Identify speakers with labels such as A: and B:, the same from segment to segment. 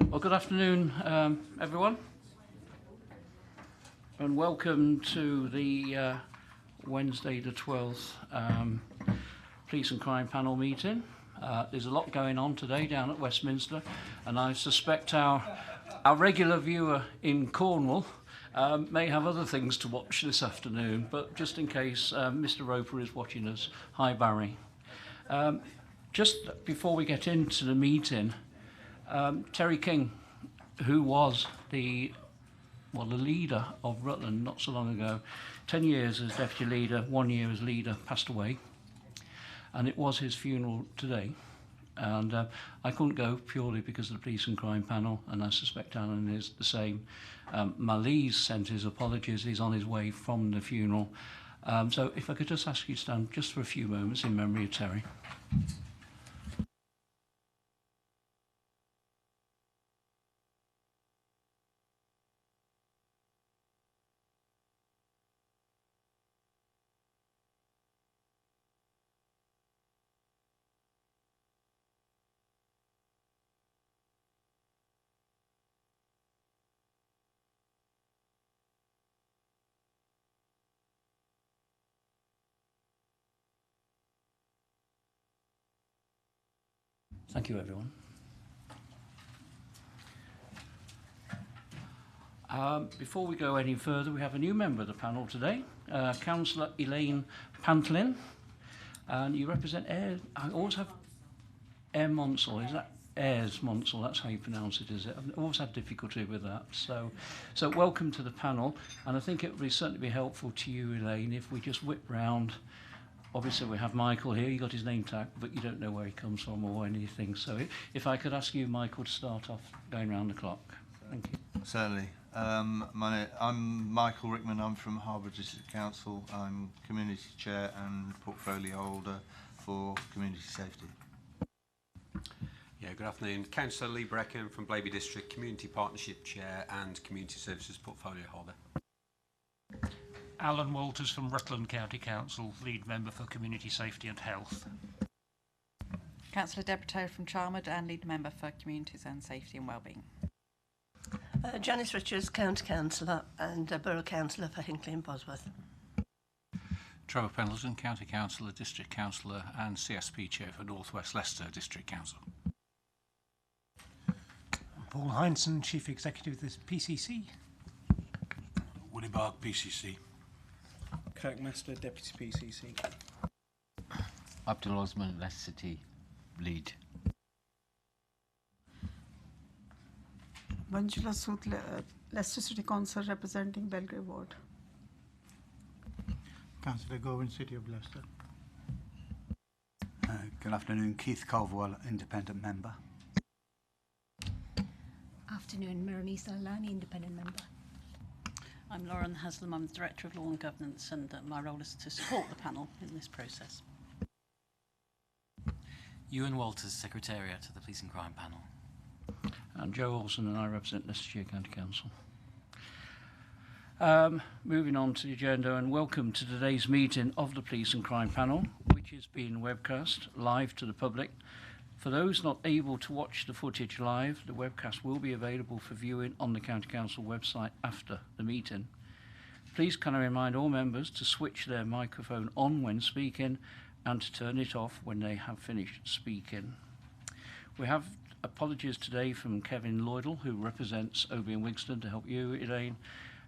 A: Well, good afternoon, everyone, and welcome to the Wednesday the 12th Police and Crime Panel meeting. There's a lot going on today down at Westminster, and I suspect our regular viewer in Cornwall may have other things to watch this afternoon, but just in case Mr. Roper is watching us, hi Barry. Just before we get into the meeting, Terry King, who was the leader of Rutland not so long ago, 10 years as deputy leader, 1 year as leader, passed away, and it was his funeral today. And I couldn't go purely because of the Police and Crime Panel, and I suspect Alan is the same. Malise sent his apologies. He's on his way from the funeral. So if I could just ask you to stand just for a few moments in memory of Terry. Thank you, everyone. Before we go any further, we have a new member of the panel today, Councillor Elaine Pantlin, and you represent Ayr. I always have Ayr Monsell. Is that Ayers Monsell? That's how you pronounce it, is it? I've always had difficulty with that. So welcome to the panel, and I think it would certainly be helpful to you, Elaine, if we just whip round. Obviously, we have Michael here. You got his name tag, but you don't know where he comes from or anything. So if I could ask you, Michael, to start off going round the clock. Thank you.
B: Certainly. I'm Michael Rickman. I'm from Harbour District Council. I'm Community Chair and Portfolio Holder for Community Safety.
C: Yeah, good afternoon. Councillor Lee Breckham from Blaby District, Community Partnership Chair and Community Services Portfolio Holder.
D: Alan Walters from Rutland County Council, lead member for Community Safety and Health.
E: Councillor Debrito from Charmouth and lead member for Communities and Safety and Wellbeing.
F: Janice Richards, County Councillor and Borough Councillor for Hinckley and Bosworth.
G: Trevor Pendleton, County Councillor, District Councillor and CSP Chair for North West Leicester District Council.
H: Paul Heinsohn, Chief Executive of the PCC.
I: Woody Bark, PCC.
J: Kirkmaster, Deputy PCC.
K: Abdul Osman, Leicester City, lead.
L: Manjula Sood, Leicester City Council representing Belgrave Ward.
M: Councillor Govan, City of Leicester.
N: Good afternoon, Keith Caldwell, Independent Member.
O: Afternoon, Maronisa Alani, Independent Member.
P: I'm Lauren Haslam, I'm the Director of Law and Governance, and my role is to support the panel in this process.
Q: Ewan Walters, Secretariat of the Police and Crime Panel.
A: And Joe Olsen, and I represent Leicestershire County Council. Moving on to the agenda, and welcome to today's meeting of the Police and Crime Panel, which is being webcast live to the public. For those not able to watch the footage live, the webcast will be available for viewing on the County Council website after the meeting. Please can I remind all members to switch their microphone on when speaking and to turn it off when they have finished speaking. We have apologies today from Kevin Lloydell, who represents Oby and Wigston, to help you, Elaine,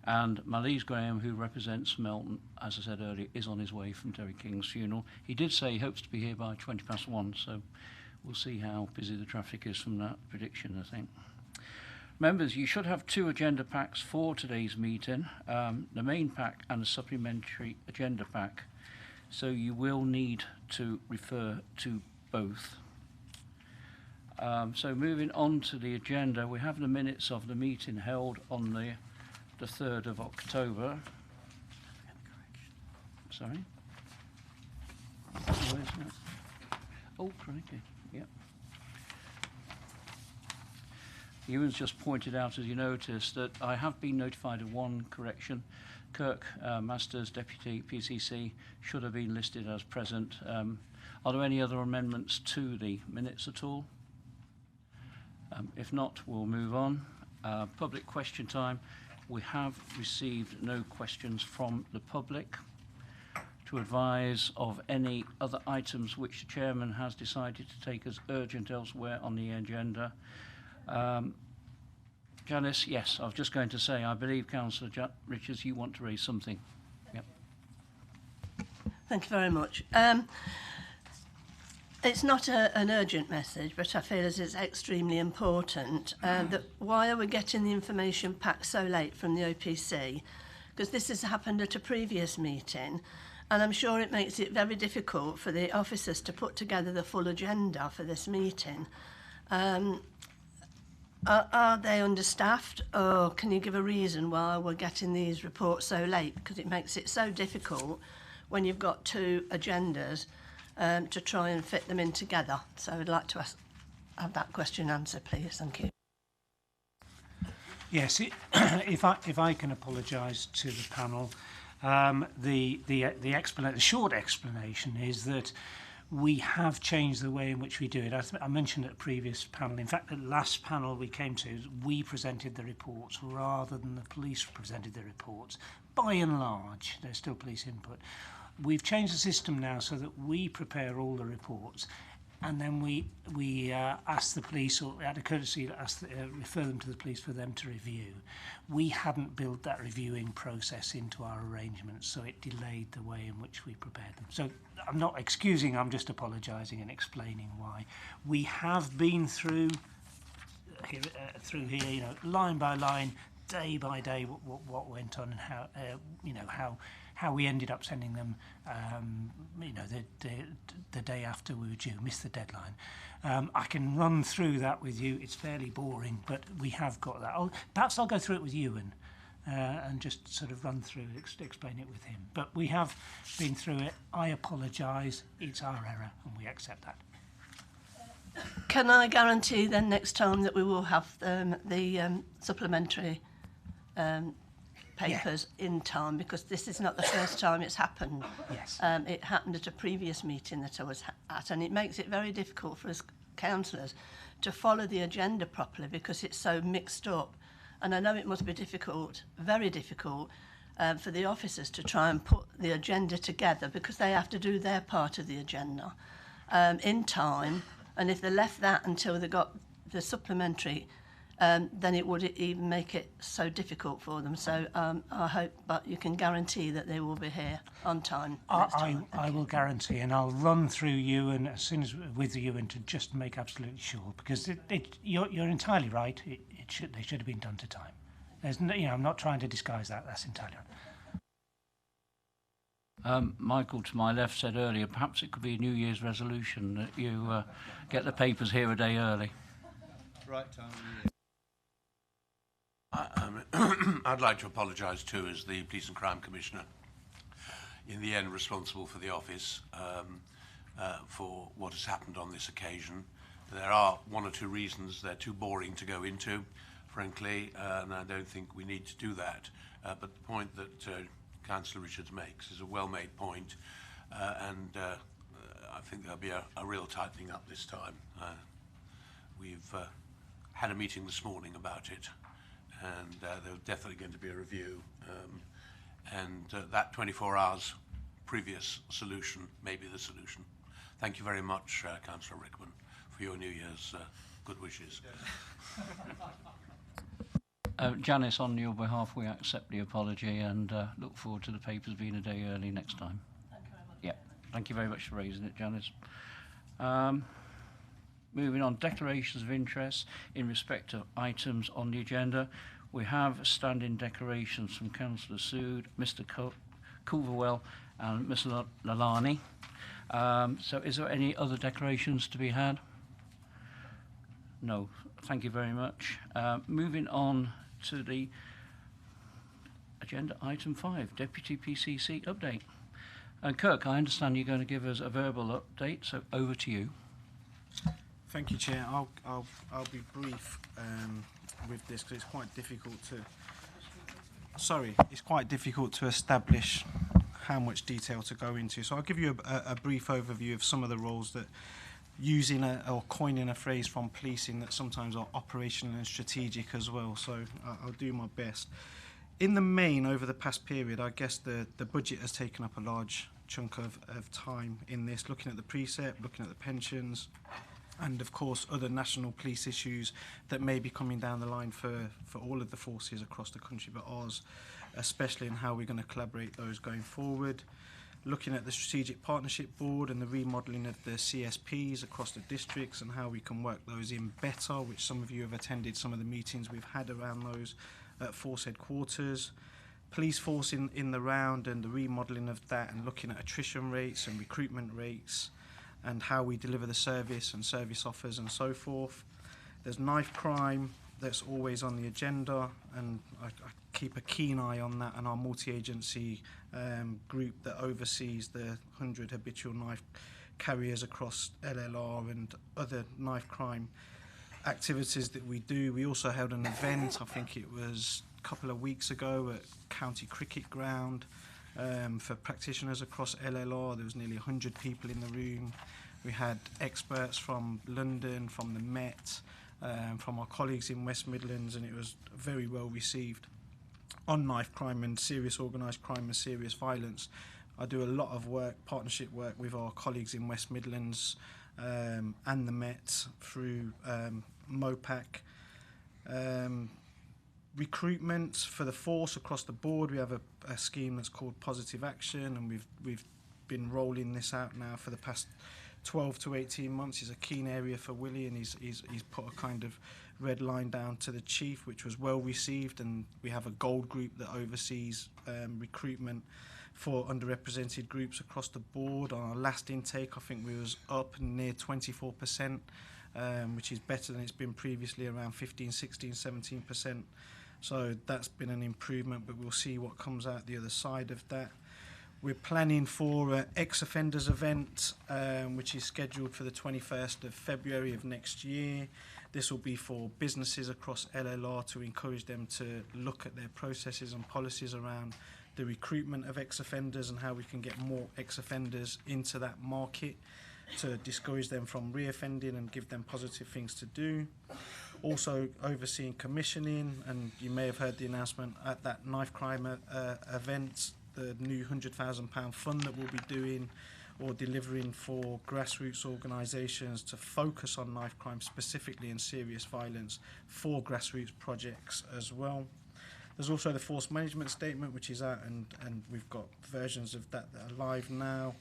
A: and Malise Graham, who represents Melton, as I said earlier, is on his way from Terry King's funeral. He did say he hopes to be here by 1:20, so we'll see how busy the traffic is from that prediction, I think. Members, you should have two agenda packs for today's meeting, the main pack and a supplementary agenda pack, so you will need to refer to both. So moving on to the agenda, we have the minutes of the meeting held on the 3rd of October. Sorry? Where's that? Oh, crikey. Yep. Ewan's just pointed out, as you noticed, that I have been notified of one correction. Kirk Masters, Deputy PCC, should have been listed as present. Are there any other amendments to the minutes at all? If not, we'll move on. Public question time. We have received no questions from the public. To advise of any other items which the chairman has decided to take as urgent elsewhere on the agenda. Janice, yes, I was just going to say, I believe Councillor Richards, you want to raise something. Yep.
F: Thank you very much. It's not an urgent message, but I feel as it's extremely important that why are we getting the information pack so late from the OPC? Because this has happened at a previous meeting, and I'm sure it makes it very difficult for the officers to put together the full agenda for this meeting. Are they understaffed, or can you give a reason why we're getting these reports so late? Because it makes it so difficult when you've got two agendas to try and fit them in together. So I'd like to have that question answered, please. Thank you.
H: Yes, if I can apologise to the panel, the short explanation is that we have changed the way in which we do it. I mentioned at a previous panel, in fact, the last panel we came to, we presented the reports rather than the police presented the reports. By and large, there's still police input. We've changed the system now so that we prepare all the reports, and then we ask the police, or out of courtesy, refer them to the police for them to review. We hadn't built that reviewing process into our arrangements, so it delayed the way in which we prepared them. So I'm not excusing, I'm just apologising and explaining why. We have been through here, you know, line by line, day by day, what went on and how, you know, how we ended up sending them, you know, the day after we were due, missed the deadline. I can run through that with you. It's fairly boring, but we have got that. Perhaps I'll go through it with Ewan and just sort of run through, explain it with him. But we have been through it. I apologise. It's our error, and we accept that.
F: Can I guarantee then next time that we will have the supplementary papers in time, because this is not the first time it's happened.
H: Yes.
F: It happened at a previous meeting that I was at, and it makes it very difficult for us councillors to follow the agenda properly because it's so mixed up. And I know it must be difficult, very difficult, for the officers to try and put the agenda together because they have to do their part of the agenda in time. And if they left that until they got the supplementary, then it would even make it so difficult for them. So I hope, but you can guarantee that they will be here on time.
H: I will guarantee, and I'll run through Ewan as soon as with Ewan to just make absolutely sure, because you're entirely right. They should have been done to time. There's no, you know, I'm not trying to disguise that. That's entirely right.
A: Michael to my left said earlier, perhaps it could be a New Year's resolution that you get the papers here a day early.
B: Right time of year.
I: I'd like to apologise too as the Police and Crime Commissioner, in the end responsible for the office, for what has happened on this occasion. There are one or two reasons. They're too boring to go into, frankly, and I don't think we need to do that. But the point that Councillor Richards makes is a well-made point, and I think there'll be a real tightening up this time. We've had a meeting this morning about it, and there's definitely going to be a review, and that 24 hours previous solution may be the solution. Thank you very much, Councillor Rickman, for your New Year's good wishes.
A: Janice, on your behalf, we accept the apology and look forward to the papers being a day early next time.
F: Thank you very much.
A: Yeah, thank you very much for raising it, Janice. Moving on, declarations of interest in respect of items on the agenda. We have standing declarations from Councillor Sood, Mr. Culverwell and Mr. Lalani. So is there any other declarations to be had? No, thank you very much. Moving on to the agenda item 5, Deputy PCC update. And Kirk, I understand you're going to give us a verbal update, so over to you.
J: Thank you, Chair. I'll be brief with this because it's quite difficult to. Sorry, it's quite difficult to establish how much detail to go into. So I'll give you a brief overview of some of the roles that using or coining a phrase from policing that sometimes are operational and strategic as well. So I'll do my best. In the main, over the past period, I guess the budget has taken up a large chunk of time in this, looking at the precept, looking at the pensions, and of course other national police issues that may be coming down the line for all of the forces across the country, but ours especially, and how we're going to collaborate those going forward. Looking at the Strategic Partnership Board and the remodelling of the CSPs across the districts and how we can work those in better, which some of you have attended some of the meetings we've had around those at force headquarters. Police force in the round and the remodelling of that, and looking at attrition rates and recruitment rates and how we deliver the service and service offers and so forth. There's knife crime that's always on the agenda, and I keep a keen eye on that, and our multi-agency group that oversees the 100 habitual knife carriers across LLR and other knife crime activities that we do. We also held an event, I think it was a couple of weeks ago, at County Cricket Ground for practitioners across LLR. There was nearly 100 people in the room. We had experts from London, from the Met, from our colleagues in West Midlands, and it was very well received. On knife crime and serious organised crime and serious violence, I do a lot of work, partnership work with our colleagues in West Midlands and the Met through MOPAC. Recruitment for the force across the board, we have a scheme that's called Positive Action, and we've been rolling this out now for the past 12 to 18 months. Is a keen area for Willie, and he's put a kind of red line down to the chief, which was well received, and we have a gold group that oversees recruitment for underrepresented groups across the board. On our last intake, I think we was up near 24%, which is better than it's been previously, around 15, 16, 17%. So that's been an improvement, but we'll see what comes out the other side of that. We're planning for an ex-offenders event, which is scheduled for the 21st of February of next year. This will be for businesses across LLR to encourage them to look at their processes and policies around the recruitment of ex-offenders and how we can get more ex-offenders into that market to discourage them from re-offending and give them positive things to do. Also overseeing commissioning, and you may have heard the announcement at that knife crime event, the new £100,000 fund that we'll be doing or delivering for grassroots organisations to focus on knife crime specifically and serious violence for grassroots projects as well. There's also the force management statement, which is out, and we've got versions of that are live now.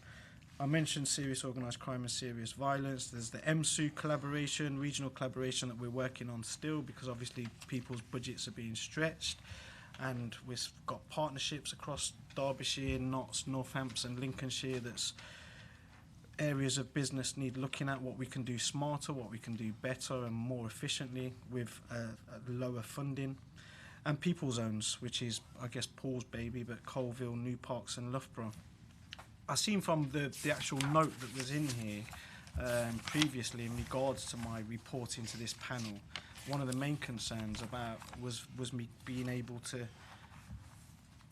J: I mentioned serious organised crime and serious violence. There's the MSU collaboration, regional collaboration that we're working on still, because obviously people's budgets are being stretched. And we've got partnerships across Derbyshire, Notts, Northampton, Lincolnshire. That's areas of business need looking at, what we can do smarter, what we can do better and more efficiently with lower funding. And people zones, which is, I guess, Paul's baby, but Colville, New Parks and Loughborough. I seen from the actual note that was in here previously in regards to my reporting to this panel, one of the main concerns about was me being able to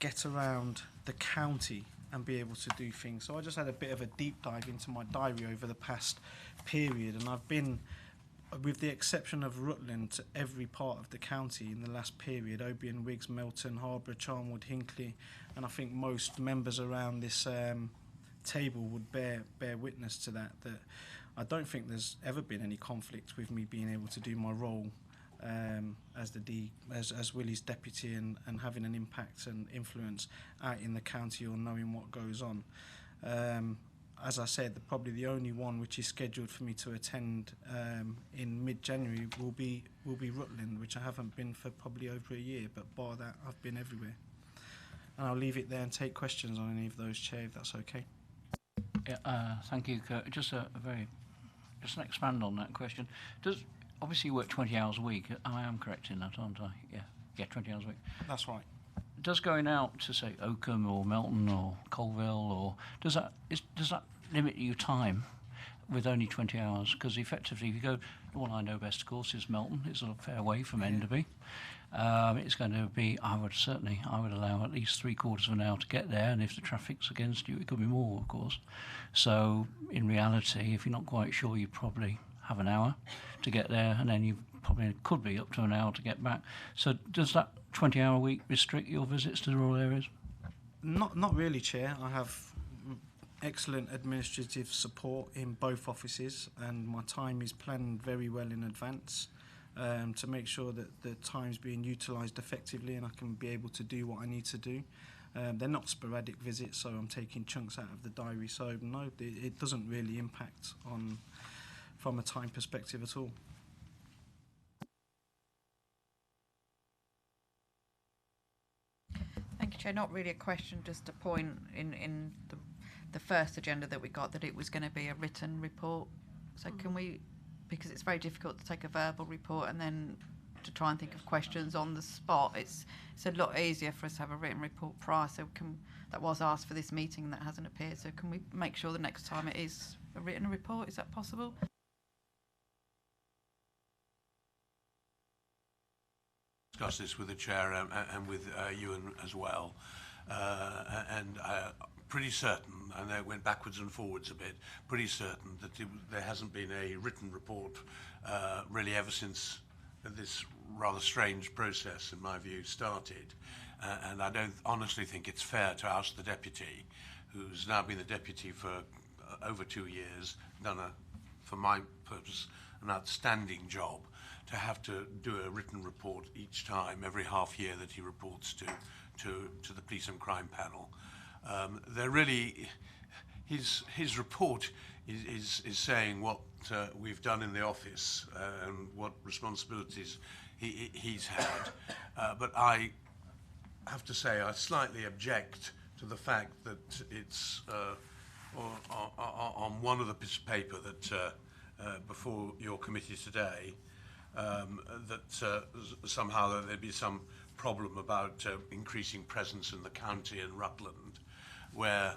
J: get around the county and be able to do things. So I just had a bit of a deep dive into my diary over the past period, and I've been, with the exception of Rutland, to every part of the county in the last period: Obion, Wiggs, Melton, Harborough, Charnwood, Hinckley, and I think most members around this table would bear witness to that I don't think there's ever been any conflict with me being able to do my role as Willie's deputy and having an impact and influence out in the county or knowing what goes on. As I said, probably the only one which is scheduled for me to attend in mid-January will be Rutland, which I haven't been for probably over a year, but bar that, I've been everywhere. And I'll leave it there and take questions on any of those, Chair, if that's okay.
A: Yeah, thank you, Kurt. Just to expand on that question. Obviously you work 20 hours a week. I am correct in that, aren't I? Yeah, 20 hours a week.
J: That's right.
A: Does going out to, say, Oakham or Melton or Colville, or does that limit your time with only 20 hours? Because effectively, if you go, the one I know best, of course, is Melton. It's a fair way from Enderby. It's going to be, I would allow at least 3/4 of an hour to get there, and if the traffic's against you, it could be more, of course. So in reality, if you're not quite sure, you probably have an hour to get there, and then you probably could be up to an hour to get back. So does that 20-hour week restrict your visits to the rural areas?
J: Not really, Chair. I have excellent administrative support in both offices, and my time is planned very well in advance to make sure that the time's being utilised effectively and I can be able to do what I need to do. They're not sporadic visits, so I'm taking chunks out of the diary. So no, it doesn't really impact on from a time perspective at all.
E: Thank you, Chair. Not really a question, just a point in the first agenda that we got, that it was going to be a written report. So can we, because it's very difficult to take a verbal report and then to try and think of questions on the spot, it's a lot easier for us to have a written report prior. So that was asked for this meeting and that hasn't appeared. So can we make sure the next time it is a written report? Is that possible?
I: Discuss this with the chair and with Ewan as well, and pretty certain, and it went backwards and forwards a bit, pretty certain that there hasn't been a written report really ever since this rather strange process, in my view, started. And I don't honestly think it's fair to ask the deputy, who's now been the deputy for over 2 years, done for my purpose, an outstanding job, to have to do a written report each time, every half year that he reports to the Police and Crime Panel. They're really, his report is saying what we've done in the office and what responsibilities he's had. But I have to say I slightly object to the fact that it's on one of the bits of paper that before your committee today, that somehow there'd be some problem about increasing presence in the county and Rutland, where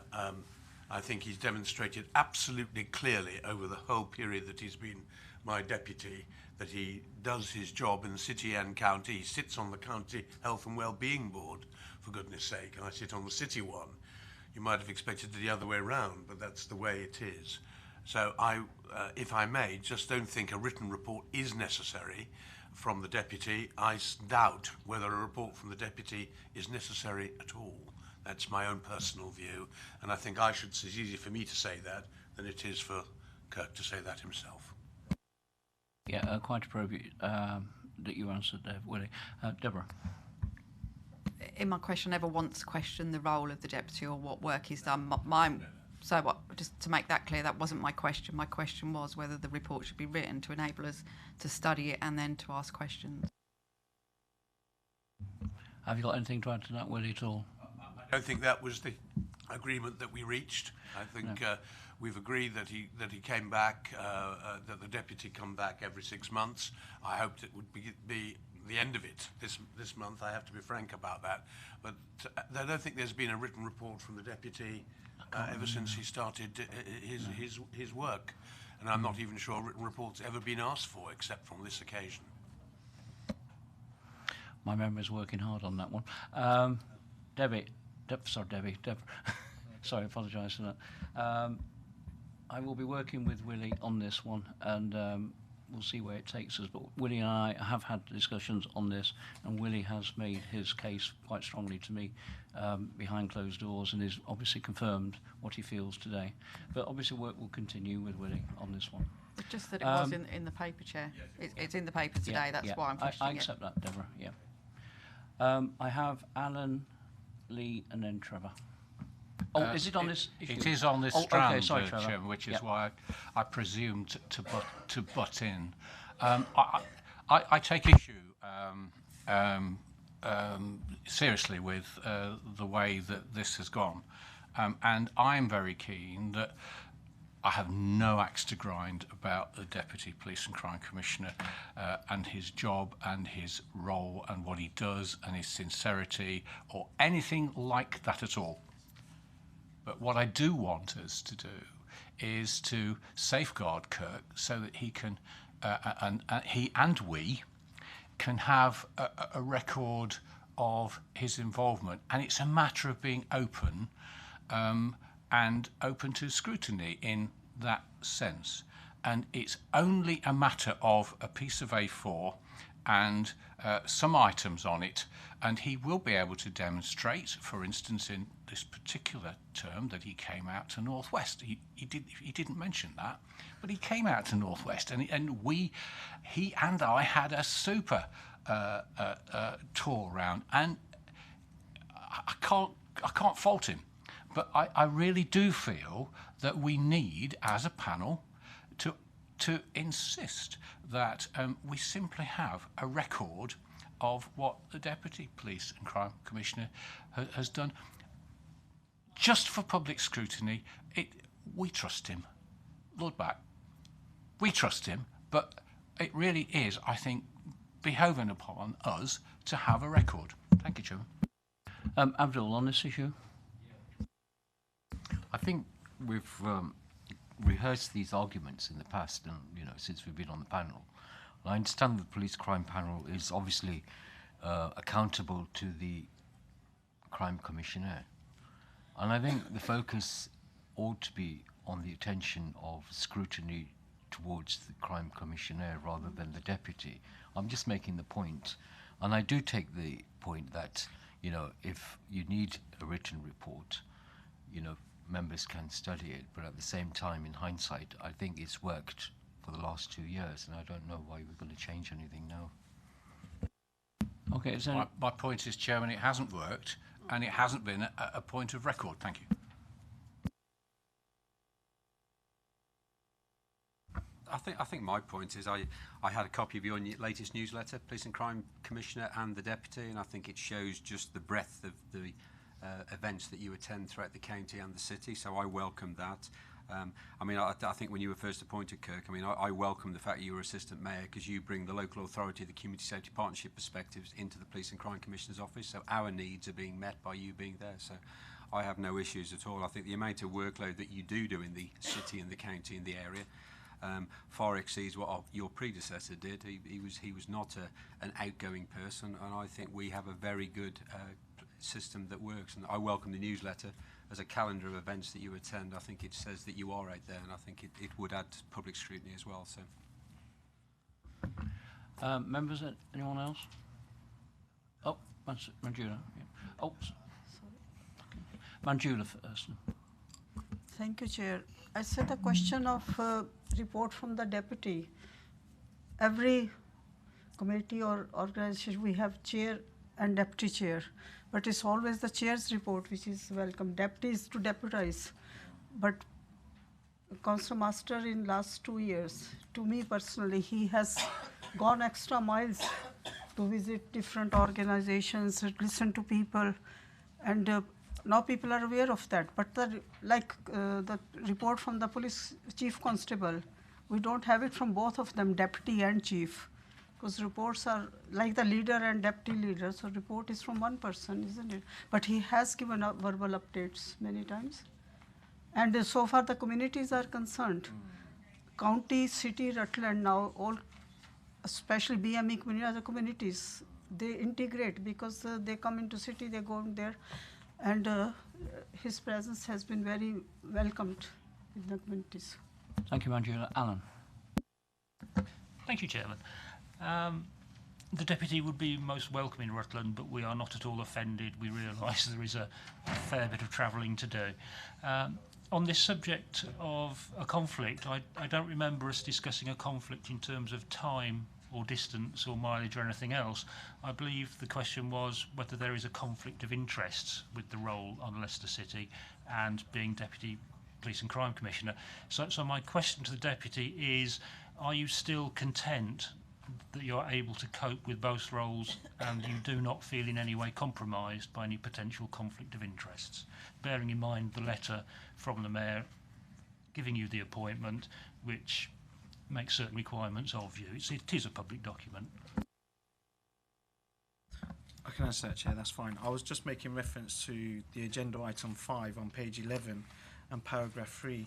I: I think he's demonstrated absolutely clearly over the whole period that he's been my deputy that he does his job in the city and county. He sits on the County Health and Wellbeing Board, for goodness sake, and I sit on the city one. You might have expected it the other way round, but that's the way it is. So I, if I may, just don't think a written report is necessary from the deputy. I doubt whether a report from the deputy is necessary at all. That's my own personal view, and I think it's easier for me to say that than it is for Kirk to say that himself.
A: Yeah, quite appropriate that you answered there, Willie. Deborah.
E: In my question, I never once questioned the role of the deputy or what work he's done. Just to make that clear, that wasn't my question. My question was whether the report should be written to enable us to study it and then to ask questions.
A: Have you got anything to add to that, Willie, at all?
I: I don't think that was the agreement that we reached. I think we've agreed that he came back, that the deputy come back every 6 months. I hoped it would be the end of it this month. I have to be frank about that. But I don't think there's been a written report from the deputy ever since he started his work. And I'm not even sure a written report's ever been asked for, except from this occasion.
A: My memory's working hard on that one. Deborah. Sorry, I apologise for that. I will be working with Willie on this one, and we'll see where it takes us. But Willie and I have had discussions on this, and Willie has made his case quite strongly to me behind closed doors, and is obviously confirmed what he feels today. But obviously work will continue with Willie on this one.
E: It's just that it was in the paper, Chair. It's in the paper today, that's why I'm questioning
A: I accept that, Deborah, yeah. I have Alan, Lee, and then Trevor. Oh, is it on this issue?
G: It is on this strand,
A: okay, sorry, Trevor.
G: Chairman, which is why I presumed to butt in. I take issue seriously with the way that this has gone, and I'm very keen that I have no axe to grind about the Deputy Police and Crime Commissioner and his job and his role and what he does and his sincerity or anything like that at all. But what I do want us to do is to safeguard Kirk so that he can and he and we can have a record of his involvement, and it's a matter of being open and open to scrutiny in that sense. And it's only a matter of a piece of A4 and some items on it, and he will be able to demonstrate, for instance, in this particular term, that he came out to North West. He didn't mention that, but he came out to North West, and he and I had a super tour around, and I can't fault him, but I really do feel that we need, as a panel, to insist that we simply have a record of what the Deputy Police and Crime Commissioner has done. Just for public scrutiny, we trust him. Lord Back, we trust him, but it really is, I think, behoving upon us to have a record. Thank you, Chairman.
A: Abdul, on this issue?
K: I think we've rehearsed these arguments in the past, and since we've been on the panel. I understand the police crime panel is obviously accountable to the crime commissioner, and I think the focus ought to be on the attention of scrutiny towards the crime commissioner rather than the deputy. I'm just making the point, and I do take the point that if you need a written report, members can study it, but at the same time, in hindsight, I think it's worked for the last 2 years, and I don't know why we're going to change anything now.
A: Okay, so
G: my point is, Chairman, it hasn't worked, and it hasn't been a point of record. Thank you.
C: I think my point is I had a copy of your latest newsletter, Police and Crime Commissioner and the Deputy, and I think it shows just the breadth of the events that you attend throughout the county and the city, so I welcome that. I think when you were first appointed, Kirk, I welcome the fact that you were Assistant Mayor, because you bring the local authority, the community safety partnership perspectives into the Police and Crime Commissioner's office, so our needs are being met by you being there, so I have no issues at all. I think the amount of workload that you do in the city and the county and the area far exceeds what your predecessor did. He was not an outgoing person, and I think we have a very good system that works, and I welcome the newsletter as a calendar of events that you attend. I think it says that you are out there, and I think it would add to public scrutiny as well. So,
A: members, anyone else? Oh, Manjula. Yeah. Oh, Manjula first.
L: Thank you, Chair. I said the question of report from the deputy. Every committee or organization, we have chair and deputy chair, but it's always the chair's report which is welcome. Deputy is to deputize, but Councillor Master in last 2 years, to me personally, he has gone extra miles to visit different organizations, listen to people, and now people are aware of that. But the report from the police chief constable, we don't have it from both of them, deputy and chief, because reports are like the leader and deputy leader, so report is from one person, isn't it? But he has given up verbal updates many times. And so far the communities are concerned. County, city, Rutland now, all, especially BME community, other communities, they integrate because they come into city, they go in there, and his presence has been very welcomed in the communities.
A: Thank you, Manjula. Alan.
D: Thank you, Chairman. The Deputy would be most welcome in Rutland, but we are not at all offended. We realise there is a fair bit of travelling to do. On this subject of a conflict, I don't remember us discussing a conflict in terms of time or distance or mileage or anything else. I believe the question was whether there is a conflict of interests with the role on Leicester City and being Deputy Police and Crime Commissioner. So my question to the Deputy is, are you still content that you're able to cope with both roles and you do not feel in any way compromised by any potential conflict of interests, bearing in mind the letter from the Mayor giving you the appointment, which makes certain requirements of you. It is a public document.
J: I can answer that, Chair, that's fine. I was just making reference to the agenda item 5 on page 11 and paragraph 3.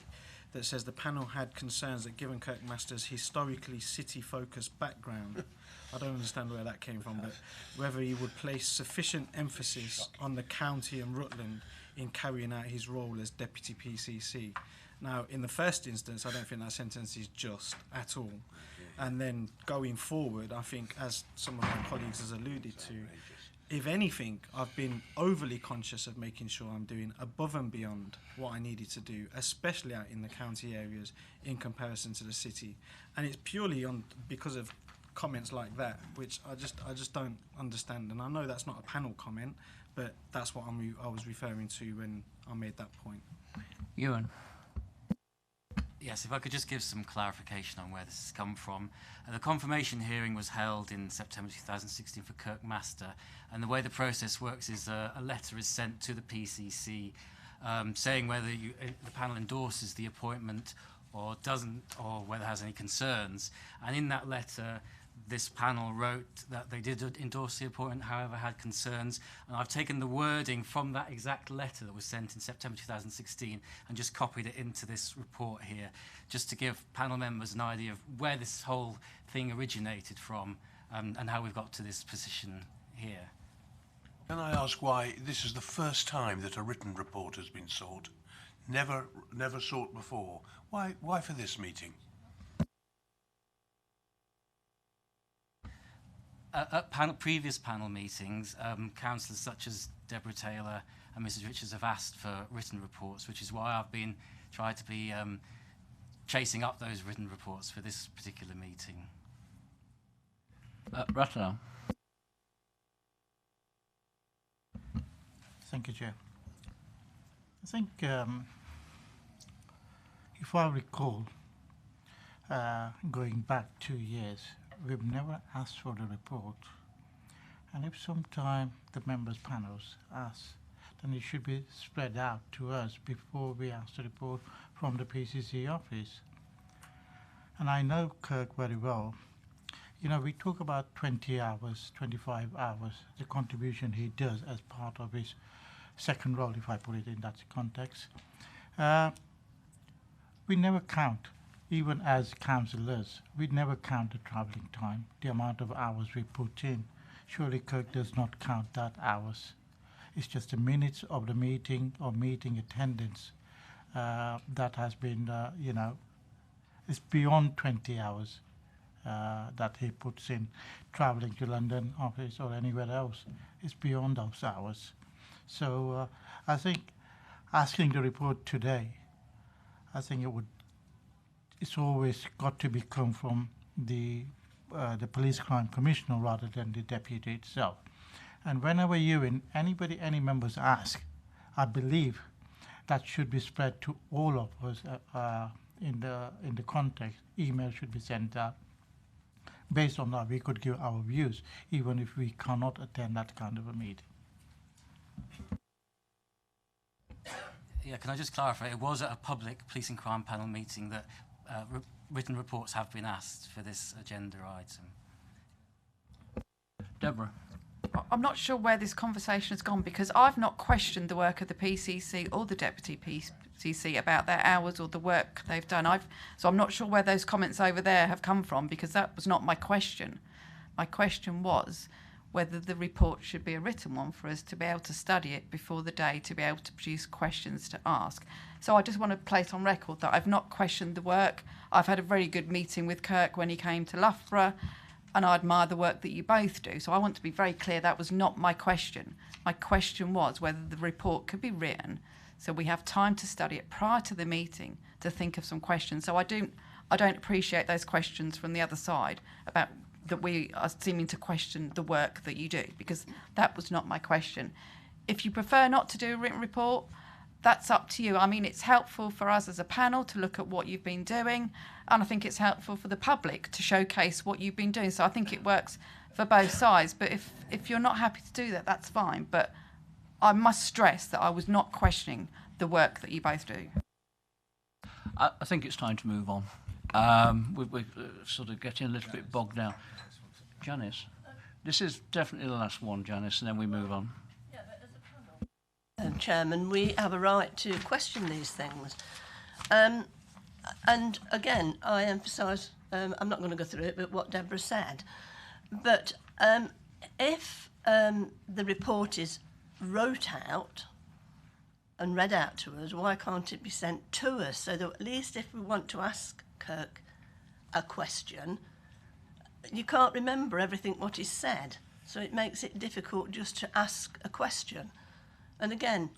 J: that says the panel had concerns that given Kirkmaster's historically city-focused background, I don't understand where that came from, but whether he would place sufficient emphasis on the county and Rutland in carrying out his role as Deputy PCC. Now, in the first instance, I don't think that sentence is just at all. And then going forward, I think, as some of my colleagues has alluded to, if anything, I've been overly conscious of making sure I'm doing above and beyond what I needed to do, especially out in the county areas in comparison to the city. And it's purely because of comments like that, which I just don't understand. And I know that's not a panel comment, but that's what I was referring to when I made that point.
A: Ewan.
Q: Yes, if I could just give some clarification on where this has come from. The confirmation hearing was held in September 2016 for Kirkmaster, and the way the process works is a letter is sent to the PCC saying whether the panel endorses the appointment or doesn't, or whether it has any concerns. And in that letter, this panel wrote that they did endorse the appointment, however had concerns, and I've taken the wording from that exact letter that was sent in September 2016 and just copied it into this report here, just to give panel members an idea of where this whole thing originated from and how we've got to this position here.
I: Can I ask why this is the first time that a written report has been sought? Never sought before. Why for this meeting?
Q: At previous panel meetings, councillors such as Deborah Taylor and Mrs Richards have asked for written reports, which is why I've been trying to be chasing up those written reports for this particular meeting.
A: Rutland.
M: Thank you, Chair. I think, if I recall, going back 2 years, we've never asked for the report, and if sometime the members' panels ask, then it should be spread out to us before we ask the report from the PCC office. And I know Kirk very well. You know, we talk about 20 hours, 25 hours, the contribution he does as part of his second role, if I put it in that context. We never count. Even as councillors, we never count the travelling time, the amount of hours we put in. Surely Kirk does not count that hours. It's just the minutes of the meeting or meeting attendance that has been, you know, it's beyond 20 hours that he puts in travelling to London office or anywhere else. It's beyond those hours. So I think asking the report today, I think it's always got to come from the police crime commissioner rather than the deputy itself. And whenever any members ask, I believe that should be spread to all of us in the context. Email should be sent out. Based on that, we could give our views, even if we cannot attend that kind of a meeting.
Q: Yeah, can I just clarify? It was at a public police and crime panel meeting that written reports have been asked for this agenda item.
A: Deborah.
E: I'm not sure where this conversation has gone, because I've not questioned the work of the PCC or the Deputy PCC about their hours or the work they've done. So I'm not sure where those comments over there have come from, because that was not my question. My question was whether the report should be a written one for us to be able to study it before the day, to be able to produce questions to ask. So I just want to place on record that I've not questioned the work. I've had a very good meeting with Kirk when he came to Loughborough, and I admire the work that you both do. So I want to be very clear that was not my question. My question was whether the report could be written so we have time to study it prior to the meeting to think of some questions. So I don't appreciate those questions from the other side about that we are seeming to question the work that you do, because that was not my question. If you prefer not to do a written report, that's up to you. I mean, it's helpful for us as a panel to look at what you've been doing, and I think it's helpful for the public to showcase what you've been doing. So I think it works for both sides. But if you're not happy to do that, that's fine. But I must stress that I was not questioning the work that you both do.
A: I think it's time to move on. We're sort of getting a little bit bogged down. Janice, this is definitely the last one, Janice, and then we move on.
F: Chairman, we have a right to question these things. And again, I emphasise, I'm not going to go through it, but what Deborah said. But if the report is wrote out and read out to us, why can't it be sent to us so that at least if we want to ask Kirk a question, you can't remember everything what is said, so it makes it difficult just to ask a question. And again,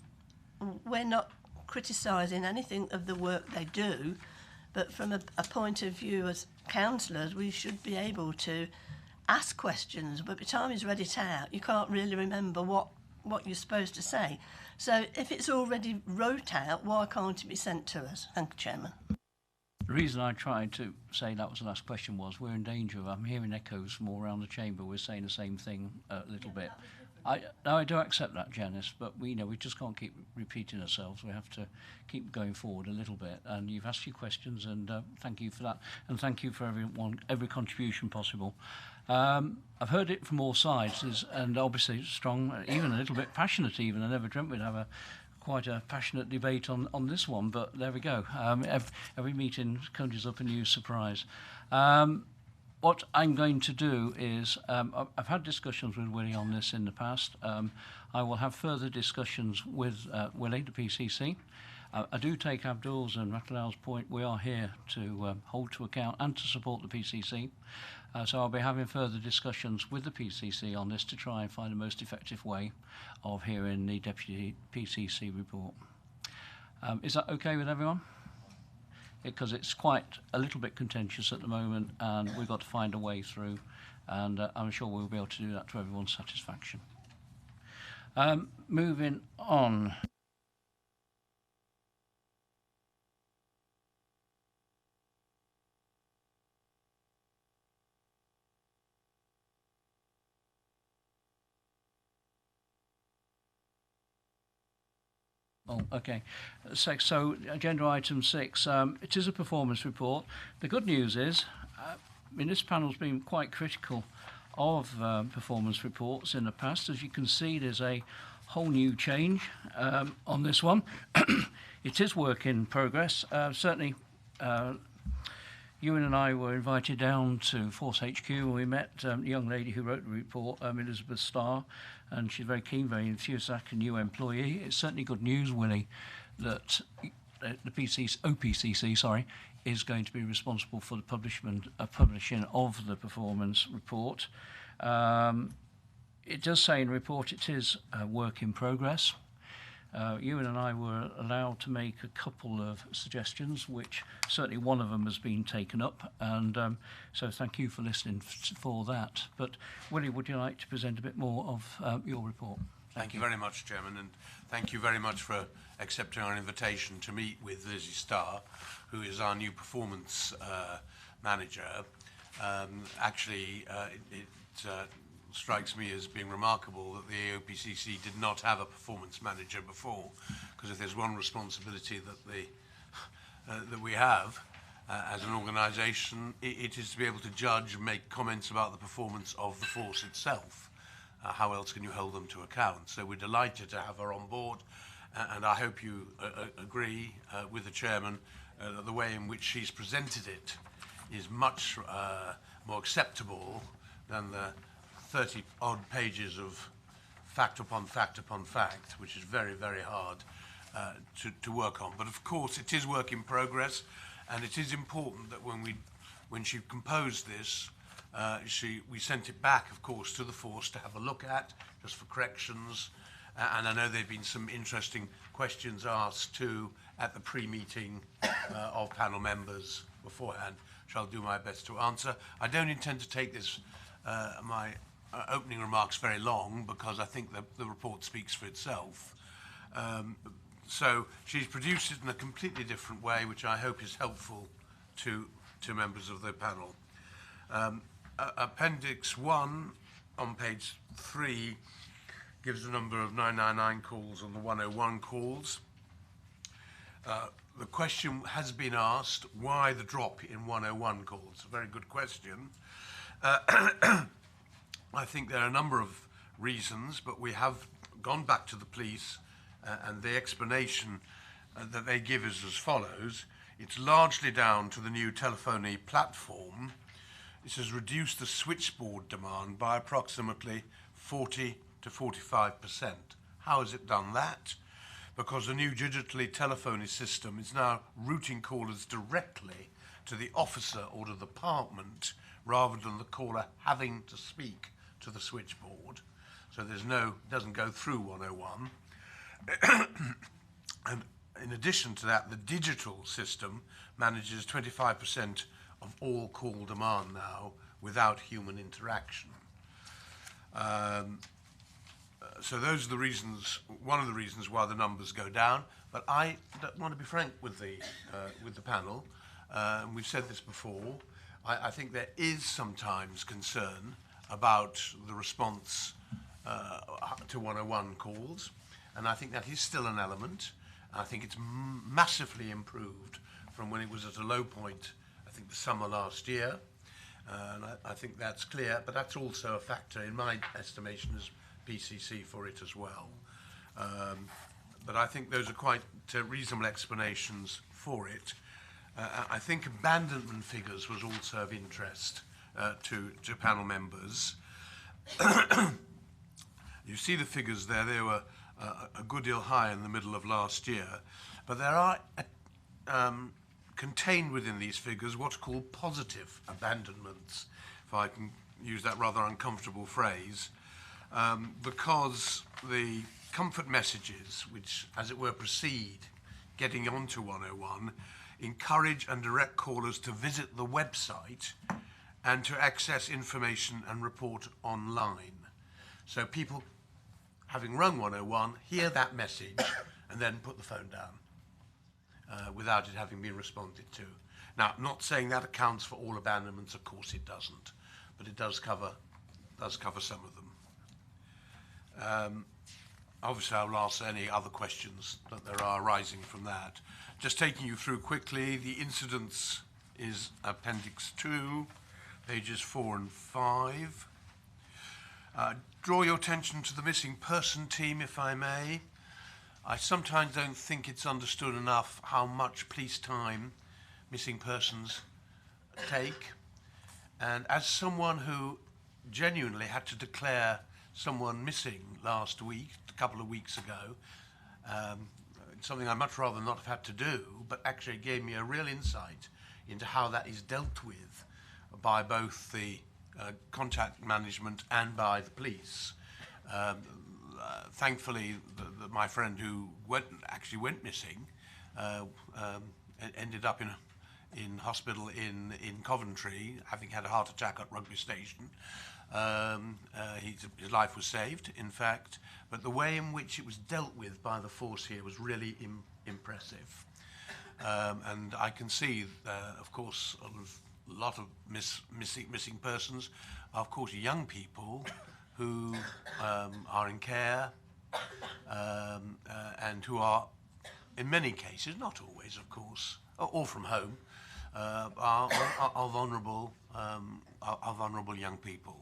F: we're not criticising anything of the work they do, but from a point of view as councillors, we should be able to ask questions, but by the time he's read it out, you can't really remember what you're supposed to say. So if it's already wrote out, why can't it be sent to us? Thank you, Chairman.
A: The reason I tried to say that was the last question was we're in danger of, I'm hearing echoes from all around the chamber, we're saying the same thing a little bit. I do accept that, Janice, but we just can't keep repeating ourselves. We have to keep going forward a little bit. And you've asked your questions, and thank you for that. And thank you for every contribution possible. I've heard it from all sides, and obviously strong, even a little bit passionate even. I never dreamt we'd have quite a passionate debate on this one, but there we go. Every meeting conjures up a new surprise. What I'm going to do is, I've had discussions with Willie on this in the past. I will have further discussions with Willie, the PCC. I do take Abdul's and Ratlal's point. We are here to hold to account and to support the PCC. So I'll be having further discussions with the PCC on this to try and find the most effective way of hearing the Deputy PCC report. Is that okay with everyone? Because it's quite a little bit contentious at the moment, and we've got to find a way through, and I'm sure we'll be able to do that to everyone's satisfaction. Moving on. Oh, okay. So agenda item 6, it is a performance report. The good news is, this panel's been quite critical of performance reports in the past. As you can see, there's a whole new change on this one. It is work in progress. Certainly, Ewan and I were invited down to Force HQ, and we met a young lady who wrote the report, Elizabeth Starr, and she's very keen, very enthusiastic, a new employee. It's certainly good news, Willie, that the OPCC is going to be responsible for the publishing of the performance report. It does say in the report it is a work in progress. Ewan and I were allowed to make a couple of suggestions, which certainly one of them has been taken up, and so thank you for listening for that. But Willie, would you like to present a bit more of your report?
I: Thank you very much, Chairman, and thank you very much for accepting our invitation to meet with Lizzie Starr, who is our new performance manager. It strikes me as being remarkable that the OPCC did not have a performance manager before, because if there's one responsibility that we have as an organisation, it is to be able to judge and make comments about the performance of the force itself. How else can you hold them to account? So we're delighted to have her on board, and I hope you agree with the Chairman that the way in which she's presented it is much more acceptable than the 30-odd pages of fact upon fact upon fact, which is very, very hard to work on. But of course, it is work in progress, and it is important that when she composed this, we sent it back, of course, to the force to have a look at, just for corrections. And I know there have been some interesting questions asked too at the pre-meeting of panel members beforehand, which I'll do my best to answer. I don't intend to take this my opening remarks very long, because I think the report speaks for itself. So she's produced it in a completely different way, which I hope is helpful to members of the panel. Appendix 1 on page 3 gives the number of 999 calls and the 101 calls. The question has been asked, why the drop in 101 calls? A very good question. I think there are a number of reasons, but we have gone back to the police, and the explanation that they give is as follows. It's largely down to the new telephony platform. This has reduced the switchboard demand by approximately 40 to 45%. How has it done that? Because the new digitally telephony system is now routing callers directly to the officer or the department rather than the caller having to speak to the switchboard. So doesn't go through 101. And in addition to that, the digital system manages 25% of all call demand now without human interaction. So those are the reasons, one of the reasons why the numbers go down. But I want to be frank with the panel. We've said this before. I think there is sometimes concern about the response to 101 calls, and I think that is still an element. I think it's massively improved from when it was at a low point, I think the summer last year, and I think that's clear, but that's also a factor in my estimation as PCC for it as well. But I think those are quite reasonable explanations for it. I think abandonment figures was also of interest to panel members. You see the figures there, they were a good deal high in the middle of last year, but there are contained within these figures what's called positive abandonments, if I can use that rather uncomfortable phrase, because the comfort messages, which as it were precede getting onto 101, encourage and direct callers to visit the website and to access information and report online. So people, having rung 101, hear that message and then put the phone down without it having been responded to. Now, I'm not saying that accounts for all abandonments, of course it doesn't, but it does cover some of them. Obviously, I will answer any other questions that there are arising from that. Just taking you through quickly, the incidents is Appendix 2, pages 4 and 5. Draw your attention to the missing person team, if I may. I sometimes don't think it's understood enough how much police time missing persons take. And as someone who genuinely had to declare someone missing last week, a couple of weeks ago, something I'd much rather not have had to do, but actually gave me a real insight into how that is dealt with by both the contact management and by the police. Thankfully, my friend who actually went missing ended up in hospital in Coventry, having had a heart attack at Rugby Station. His life was saved, in fact, but the way in which it was dealt with by the force here was really impressive. And I can see, of course, a lot of missing persons are, of course, young people who are in care and who are, in many cases, not always, of course, or from home, are vulnerable young people.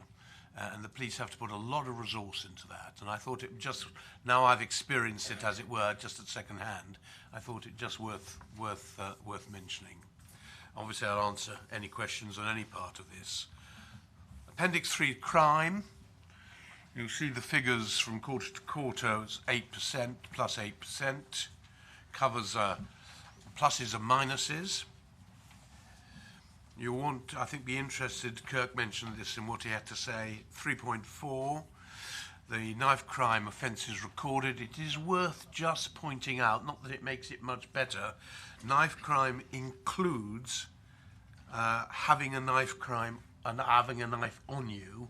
I: And the police have to put a lot of resource into that. And I thought it just, now I've experienced it, as it were, just at second hand, I thought it just worth mentioning. Obviously, I'll answer any questions on any part of this. Appendix 3, crime. You'll see the figures from quarter to quarter. It's 8%, plus 8%. Covers pluses and minuses. You won't, I think, be interested, Kirk mentioned this in what he had to say, 3.4, the knife crime offences recorded. It is worth just pointing out, not that it makes it much better, knife crime includes having a knife crime and having a knife on you.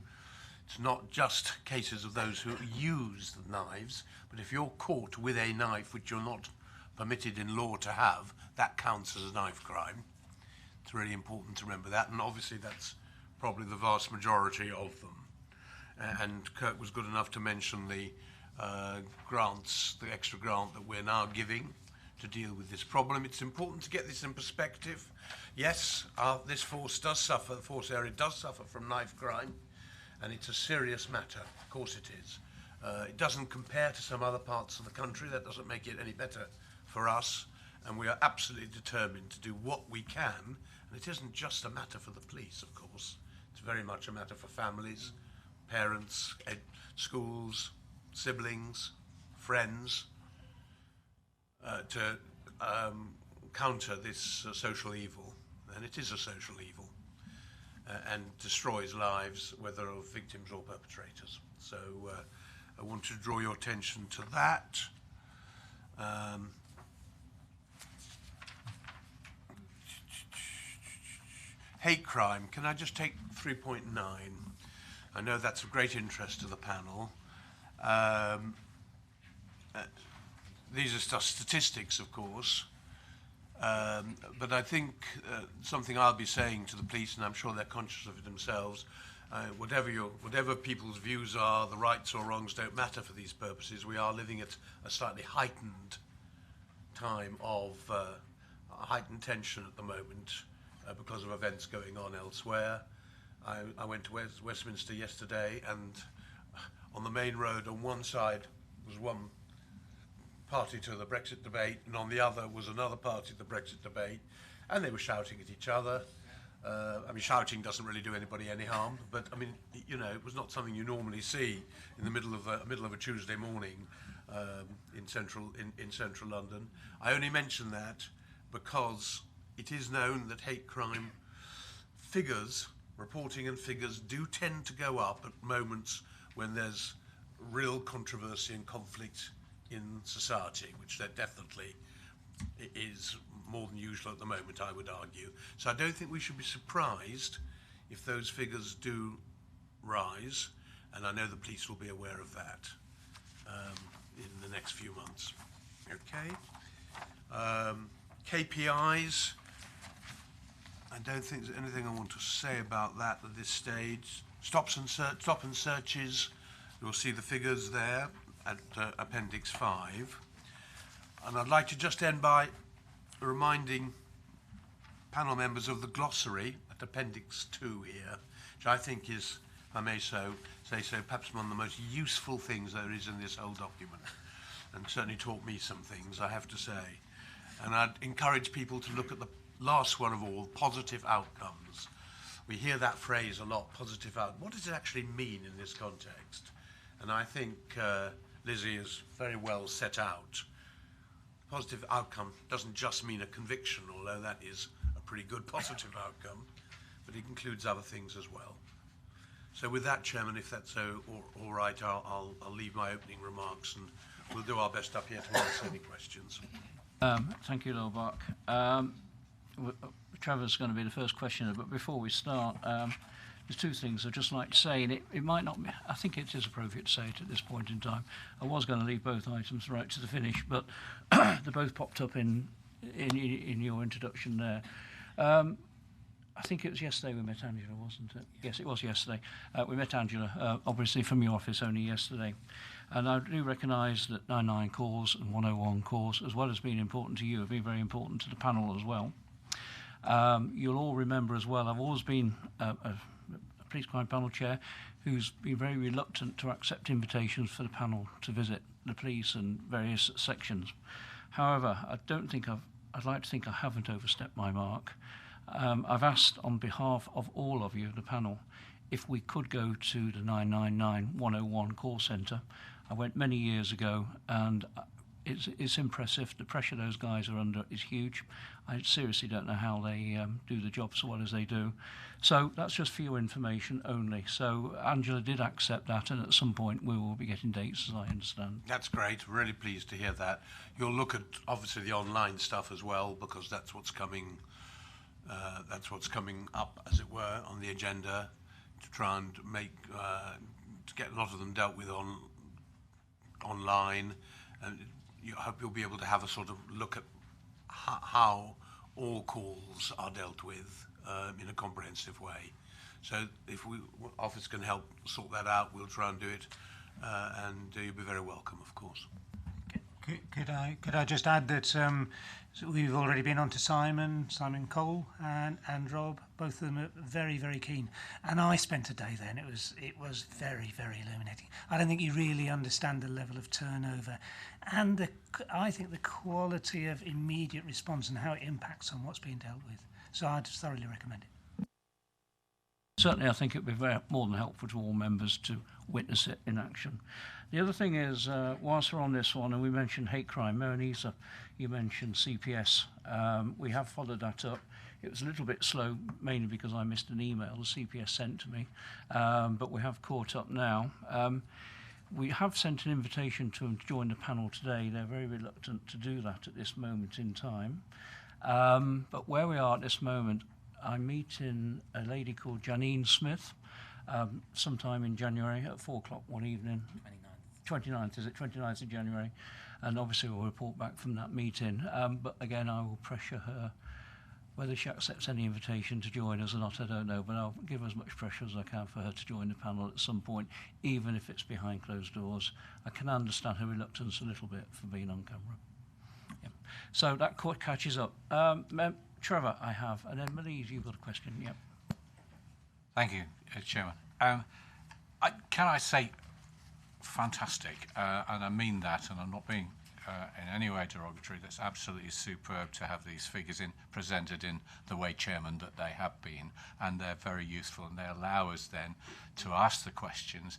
I: It's not just cases of those who use the knives, but if you're caught with a knife which you're not permitted in law to have, that counts as a knife crime. It's really important to remember that, and obviously that's probably the vast majority of them. And Kirk was good enough to mention the grants, the extra grant that we're now giving to deal with this problem. It's important to get this in perspective. Yes, this force does suffer, the force area does suffer from knife crime, and it's a serious matter, of course it is. It doesn't compare to some other parts of the country, that doesn't make it any better for us. and we are absolutely determined to do what we can. And it isn't just a matter for the police, of course. It's very much a matter for families, parents, schools, siblings, friends, to counter this social evil. And it is a social evil, and destroys lives, whether of victims or perpetrators. So I want to draw your attention to that. Hate crime, can I just take 3.9? I know that's of great interest to the panel. These are just statistics, of course, but I think something I'll be saying to the police, and I'm sure they're conscious of it themselves, whatever people's views are, the rights or wrongs don't matter for these purposes. We are living at a slightly heightened time of heightened tension at the moment because of events going on elsewhere. I went to Westminster yesterday, and on the main road on one side was one party to the Brexit debate, and on the other was another party to the Brexit debate, and they were shouting at each other. I mean, shouting doesn't really do anybody any harm, but I mean, you know, it was not something you normally see in the middle of a Tuesday morning in central London. I only mention that because it is known that hate crime figures, reporting and figures, do tend to go up at moments when there's real controversy and conflict in society, which there definitely is more than usual at the moment, I would argue. So I don't think we should be surprised if those figures do rise, and I know the police will be aware of that in the next few months. Okay. KPIs. I don't think there's anything I want to say about that at this stage. Stop and searches. You'll see the figures there at Appendix 5. And I'd like to just end by reminding panel members of the glossary at Appendix 2 here, which I think is, if I may say so, perhaps one of the most useful things there is in this whole document, and certainly taught me some things, I have to say. And I'd encourage people to look at the last one of all, positive outcomes. We hear that phrase a lot, positive outcomes. What does it actually mean in this context? And I think Lizzie has very well set out. Positive outcome doesn't just mean a conviction, although that is a pretty good positive outcome, but it includes other things as well. So with that, Chairman, if that's all right, I'll leave my opening remarks, and we'll do our best up here to answer any questions.
A: Thank you, Lord Bark. Trevor's going to be the first questioner, but before we start, there's two things I'd just like to say, and it might not be, I think it is appropriate to say it at this point in time. I was going to leave both items right to the finish, but they both popped up in your introduction there. I think it was yesterday we met Angela, wasn't it? Yes, it was yesterday. We met Angela, obviously from your office only yesterday. And I do recognise that 99 calls and 101 calls, as well as being important to you, have been very important to the panel as well. You'll all remember as well, I've always been a police crime panel chair who's been very reluctant to accept invitations for the panel to visit the police and various sections. However, I'd like to think I haven't overstepped my mark. I've asked on behalf of all of you, the panel, if we could go to the 999-101 call centre. I went many years ago, and it's impressive. The pressure those guys are under is huge. I seriously don't know how they do the job so well as they do. So that's just for your information only. So Angela did accept that, and at some point we will be getting dates, as I understand.
I: That's great. Really pleased to hear that. You'll look at obviously the online stuff as well, because that's what's coming. That's what's coming up, as it were, on the agenda to try and make to get a lot of them dealt with online. And I hope you'll be able to have a sort of look at how all calls are dealt with in a comprehensive way. So if office can help sort that out, we'll try and do it, and you'll be very welcome, of course.
H: Could I just add that so we've already been on to Simon Cole, and Rob. Both of them are very, very keen. And I spent a day there, and it was very, very illuminating. I don't think you really understand the level of turnover, and I think the quality of immediate response and how it impacts on what's being dealt with. So I'd thoroughly recommend it.
A: Certainly, I think it would be more than helpful to all members to witness it in action. The other thing is, whilst we're on this one, and we mentioned hate crime, Maronisa, you mentioned CPS. We have followed that up. It was a little bit slow, mainly because I missed an email the CPS sent to me, but we have caught up now. We have sent an invitation to them to join the panel today. They're very reluctant to do that at this moment in time. But where we are at this moment, I'm meeting a lady called Janine Smith sometime in January at 4 o'clock one evening. 29th, is it? 29th of January. And obviously we'll report back from that meeting. But again, I will pressure her. Whether she accepts any invitation to join us or not, I don't know, but I'll give as much pressure as I can for her to join the panel at some point, even if it's behind closed doors. I can understand her reluctance a little bit for being on camera. Yep. So that catches up. Trevor, I have, and then Melise, you've got a question. Yep.
G: Thank you, Chairman. Can I say fantastic, and I mean that, and I'm not being in any way derogatory. That's absolutely superb to have these figures presented in the way, Chairman, that they have been, and they're very useful, and they allow us then to ask the questions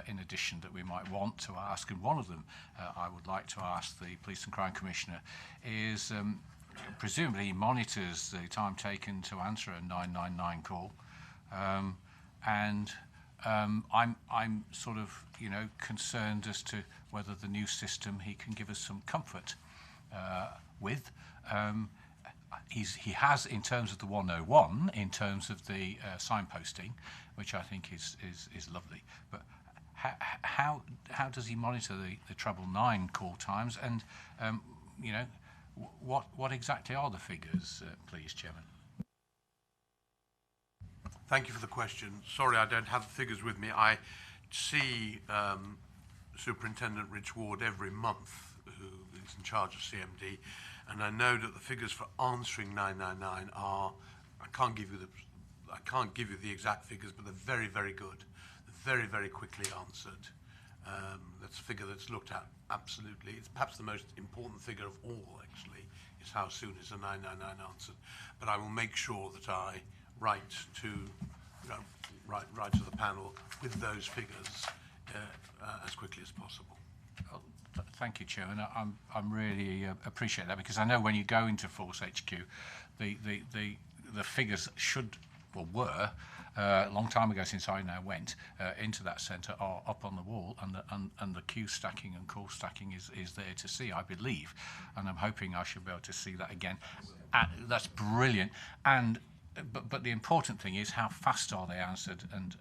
G: in addition that we might want to ask. And one of them I would like to ask the Police and Crime Commissioner is presumably he monitors the time taken to answer a 999 call, and I'm sort of, concerned as to whether the new system he can give us some comfort with. He has, in terms of the 101, in terms of the signposting, which I think is lovely. But how does he monitor the treble 9 call times? And what exactly are the figures, please, Chairman?
I: Thank you for the question. Sorry, I don't have the figures with me. I see Superintendent Rich Ward every month, who is in charge of CMD, and I know that the figures for answering 999 are, I can't give you the exact figures, but they're very, very good. Very, very quickly answered. That's a figure that's looked at absolutely. It's perhaps the most important figure of all, actually, is how soon is a 999 answered. But I will make sure that I write to the panel with those figures as quickly as possible.
G: Thank you, Chairman. I'm really appreciate that, because I know when you go into Force HQ, the figures should, or were, a long time ago since I now went into that centre, are up on the wall, and the queue stacking and call stacking is there to see, I believe, and I'm hoping I should be able to see that again. That's brilliant. And but the important thing is how fast are they answered, and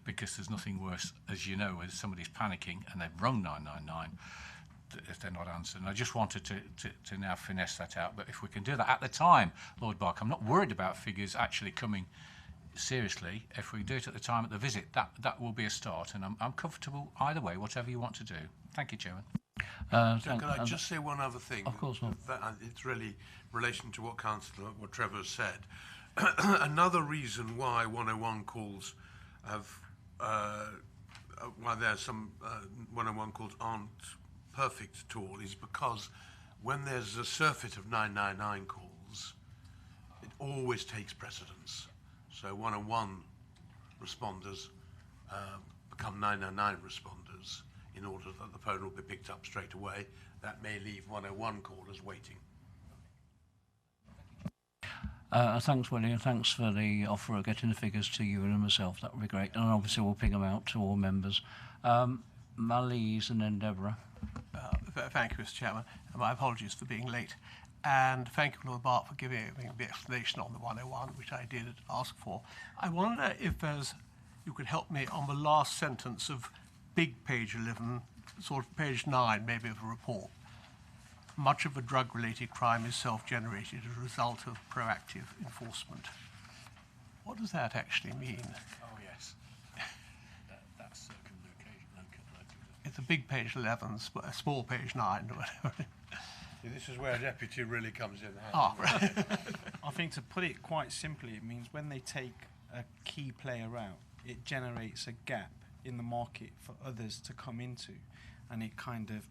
G: because there's nothing worse, as you know, when somebody's panicking and they've rung 999 if they're not answered. And I just wanted to now finesse that out. But if we can do that at the time, Lord Bark, I'm not worried about figures actually coming seriously. If we do it at the time at the visit, that will be a start, and I'm comfortable either way, whatever you want to do. Thank you, Chairman.
I: So can I just say one other thing?
A: Of course not.
I: It's really in relation to what Trevor has said. Another reason why 101 calls why there's some 101 calls aren't perfect at all is because when there's a surfeit of 999 calls, it always takes precedence. So 101 responders become 999 responders in order that the phone will be picked up straight away. That may leave 101 callers waiting.
A: Thanks, William. Thanks for the offer of getting the figures to you and myself. That would be great. And obviously we'll ping them out to all members. Malise and then Deborah.
R: Thank you, Mr. Chairman. And my apologies for being late. And thank you, Lord Bart, for giving the explanation on the 101, which I did ask for. I wonder if you could help me on the last sentence of big page 11, sort of page 9, maybe, of the report. Much of the drug-related crime is self-generated as a result of proactive enforcement. What does that actually mean?
G: Oh, yes. That's circumlocation.
R: It's a big page 11, a small page 9, or whatever.
I: This is where deputy really comes in.
R: Ah, right.
J: I think to put it quite simply, it means when they take a key player out, it generates a gap in the market for others to come into, and it kind of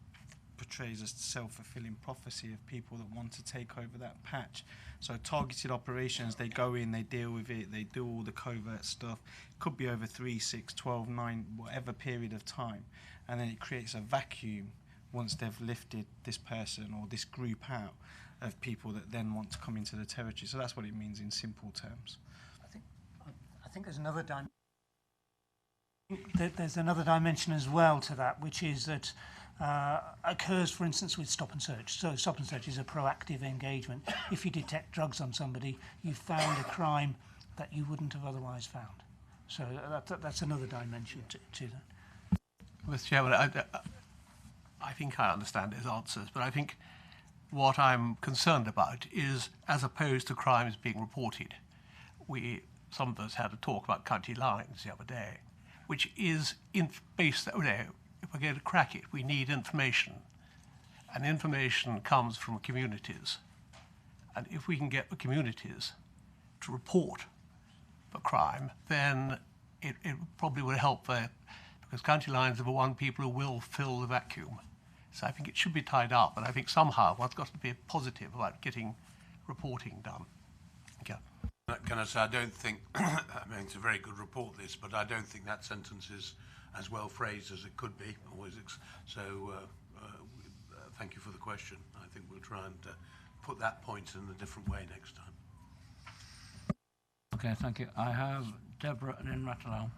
J: portrays a self-fulfilling prophecy of people that want to take over that patch. So targeted operations, they go in, they deal with it, they do all the covert stuff. Could be over 3, 6, 12, 9, whatever period of time, and then it creates a vacuum once they've lifted this person or this group out of people that then want to come into the territory. So that's what it means in simple terms.
H: I think there's another there's another dimension as well to that, which is that occurs, for instance, with stop and search. So stop and search is a proactive engagement. If you detect drugs on somebody, you've found a crime that you wouldn't have otherwise found. So that's another dimension to that.
R: Mr. Chairman, I think I understand his answers, but I think what I'm concerned about is, as opposed to crimes being reported, some of us had a talk about county lines the other day, which is based, if we're going to crack it, we need information. And information comes from communities. And if we can get the communities to report the crime, then it probably will help there, because county lines are the one people who will fill the vacuum. So I think it should be tied up, and I think somehow one's got to be positive about getting reporting done. Thank you.
I: Can I say, I don't think, I mean, it's a very good report, this, but I don't think that sentence is as well phrased as it could be. Thank you for the question. I think we'll try and put that point in a different way next time.
A: Okay, thank you. I have Deborah and then Ratalal.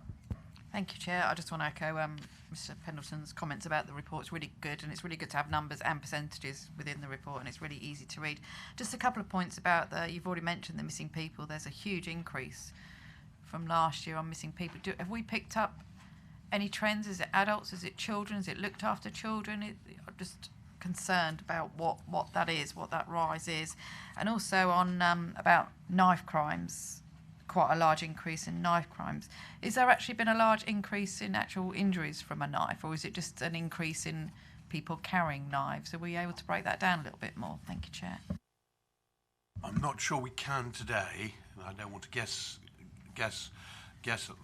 E: Thank you, Chair. I just want to echo Mr. Pendleton's comments about the report. It's really good, and it's really good to have numbers and percentages within the report, and it's really easy to read. Just a couple of points about you've already mentioned the missing people. There's a huge increase from last year on missing people. Have we picked up any trends? Is it adults? Is it children? Is it looked after children? I'm just concerned about what that is, what that rise is. And also on about knife crimes. Quite a large increase in knife crimes. Is there actually been a large increase in actual injuries from a knife, or is it just an increase in people carrying knives? Are we able to break that down a little bit more? Thank you, Chair.
I: I'm not sure we can today, and I don't want to guess at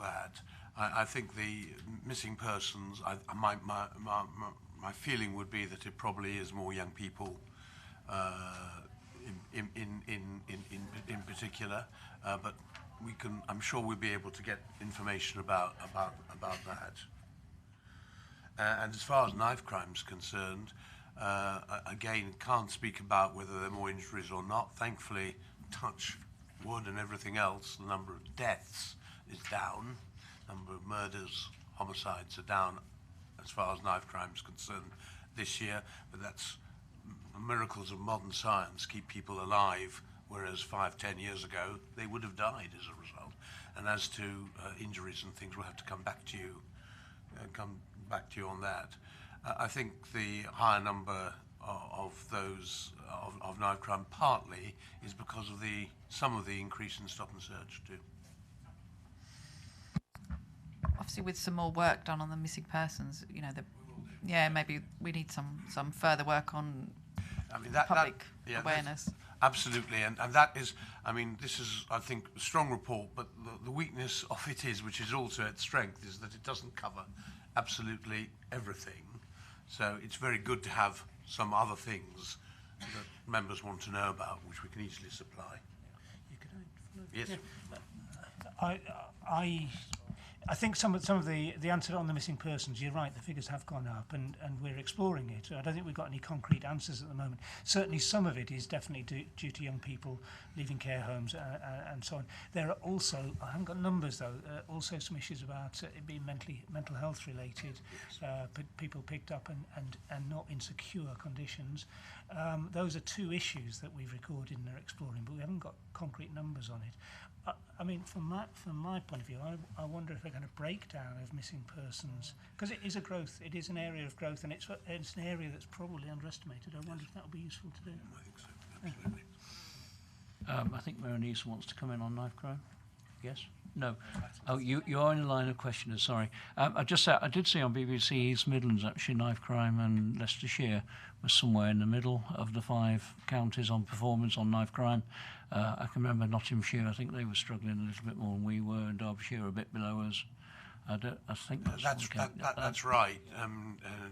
I: that. I think the missing persons, my feeling would be that it probably is more young people in particular, but I'm sure we'll be able to get information about that. And as far as knife crime's concerned, again, can't speak about whether there are more injuries or not. Thankfully, touch wood and everything else, the number of deaths is down. Number of murders, homicides are down as far as knife crime's concerned this year, but that's miracles of modern science keep people alive, whereas 5-10 years ago they would have died as a result. And as to injuries and things, we'll have to come back to you on that. I think the higher number of those of knife crime partly is because of some of the increase in stop and search too.
E: Obviously, with some more work done on the missing persons, maybe we need some further work on public awareness.
I: Absolutely, and that is, this is, I think, a strong report, but the weakness of it is, which is also its strength, is that it doesn't cover absolutely everything. So it's very good to have some other things that members want to know about, which we can easily supply. Yes.
H: I think some of the answer on the missing persons, you're right, the figures have gone up and we're exploring it. I don't think we've got any concrete answers at the moment. Certainly some of it is definitely due to young people leaving care homes and so on. There are also, I haven't got numbers though, also some issues about it being mental health related, people picked up and not in secure conditions. Those are two issues that we've recorded and are exploring, but we haven't got concrete numbers on it. From my point of view, I wonder if a kind of breakdown of missing persons, because it is a growth, it is an area of growth, and it's an area that's probably underestimated. I wonder if that would be useful to do.
I: I think so, absolutely.
A: I think Maronisa wants to come in on knife crime. Yes? No. Oh, you are in the line of questioners, sorry. I did see on BBC East Midlands, actually, knife crime and Leicestershire was somewhere in the middle of the 5 counties on performance on knife crime. I can remember Nottinghamshire, I think they were struggling a little bit more than we were, and Derbyshire a bit below us. I think
I: that's right,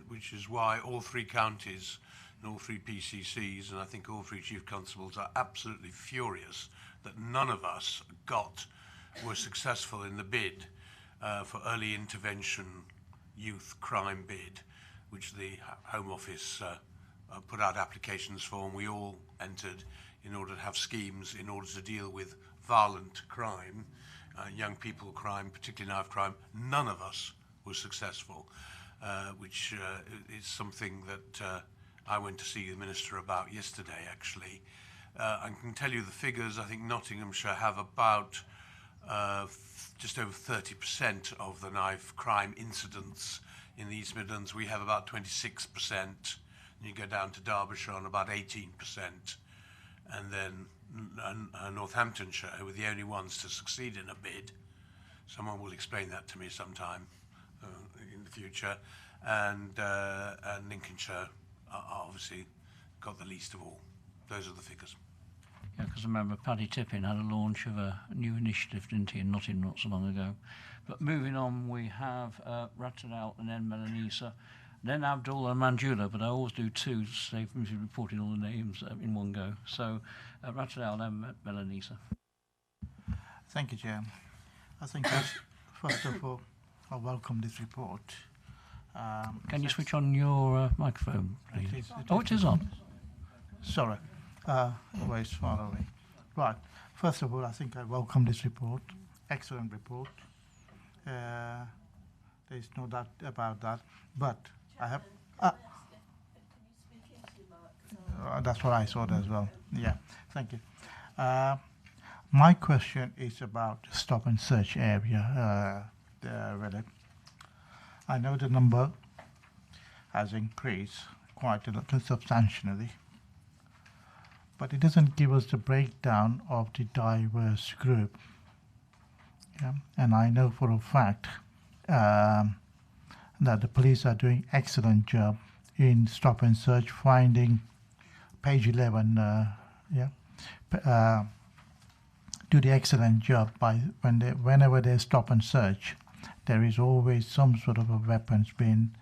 I: which is why all 3 counties and all 3 PCCs, and I think all 3 chief constables are absolutely furious that none of us were successful in the bid for early intervention youth crime bid, which the Home Office put out applications for, and we all entered in order to have schemes in order to deal with violent crime, young people crime, particularly knife crime. None of us were successful, which is something that I went to see the Minister about yesterday, actually. I can tell you the figures. I think Nottinghamshire have about just over 30% of the knife crime incidents in the East Midlands. We have about 26%. And you go down to Derbyshire on about 18%. And then Northamptonshire, who were the only ones to succeed in a bid. Someone will explain that to me sometime in the future. And Lincolnshire obviously got the least of all. Those are the figures.
A: Yeah, because I remember Paddy Tippin had a launch of a new initiative, didn't he, in Nottingham not so long ago. But moving on, we have Rutland and then Melanisa, then Abdul and Manjula, but I always do 2 to save me reporting all the names in one go. So Rutland and Melanisa.
M: Thank you, Chair. I think first of all, I welcome this report.
A: Can you switch on your microphone, please? It is on.
M: Sorry. Always far away. Right. First of all, I think I welcome this report. Excellent report. There is no doubt about that. But I have. That's what I thought as well. Yeah. Thank you. My question is about the stop and search area. Really. I know the number has increased quite a lot, substantially. But it doesn't give us the breakdown of the diverse group. Yeah? And I know for a fact that the police are doing excellent job in stop and search, finding page 11, do the excellent job by whenever they stop and search, there is always some sort of a weapons being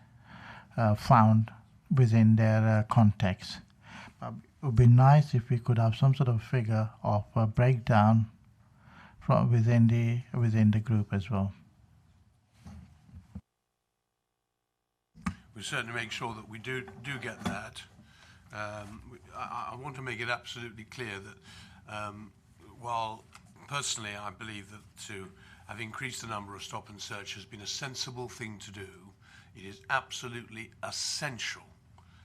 M: found within their context. It would be nice if we could have some sort of figure of a breakdown from within the group as well.
I: We certainly make sure that we do get that. I want to make it absolutely clear that while personally I believe that to have increased the number of stop and search has been a sensible thing to do, it is absolutely essential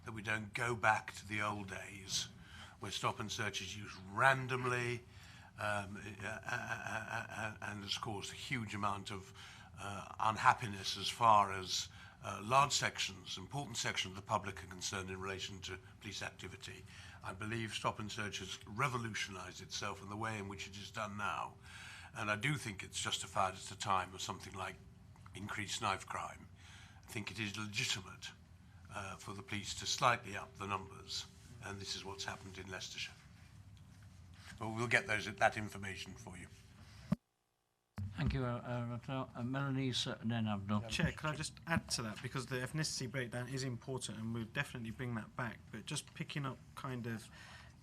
I: that we don't go back to the old days where stop and search is used randomly and has caused a huge amount of unhappiness as far as large sections, important sections of the public are concerned in relation to police activity. I believe stop and search has revolutionised itself in the way in which it is done now. And I do think it's justified at a time of something like increased knife crime. I think it is legitimate for the police to slightly up the numbers, and this is what's happened in Leicestershire. Well, we'll get that information for you.
A: Thank you, Melanie, and then Abdul.
J: Chair, could I just add to that, because the ethnicity breakdown is important and we'll definitely bring that back, but just picking up kind of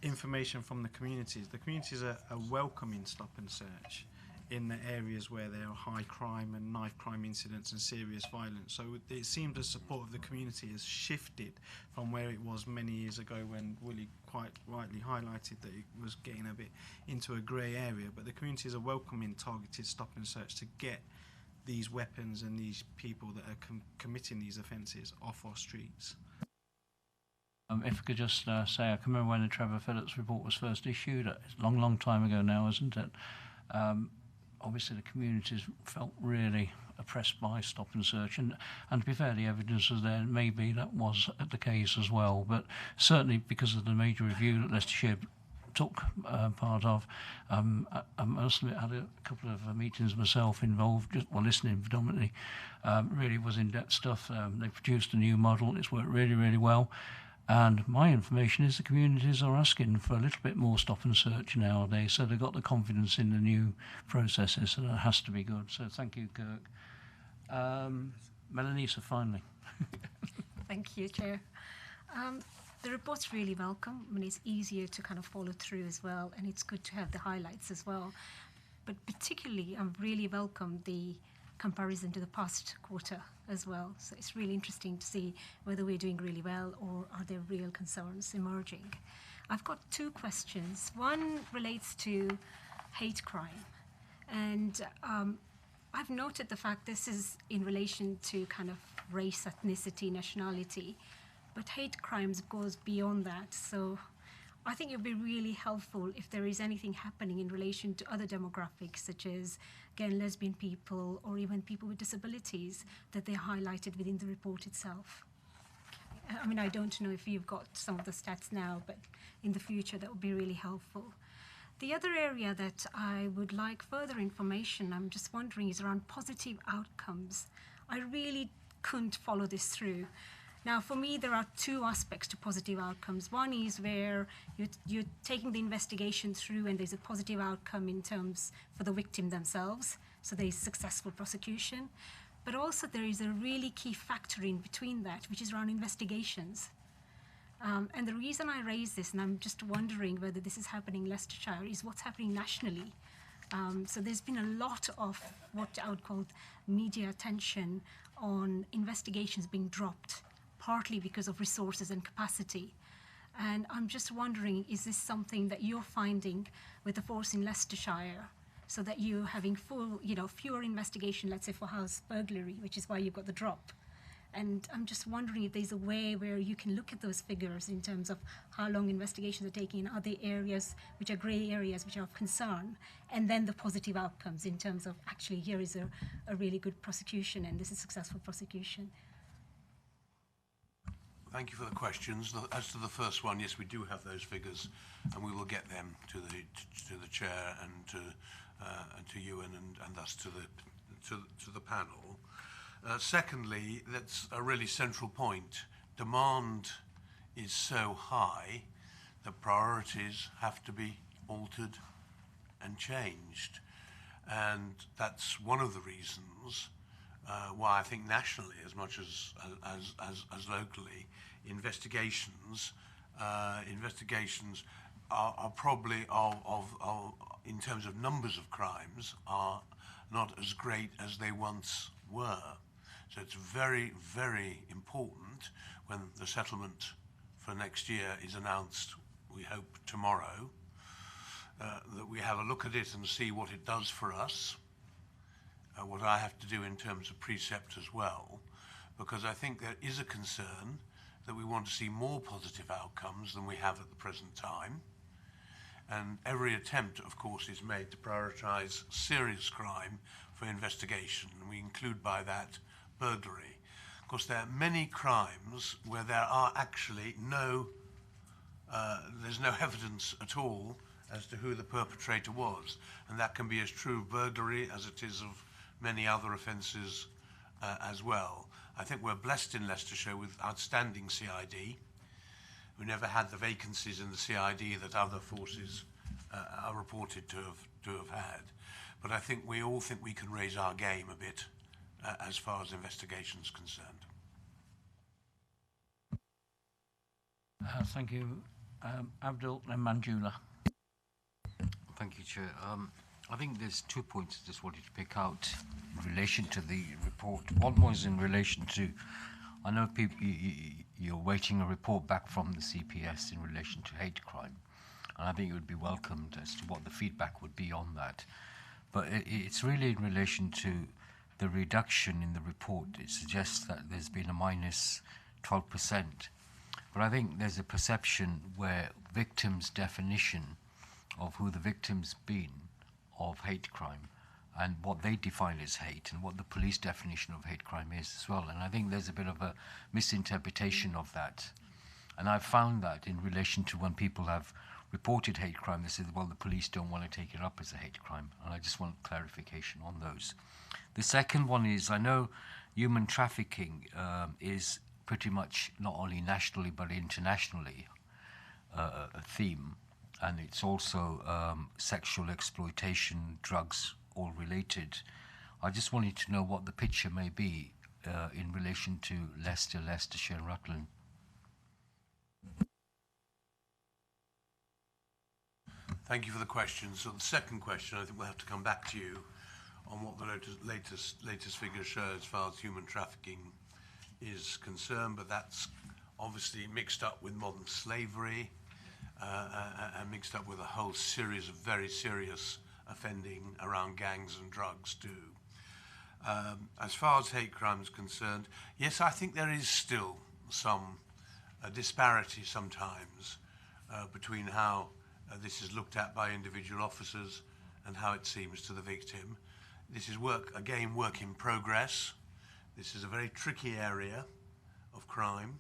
J: information from the communities are welcoming stop and search in the areas where there are high crime and knife crime incidents and serious violence. So it seems the support of the community has shifted from where it was many years ago when Willie quite rightly highlighted that it was getting a bit into a grey area, but the communities are welcoming targeted stop and search to get these weapons and these people that are committing these offences off our streets.
A: If I could just say, I can remember when the Trevor Phillips report was first issued. It's a long, long time ago now, isn't it? Obviously, the communities felt really oppressed by stop and search, and to be fair, the evidence was there. Maybe that was the case as well, but certainly because of the major review that Leicestershire took part of. I must admit, I had a couple of meetings myself involved, just listening predominantly. Really was in-depth stuff. They produced a new model. It's worked really, really well. And my information is the communities are asking for a little bit more stop and search nowadays, so they've got the confidence in the new processes, and it has to be good. So thank you, Kirk. Melanie, finally.
O: Thank you, Chair. The report's really welcome. I mean, it's easier to kind of follow through as well, and it's good to have the highlights as well. But particularly, I really welcome the comparison to the past quarter as well. So it's really interesting to see whether we're doing really well or are there real concerns emerging. I've got two questions. One relates to hate crime. And I've noted the fact this is in relation to kind of race, ethnicity, nationality, but hate crimes goes beyond that. So I think it would be really helpful if there is anything happening in relation to other demographics, such as, again, lesbian people or even people with disabilities, that they're highlighted within the report itself. I mean, I don't know if you've got some of the stats now, but in the future that would be really helpful. The other area that I would like further information, I'm just wondering, is around positive outcomes. I really couldn't follow this through. Now, for me, there are two aspects to positive outcomes. One is where you're taking the investigation through and there's a positive outcome in terms for the victim themselves, so there is successful prosecution. But also there is a really key factor in between that, which is around investigations. And the reason I raise this, and I'm just wondering whether this is happening in Leicestershire, is what's happening nationally. So there's been a lot of what I would call media attention on investigations being dropped, partly because of resources and capacity. And I'm just wondering, is this something that you're finding with the force in Leicestershire, so that you're having fewer investigation, let's say for house burglary, which is why you've got the drop? And I'm just wondering if there's a way where you can look at those figures in terms of how long investigations are taking in other areas, which are grey areas, which are of concern, and then the positive outcomes in terms of actually here is a really good prosecution and this is successful prosecution.
I: Thank you for the questions. As to the first one, yes, we do have those figures, and we will get them to the chair and to Ewan and thus to the panel. Secondly, that's a really central point. Demand is so high that priorities have to be altered and changed, and that's one of the reasons why I think nationally, as much as locally, investigations are probably in terms of numbers of crimes are not as great as they once were. So it's very, very important when the settlement for next year is announced, we hope tomorrow, that we have a look at it and see what it does for us, what I have to do in terms of precept as well, because I think there is a concern that we want to see more positive outcomes than we have at the present time. And every attempt, of course, is made to prioritise serious crime for investigation, and we include by that burglary. Of course, there are many crimes where there are actually there's no evidence at all as to who the perpetrator was, and that can be as true of burglary as it is of many other offences as well. I think we're blessed in Leicestershire with outstanding CID. We never had the vacancies in the CID that other forces are reported to have had. But I think we all think we can raise our game a bit as far as investigation is concerned.
A: Thank you. Abdul and Manjula.
K: Thank you, Chair. I think there's 2 points I just wanted to pick out in relation to the report. One was in relation to, I know people, you're waiting a report back from the CPS in relation to hate crime, and I think it would be welcomed as to what the feedback would be on that. But it's really in relation to the reduction in the report. It suggests that there's been a minus 12%. But I think there's a perception where victims' definition of who the victim's been of hate crime and what they define as hate and what the police definition of hate crime is as well. And I think there's a bit of a misinterpretation of that. And I've found that in relation to when people have reported hate crime, they said, well, the police don't want to take it up as a hate crime. And I just want clarification on those. The second one is, I know human trafficking is pretty much not only nationally but internationally a theme. And it's also sexual exploitation, drugs, all related. I just wanted to know what the picture may be in relation to Leicester, Leicestershire and Rutland.
I: Thank you for the question. So the second question, I think we'll have to come back to you on what the latest figures show as far as human trafficking is concerned, but that's obviously mixed up with modern slavery and mixed up with a whole series of very serious offending around gangs and drugs too. As far as hate crime is concerned, yes, I think there is still some disparity sometimes between how this is looked at by individual officers and how it seems to the victim. This is work in progress. This is a very tricky area of crime.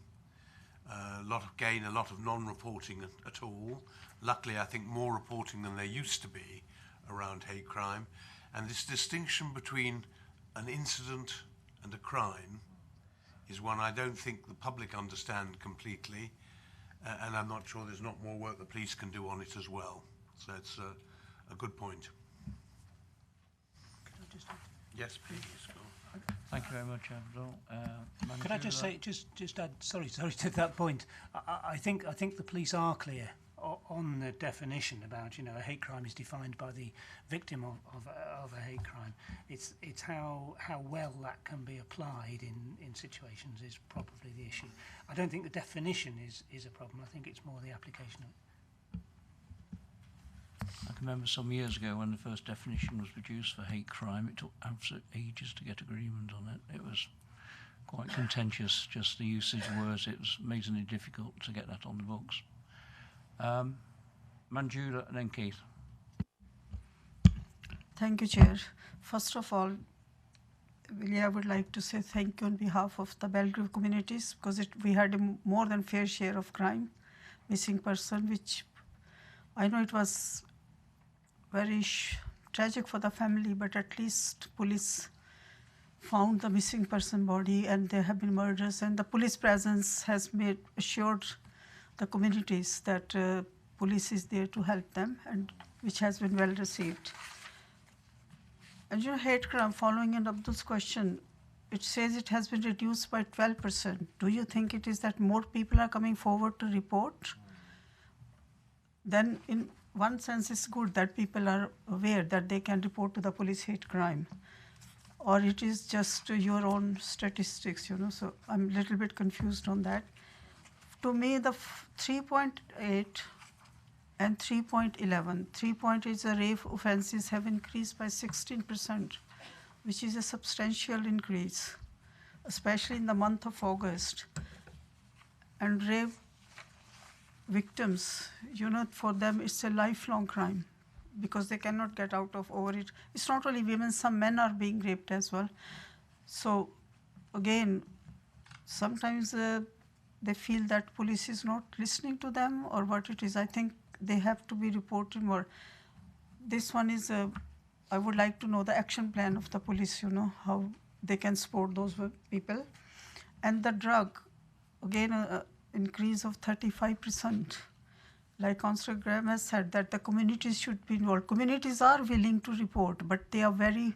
I: A lot of non-reporting at all. Luckily, I think more reporting than there used to be around hate crime. And this distinction between an incident and a crime is one I don't think the public understand completely, and I'm not sure there's not more work the police can do on it as well. So it's a good point. Yes, please.
A: Thank you very much, Abdul.
H: Could I just say, just add, sorry to that point. I think the police are clear on the definition about, a hate crime is defined by the victim of a hate crime. It's how well that can be applied in situations is probably the issue. I don't think the definition is a problem. I think it's more the application of it.
A: I can remember some years ago when the first definition was produced for hate crime, it took absolute ages to get agreement on it. It was quite contentious, just the usage of words. It was amazingly difficult to get that on the books. Manjula and then Keith.
L: Thank you, Chair. First of all, really, I would like to say thank you on behalf of the Belgrave communities, because we had a more than fair share of crime, missing person, which I know it was very tragic for the family, but at least police found the missing person body and there have been murders, and the police presence has assured the communities that police is there to help them, and which has been well received. And hate crime, following in Abdul's question, it says it has been reduced by 12%. Do you think it is that more people are coming forward to report? Then in one sense it's good that people are aware that they can report to the police hate crime. Or it is just your own statistics, so I'm a little bit confused on that. To me, the 3.8 and 3.11, 3.8 is the rape offences have increased by 16%, which is a substantial increase, especially in the month of August. And rape victims, for them it's a lifelong crime because they cannot get out of over it. It's not only women, some men are being raped as well. So again, sometimes they feel that police is not listening to them or what it is. I think they have to be reported more. This one is, I would like to know the action plan of the police, how they can support those people. And the drug, again, increase of 35%. Like Councillor Graham has said, that the communities should be involved. Communities are willing to report, but they are very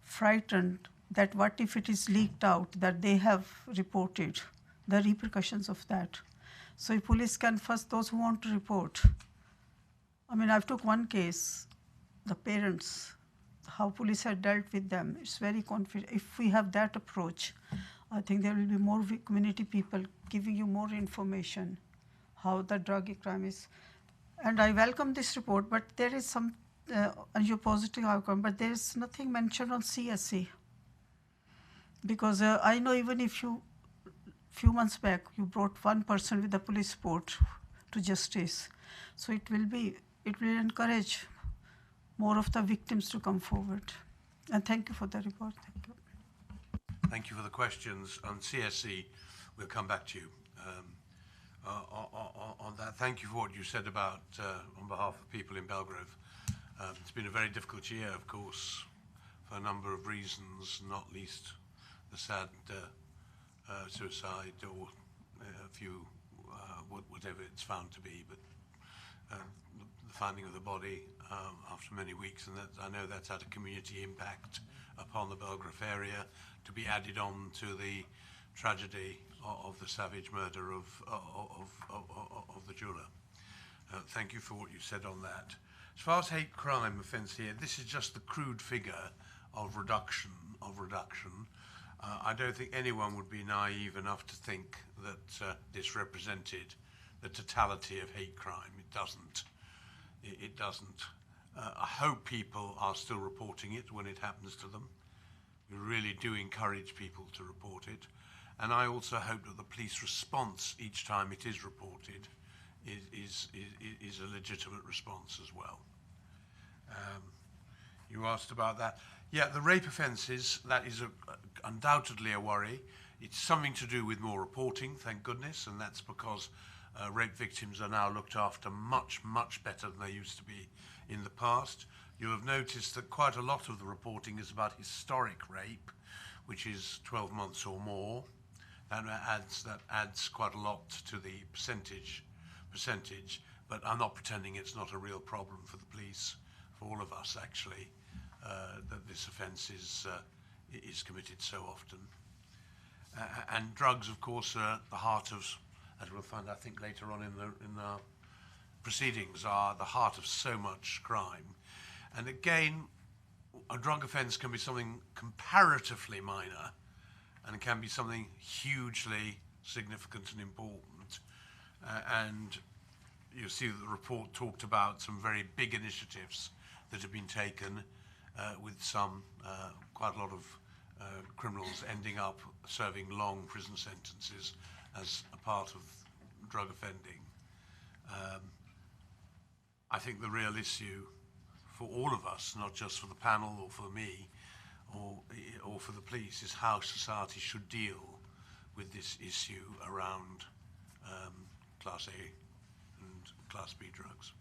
L: frightened that what if it is leaked out, that they have reported, the repercussions of that. So if police can first, those who want to report. I mean, I've took one case, the parents, how police had dealt with them. It's very confident. If we have that approach, I think there will be more community people giving you more information, how the drug crime is. And I welcome this report, but there is some positive outcome, but there is nothing mentioned on CSC. Because I know even if few months back, you brought one person with a police report to justice. So it will encourage more of the victims to come forward. And thank you for the report. Thank you.
I: Thank you for the questions. On CSC, we'll come back to you. on that. Thank you for what you said about, on behalf of people in Belgrove. It's been a very difficult year, of course, for a number of reasons, not least the sad suicide or a few, whatever it's found to be, but the finding of the body after many weeks, and that, I know that's had a community impact upon the Belgrove area, to be added on to the tragedy of the savage murder of the jeweller. Thank you for what you said on that. As far as hate crime offence here, this is just the crude figure of reduction. I don't think anyone would be naive enough to think that this represented the totality of hate crime. It doesn't. It doesn't. I hope people are still reporting it when it happens to them. We really do encourage people to report it. And I also hope that the police response each time it is reported is a legitimate response as well. You asked about that. Yeah, the rape offences, that is undoubtedly a worry. It's something to do with more reporting, thank goodness, and that's because rape victims are now looked after much, much better than they used to be in the past. You'll have noticed that quite a lot of the reporting is about historic rape, which is 12 months or more. And that adds quite a lot to the percentage, but I'm not pretending it's not a real problem for the police, for all of us actually, that this offence is committed so often. And drugs, of course, are at the heart of, as we'll find, I think, later on in our proceedings, are the heart of so much crime. And again, a drug offence can be something comparatively minor, and it can be something hugely significant and important. And you'll see that the report talked about some very big initiatives that have been taken with some, quite a lot of criminals ending up serving long prison sentences as a part of drug offending. I think the real issue for all of us, not just for the panel or for me, or for the police, is how society should deal with this issue around Class A and Class B drugs.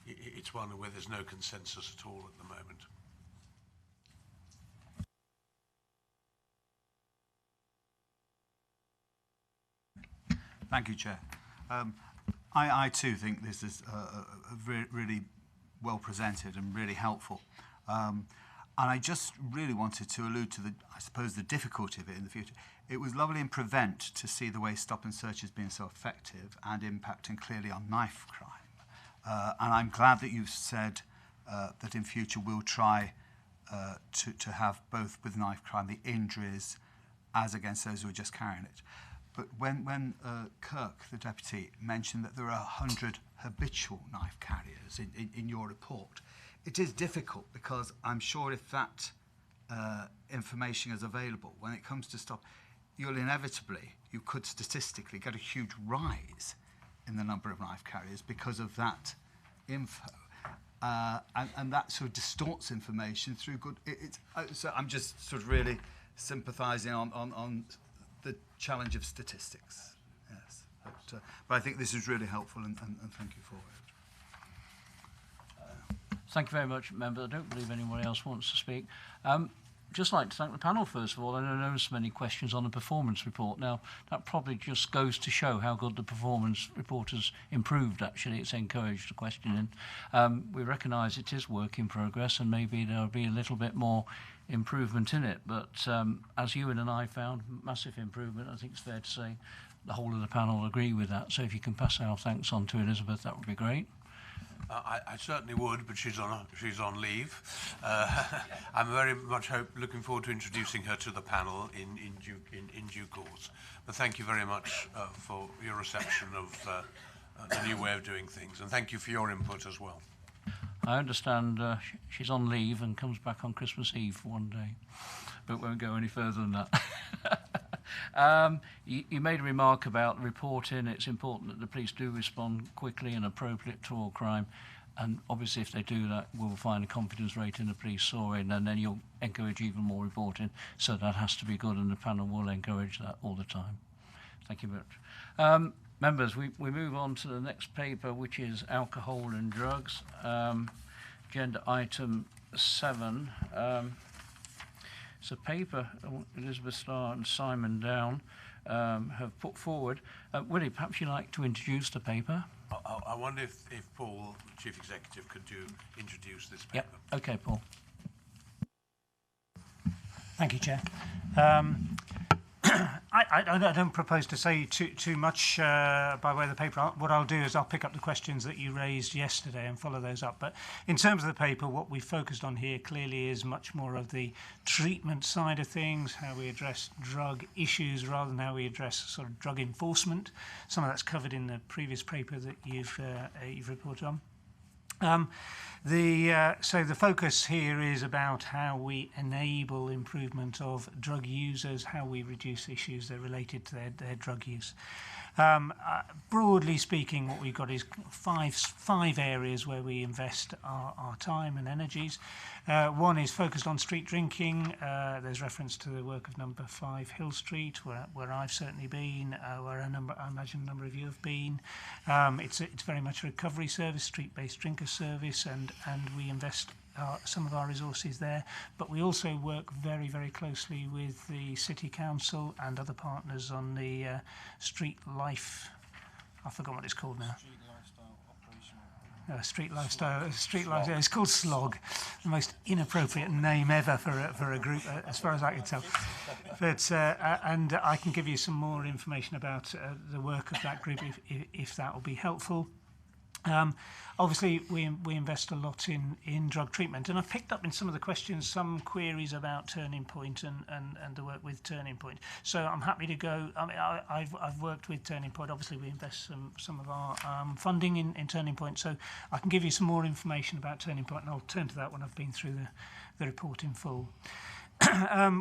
I: It's one where there's no consensus at all at the moment.
N: Thank you, Chair. I too think this is really well presented and really helpful. And I just really wanted to allude to I suppose, the difficulty of it in the future. It was lovely in Prevent to see the way stop and search has been so effective and impacting clearly on knife crime. And I'm glad that you've said that in future we'll try to have both with knife crime the injuries as against those who are just carrying it. But when Kirk, the deputy, mentioned that there are 100 habitual knife carriers in your report, it is difficult because I'm sure if that information is available, when it comes to stop, you could statistically get a huge rise in the number of knife carriers because of that info. And that sort of distorts information through good... so I'm just sort of really sympathising on the challenge of statistics. Yes. But I think this is really helpful and thank you for it.
A: Thank you very much, Member. I don't believe anyone else wants to speak. Just like to thank the panel, first of all. I don't know so many questions on the performance report. Now, that probably just goes to show how good the performance report has improved, actually. It's encouraged the questioning. We recognise it is work in progress, and maybe there'll be a little bit more improvement in it. But as Ewan and I found, massive improvement. I think it's fair to say the whole of the panel agree with that. So if you can pass our thanks on to Elizabeth, that would be great.
I: I certainly would, but she's on leave. I'm very much looking forward to introducing her to the panel in due course. But thank you very much for your reception of the new way of doing things, and thank you for your input as well.
A: I understand she's on leave and comes back on Christmas Eve for one day, but won't go any further than that. You made a remark about reporting. It's important that the police do respond quickly and appropriate to all crime, and obviously if they do that, we'll find a confidence rate in the police soaring, and then you'll encourage even more reporting. So that has to be good, and the panel will encourage that all the time. Thank you very much. Members, we move on to the next paper, which is alcohol and drugs. Agenda item 7. It's a paper Elizabeth Starr and Simon Down have put forward. Willie, perhaps you'd like to introduce the paper?
I: I wonder if Paul, the Chief Executive, could introduce this paper.
A: Yep. Okay, Paul.
H: Thank you, Chair. I don't propose to say too much by way of the paper. What I'll do is I'll pick up the questions that you raised yesterday and follow those up. But in terms of the paper, what we focused on here clearly is much more of the treatment side of things, how we address drug issues rather than how we address sort of drug enforcement. Some of that's covered in the previous paper that you've reported on. So the focus here is about how we enable improvement of drug users, how we reduce issues that are related to their drug use. Broadly speaking, what we've got is five areas where we invest our time and energies. One is focused on street drinking. There's reference to the work of number 5 Hill Street, where I've certainly been, where I imagine a number of you have been. It's very much a recovery service, street-based drinker service, and we invest some of our resources there, but we also work very, very closely with the City Council and other partners on the street life, I've forgotten what it's called now. Street lifestyle. It's called SLOG, the most inappropriate name ever for a group, as far as I can tell. But and I can give you some more information about the work of that group if that will be helpful. Obviously, we invest a lot in drug treatment, and I've picked up in some of the questions some queries about Turning Point and the work with Turning Point. So I'm happy to go. I mean, I've worked with Turning Point. Obviously, we invest some of our funding in Turning Point, so I can give you some more information about Turning Point, and I'll turn to that when I've been through the report in full.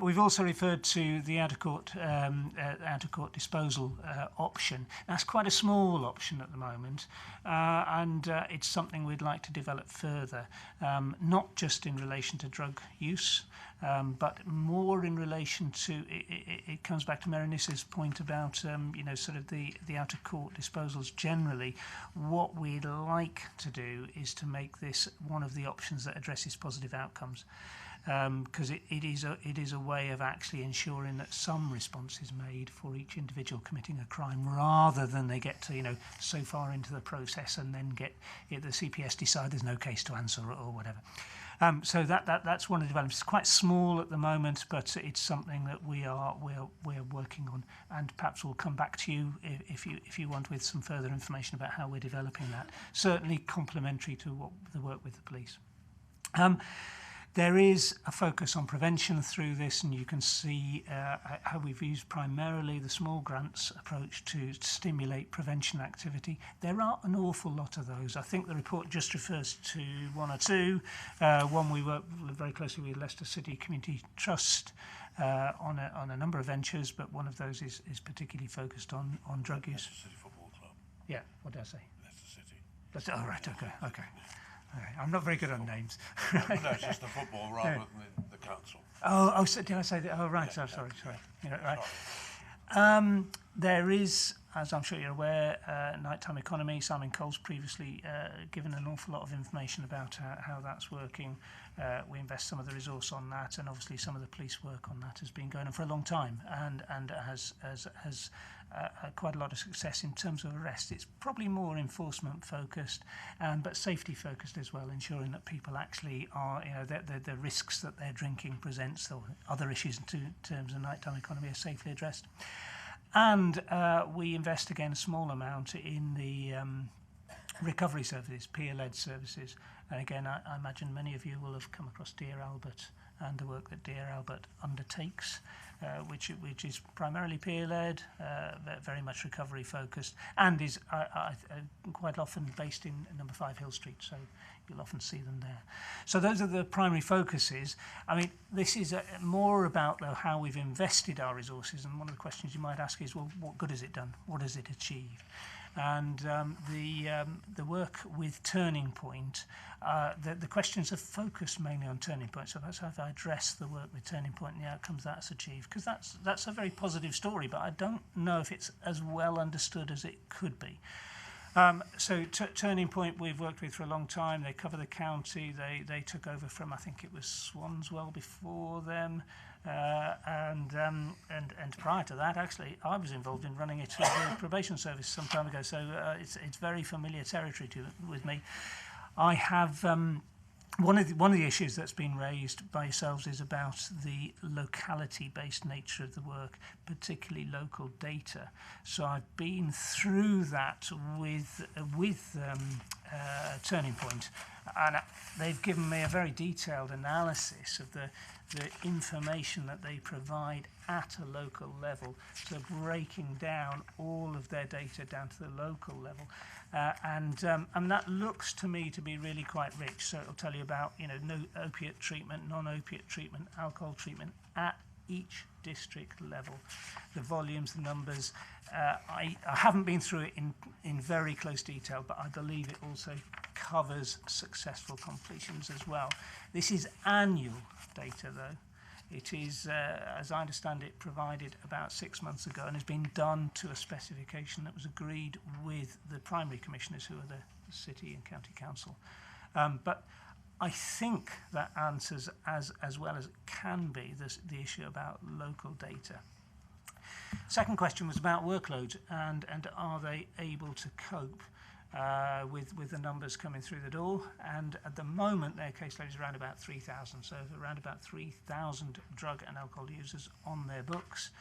H: We've also referred to the out-of-court disposal option. That's quite a small option at the moment, and it's something we'd like to develop further, not just in relation to drug use, but more in relation to, it comes back to Mariniss's point about, sort of the out-of-court disposals generally. What we'd like to do is to make this one of the options that addresses positive outcomes. Because it is a way of actually ensuring that some response is made for each individual committing a crime, rather than they get to so far into the process and then the CPS decide there's no case to answer or whatever. So that's one of the developments. It's quite small at the moment, but it's something that we're working on, and perhaps we'll come back to you if you want with some further information about how we're developing that. Certainly complementary to the work with the police. There is a focus on prevention through this, and you can see how we've used primarily the small grants approach to stimulate prevention activity. There are an awful lot of those. I think the report just refers to one or two. One, we work very closely with Leicester City Community Trust on a number of ventures, but one of those is particularly focused on drug use.
I: Leicester City Football Club.
H: Yeah, what did I say?
I: Leicester City.
H: Oh, right, okay. I'm not very good on names.
I: No, it's just the football rather than the council.
H: Oh, so did I say that? Oh, right.
I: Yeah,
H: sorry. Right. There is, as I'm sure you're aware, nighttime economy. Simon Cole's previously given an awful lot of information about how that's working. We invest some of the resource on that, and obviously some of the police work on that has been going on for a long time, and has quite a lot of success in terms of arrests. It's probably more enforcement focused, but safety focused as well, ensuring that people actually are, the risks that their drinking presents or other issues in terms of nighttime economy are safely addressed. And we invest again a small amount in the recovery services, peer-led services. And again, I imagine many of you will have come across Dear Albert and the work that Dear Albert undertakes, which is primarily peer-led, very much recovery-focused, and is quite often based in number 5 Hill Street, so you'll often see them there. So those are the primary focuses. I mean, this is more about how we've invested our resources, and one of the questions you might ask is, well, what good has it done? What has it achieved? And the work with Turning Point, the questions have focused mainly on Turning Point. So that's how I address the work with Turning Point and the outcomes that's achieved, because that's a very positive story, but I don't know if it's as well understood as it could be. So Turning Point we've worked with for a long time. They cover the county. They took over from, I think it was Swanswell before them, and prior to that, actually, I was involved in running it through the probation service some time ago. So it's very familiar territory with me. I have one of the issues that's been raised by yourselves is about the locality-based nature of the work, particularly local data. So I've been through that with Turning Point, and they've given me a very detailed analysis of the information that they provide at a local level, so breaking down all of their data down to the local level. And that looks to me to be really quite rich. So it'll tell you about, no opiate treatment, non-opiate treatment, alcohol treatment at each district level, the volumes, the numbers. I haven't been through it in very close detail, but I believe it also covers successful completions as well. This is annual data, though. It is, as I understand it, provided about 6 months ago and has been done to a specification that was agreed with the primary commissioners, who are the city and county council. But I think that answers as well as it can be the issue about local data. Second question was about workload and are they able to cope with the numbers coming through the door, and at the moment their caseload is around about 3,000, so around about 3,000 drug and alcohol users on their books.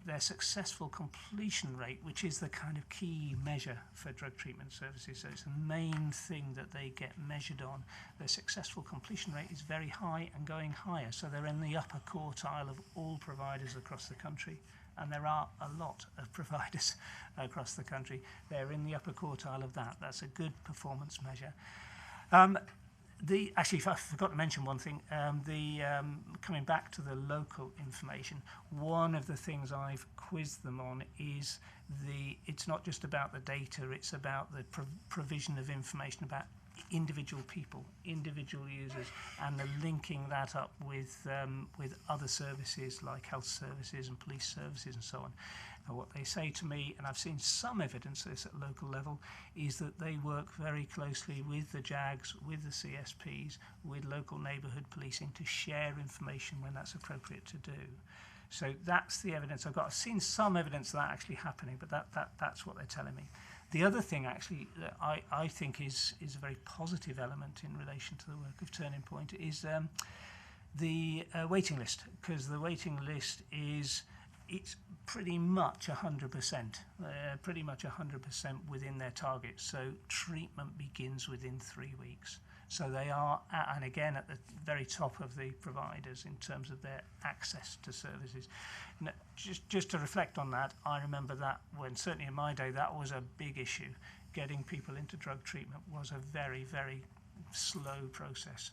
H: Their successful completion rate, which is the kind of key measure for drug treatment services, so it's the main thing that they get measured on. Their successful completion rate is very high and going higher, so they're in the upper quartile of all providers across the country. And there are a lot of providers across the country. They're in the upper quartile of that. That's a good performance measure. Actually, I forgot to mention one thing. Coming back to the local information, one of the things I've quizzed them on is it's not just about the data, it's about the provision of information about individual people, individual users, and the linking that up with other services like health services and police services and so on. And what they say to me, and I've seen some evidence of this at local level, is that they work very closely with the JAGs, with the CSPs, with local neighbourhood policing to share information when that's appropriate to do. So that's the evidence I've got. I've seen some evidence of that actually happening, but that's what they're telling me. The other thing actually that I think is a very positive element in relation to the work of Turning Point is the waiting list, because the waiting list it's pretty much 100%, pretty much 100% within their target. So treatment begins within 3 weeks. So they are, and again, at the very top of the providers in terms of their access to services. Now, just to reflect on that, I remember that when, certainly in my day, that was a big issue. Getting people into drug treatment was a very, very slow process,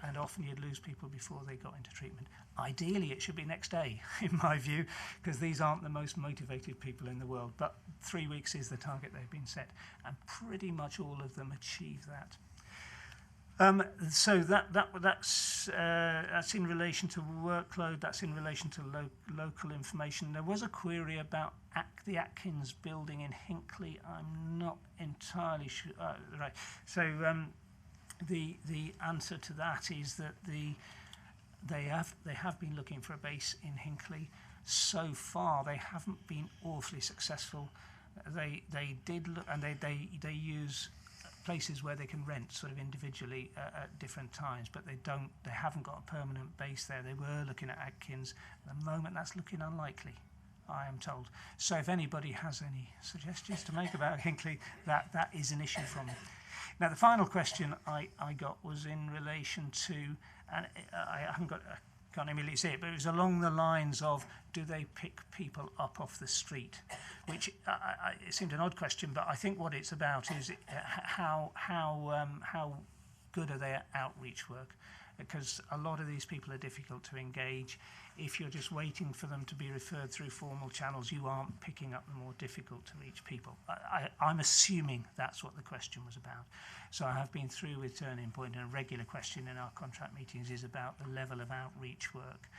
H: and often you'd lose people before they got into treatment. Ideally, it should be next day, in my view, because these aren't the most motivated people in the world. But 3 weeks is the target they've been set, and pretty much all of them achieve that. So that's in relation to workload, that's in relation to local information. There was a query about the Atkins building in Hinckley. I'm not entirely sure. Right. So the answer to that is that they have been looking for a base in Hinckley. So far, they haven't been awfully successful. They did look, and they use places where they can rent sort of individually at different times, but they haven't got a permanent base there. They were looking at Atkins. At the moment, that's looking unlikely, I am told. So if anybody has any suggestions to make about Hinckley, that is an issue from me. Now, the final question I got was in relation to, and I can't immediately see it, but it was along the lines of, do they pick people up off the street? Which it seemed an odd question, but I think what it's about is how good are their outreach work? because a lot of these people are difficult to engage. If you're just waiting for them to be referred through formal channels, you aren't picking up the more difficult to reach people. I'm assuming that's what the question was about. So I have been through with Turning Point, and a regular question in our contract meetings is about the level of outreach work.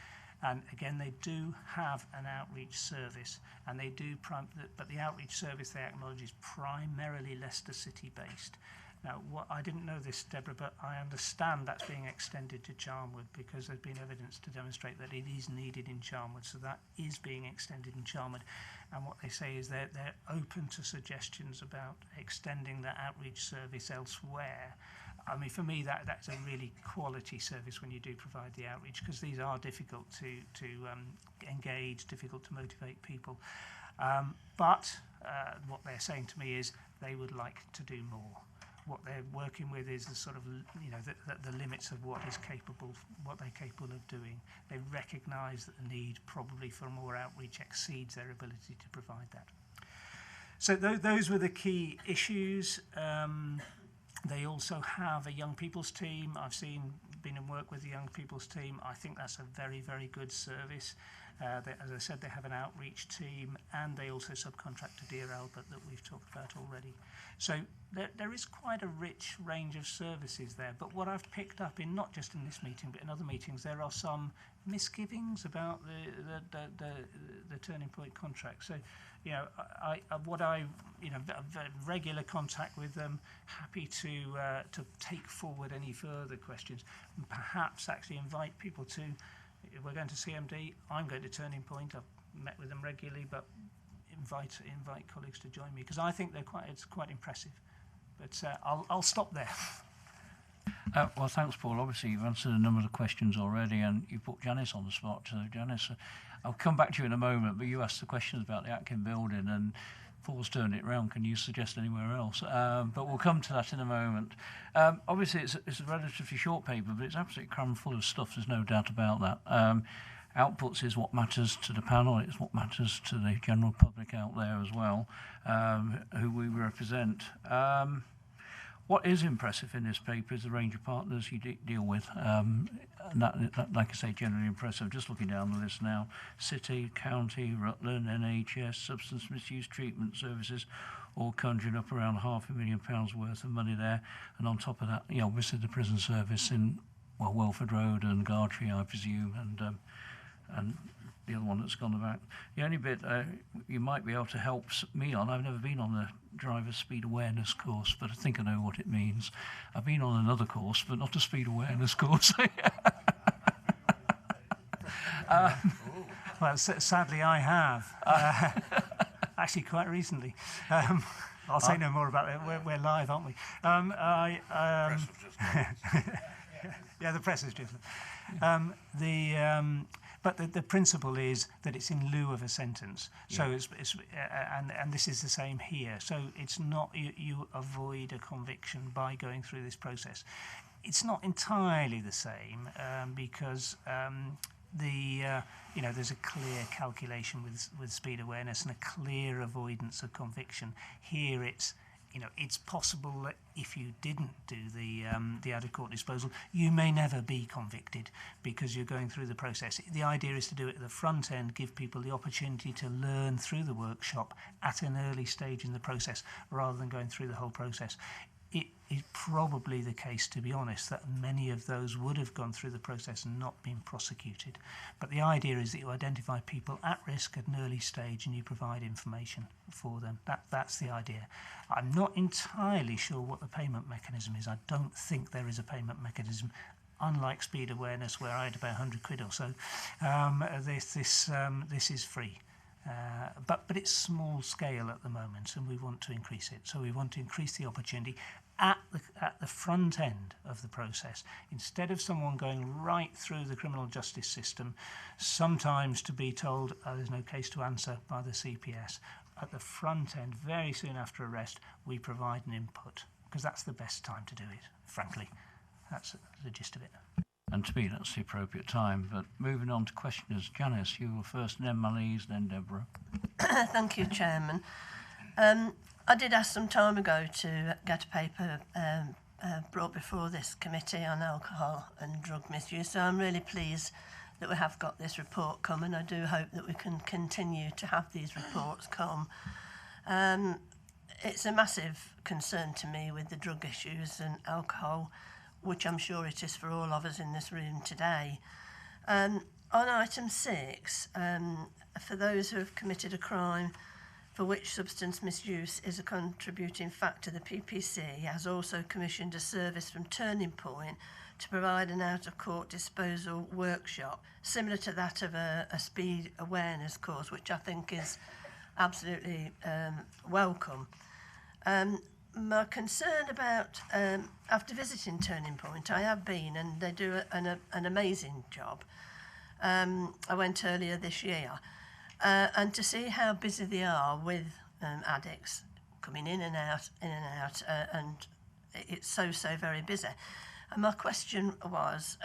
H: And again, they do have an outreach service, and they do, but the outreach service they acknowledge is primarily Leicester City based. Now, I didn't know this, Deborah, but I understand that's being extended to Charnwood because there's been evidence to demonstrate that it is needed in Charnwood, so that is being extended in Charnwood. And what they say is they're open to suggestions about extending the outreach service elsewhere. I mean, for me, that's a really quality service when you do provide the outreach, because these are difficult to engage, difficult to motivate people. But what they're saying to me is they would like to do more. What they're working with is the sort of, the limits of what they're capable of doing. They recognise that the need probably for more outreach exceeds their ability to provide that. So those were the key issues. They also have a young people's team. I've been in work with the young people's team. I think that's a very, very good service. As I said, they have an outreach team, and they also subcontract to Dear Albert that we've talked about already. So there is quite a rich range of services there. But what I've picked up in, not just in this meeting, but in other meetings, there are some misgivings about the Turning Point contract. So, I regular contact with them, happy to take forward any further questions, and perhaps actually invite people to. We're going to CMD. I'm going to Turning Point. I've met with them regularly, but invite colleagues to join me because I think it's quite impressive. But I'll stop there.
A: Well, thanks, Paul. Obviously, you've answered a number of the questions already, and you put Janice on the spot. So, Janice, I'll come back to you in a moment. But you asked the questions about the Atkin building, and Paul's turned it round. Can you suggest anywhere else? But we'll come to that in a moment. Obviously, it's a relatively short paper, but it's absolutely crammed full of stuff. There's no doubt about that. Outputs is what matters to the panel. It's what matters to the general public out there as well, who we represent. What is impressive in this paper is the range of partners you deal with. And that, like I say, generally impressive. Just looking down the list now: City, County, Rutland, NHS, Substance Misuse Treatment Services, all conjuring up around £500,000 worth of money there. And on top of that, obviously the prison service in Welford Road and Gartree, I presume, and the other one that's gone about. The only bit you might be able to help me on, I've never been on the driver speed awareness course, but I think I know what it means. I've been on another course, but not a speed awareness course.
H: Well, sadly I have. Actually, quite recently. I'll say no more about it. We're live, aren't we? Yeah, the press is just. But the principle is that it's in lieu of a sentence. So and this is the same here. So it's not you avoid a conviction by going through this process. It's not entirely the same because there's a clear calculation with speed awareness and a clear avoidance of conviction. Here it's possible that if you didn't do the out-of-court disposal, you may never be convicted because you're going through the process. The idea is to do it at the front end, give people the opportunity to learn through the workshop at an early stage in the process rather than going through the whole process. It is probably the case, to be honest, that many of those would have gone through the process and not been prosecuted. But the idea is that you identify people at risk at an early stage and you provide information for them. That's the idea. I'm not entirely sure what the payment mechanism is. I don't think there is a payment mechanism. Unlike speed awareness, where I had about 100 quid or so, this is free. But it's small scale at the moment, and we want to increase it. So we want to increase the opportunity at the front end of the process. Instead of someone going right through the criminal justice system, sometimes to be told, there's no case to answer by the CPS. At the front end, very soon after arrest, we provide an input, because that's the best time to do it, frankly. That's the gist of it.
A: And to me, that's the appropriate time. But moving on to questioners, Janice, you were first, then Malise, then Deborah.
F: Thank you, Chairman. I did ask some time ago to get a paper brought before this committee on alcohol and drug misuse. So I'm really pleased that we have got this report come, and I do hope that we can continue to have these reports come. It's a massive concern to me with the drug issues and alcohol, which I'm sure it is for all of us in this room today. On item 6, for those who have committed a crime for which substance misuse is a contributing factor, the PPC has also commissioned a service from Turning Point to provide an out-of-court disposal workshop, similar to that of a speed awareness course, which I think is absolutely welcome. My concern about, after visiting Turning Point, I have been, and they do an amazing job. I went earlier this year, and to see how busy they are with addicts coming in and out, and it's so very busy. And my question was,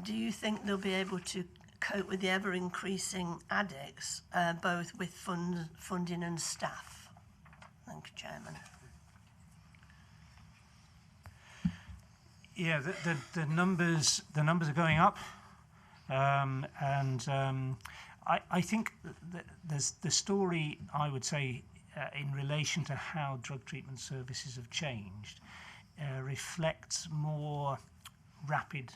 F: do you think they'll be able to cope with the ever-increasing addicts, both with funding and staff? Thank you, Chairman.
H: Yeah, the numbers are going up, and I think there's the story, I would say, in relation to how drug treatment services have changed, reflects more rapid,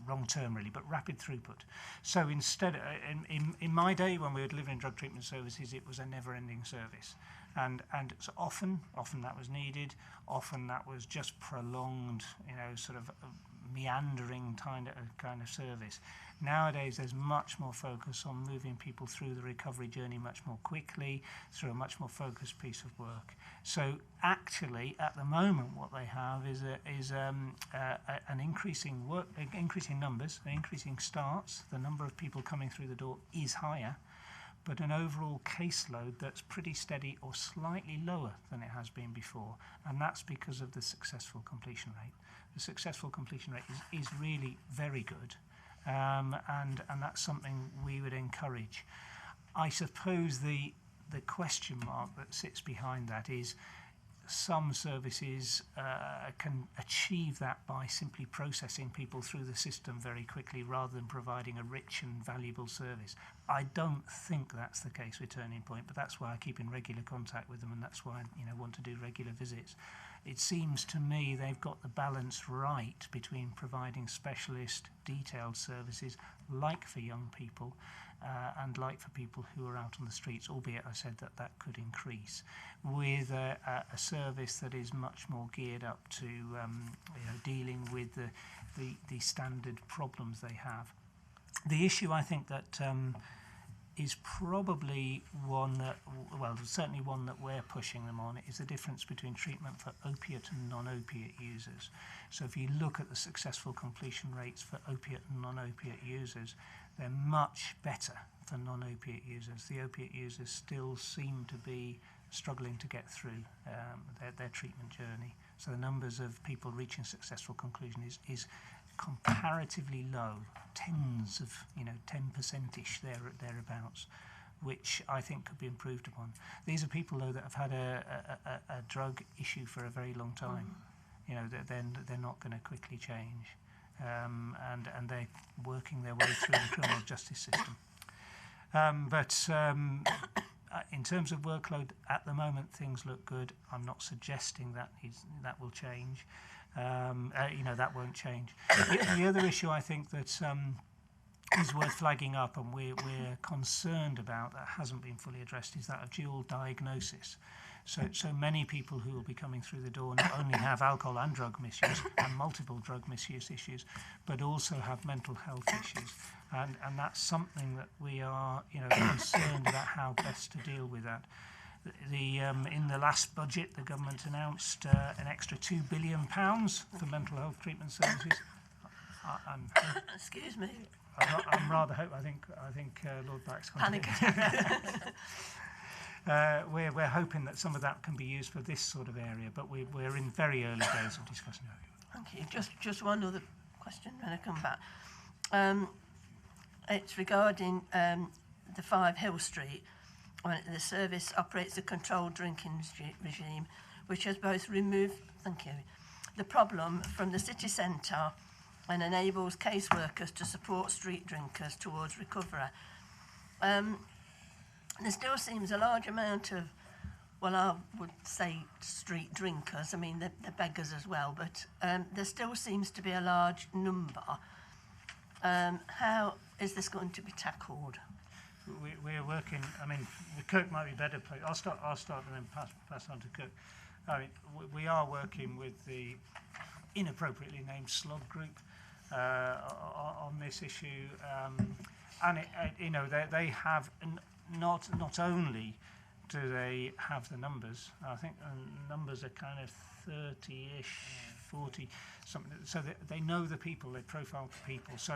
H: wrong term really, but rapid throughput. So instead, in my day when we were delivering drug treatment services, it was a never-ending service. And so often that was needed, often that was just prolonged, sort of meandering kind of service. Nowadays, there's much more focus on moving people through the recovery journey much more quickly, through a much more focused piece of work. So actually, at the moment, what they have is an increasing numbers, increasing starts. The number of people coming through the door is higher, but an overall caseload that's pretty steady or slightly lower than it has been before, and that's because of the successful completion rate. The successful completion rate is really very good, and that's something we would encourage. I suppose the question mark that sits behind that is some services can achieve that by simply processing people through the system very quickly rather than providing a rich and valuable service. I don't think that's the case with Turning Point, but that's why I keep in regular contact with them, and that's why I want to do regular visits. It seems to me they've got the balance right between providing specialist, detailed services, like for young people, and like for people who are out on the streets, albeit I said that could increase, with a service that is much more geared up to dealing with the standard problems they have. The issue I think that is probably one that, well, certainly one that we're pushing them on, is the difference between treatment for opiate and non-opiate users. So if you look at the successful completion rates for opiate and non-opiate users, they're much better for non-opiate users. The opiate users still seem to be struggling to get through their treatment journey. So the numbers of people reaching successful conclusion is comparatively low, tens of 10%ish thereabouts, which I think could be improved upon. These are people though that have had a drug issue for a very long time. They're not going to quickly change, and they're working their way through the criminal justice system. In terms of workload, at the moment things look good. I'm not suggesting that will change. That won't change. The other issue I think that is worth flagging up, and we're concerned about, that hasn't been fully addressed, is that of dual diagnosis. So many people who will be coming through the door not only have alcohol and drug misuse and multiple drug misuse issues, but also have mental health issues. And that's something that we are concerned about how best to deal with that. In the last budget, the government announced an extra £2 billion for mental health treatment services.
F: Excuse me.
H: I'm rather hope. I think Lord Black's
F: panic.
H: We're hoping that some of that can be used for this sort of area, but we're in very early days of discussing it.
F: Thank you. Just one other question when I come back. It's regarding the 5 Hill Street. The service operates a controlled drinking regime, which has both removed the problem from the city centre and enables caseworkers to support street drinkers towards recovery. There still seems a large amount of, well, I would say street drinkers, I mean, they're beggars as well, but there still seems to be a large number. How is this going to be tackled?
H: We're working, I mean, Kirk might be better placed. I'll start and then pass on to Kirk. I mean, we are working with the inappropriately named slug group on this issue. And, you know, they have, not only do they have the numbers, I think numbers are kind of 30-ish, 40, something. So they know the people, they profile the people. So,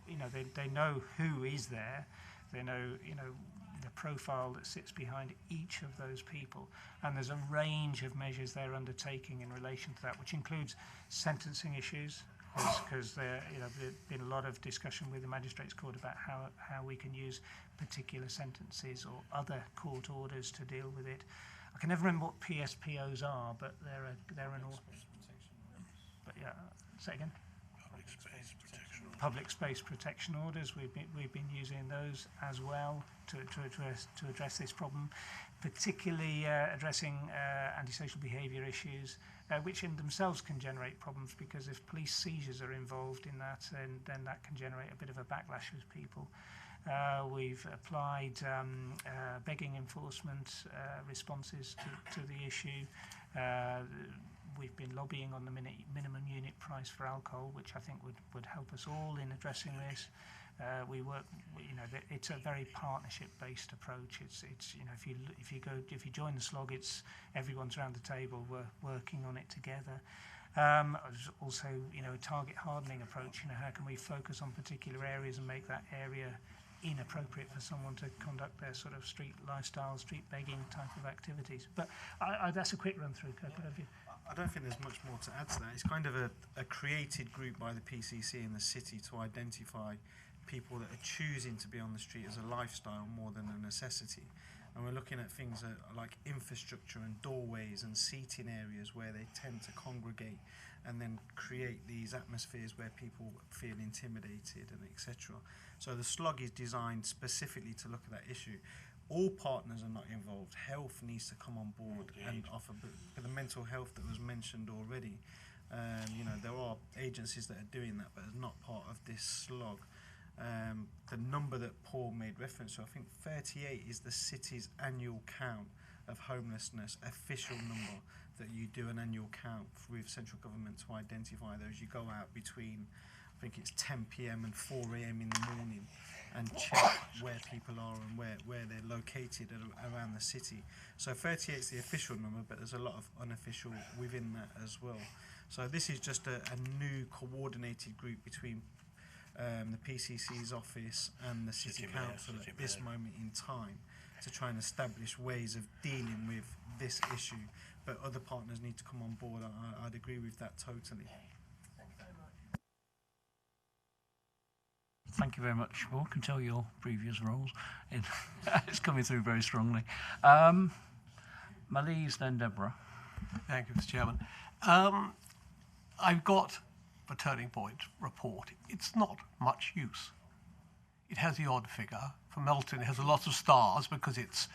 H: you know, they know who is there. They know, you know, the profile that sits behind each of those people. And there's a range of measures they're undertaking in relation to that, which includes sentencing issues, because you know, there's been a lot of discussion with the Magistrates Court about how we can use particular sentences or other court orders to deal with it. I can never remember what PSPOs are, but they're an order. But yeah, say again. Public space protection orders. We've been using those as well to address this problem, particularly addressing antisocial behaviour issues, which in themselves can generate problems, because if police seizures are involved in that, then that can generate a bit of a backlash with people. We've applied begging enforcement responses to the issue. We've been lobbying on the minimum unit price for alcohol, which I think would help us all in addressing this. We work, you know, it's a very partnership-based approach. It's you know, if you join the slog, it's everyone's around the table. We're working on it together. Also, you know, a target hardening approach. You know, how can we focus on particular areas and make that area inappropriate for someone to conduct their sort of street lifestyle, street begging type of activities. But that's a quick run through, Kirk.
J: I don't think there's much more to add to that. It's kind of a created group by the PCC in the city to identify people that are choosing to be on the street as a lifestyle more than a necessity. And we're looking at things like infrastructure and doorways and seating areas where they tend to congregate and then create these atmospheres where people feel intimidated and etc. So the slug is designed specifically to look at that issue. All partners are not involved. Health needs to come on board and offer, but the mental health that was mentioned already, you know, there are agencies that are doing that, but it's not part of this slog. The number that Paul made reference to, I think 38 is the city's annual count of homelessness, official number, that you do an annual count with central government to identify those. You go out between, I think it's 10 p.m. and 4 a.m. in the morning and check where people are and where they're located around the city. So 38 is the official number, but there's a lot of unofficial within that as well. So this is just a new coordinated group between the PCC's office and the City Council at this moment in time to try and establish ways of dealing with this issue. But other partners need to come on board. I'd agree with that totally.
A: Thank you very much. Well, I can tell your previous roles. It's coming through very strongly. Malise, then Deborah.
R: Thank you, Mr. Chairman. I've got a Turning Point report. It's not much use. It has the odd figure. For Melton, it has a lot of stars because it's,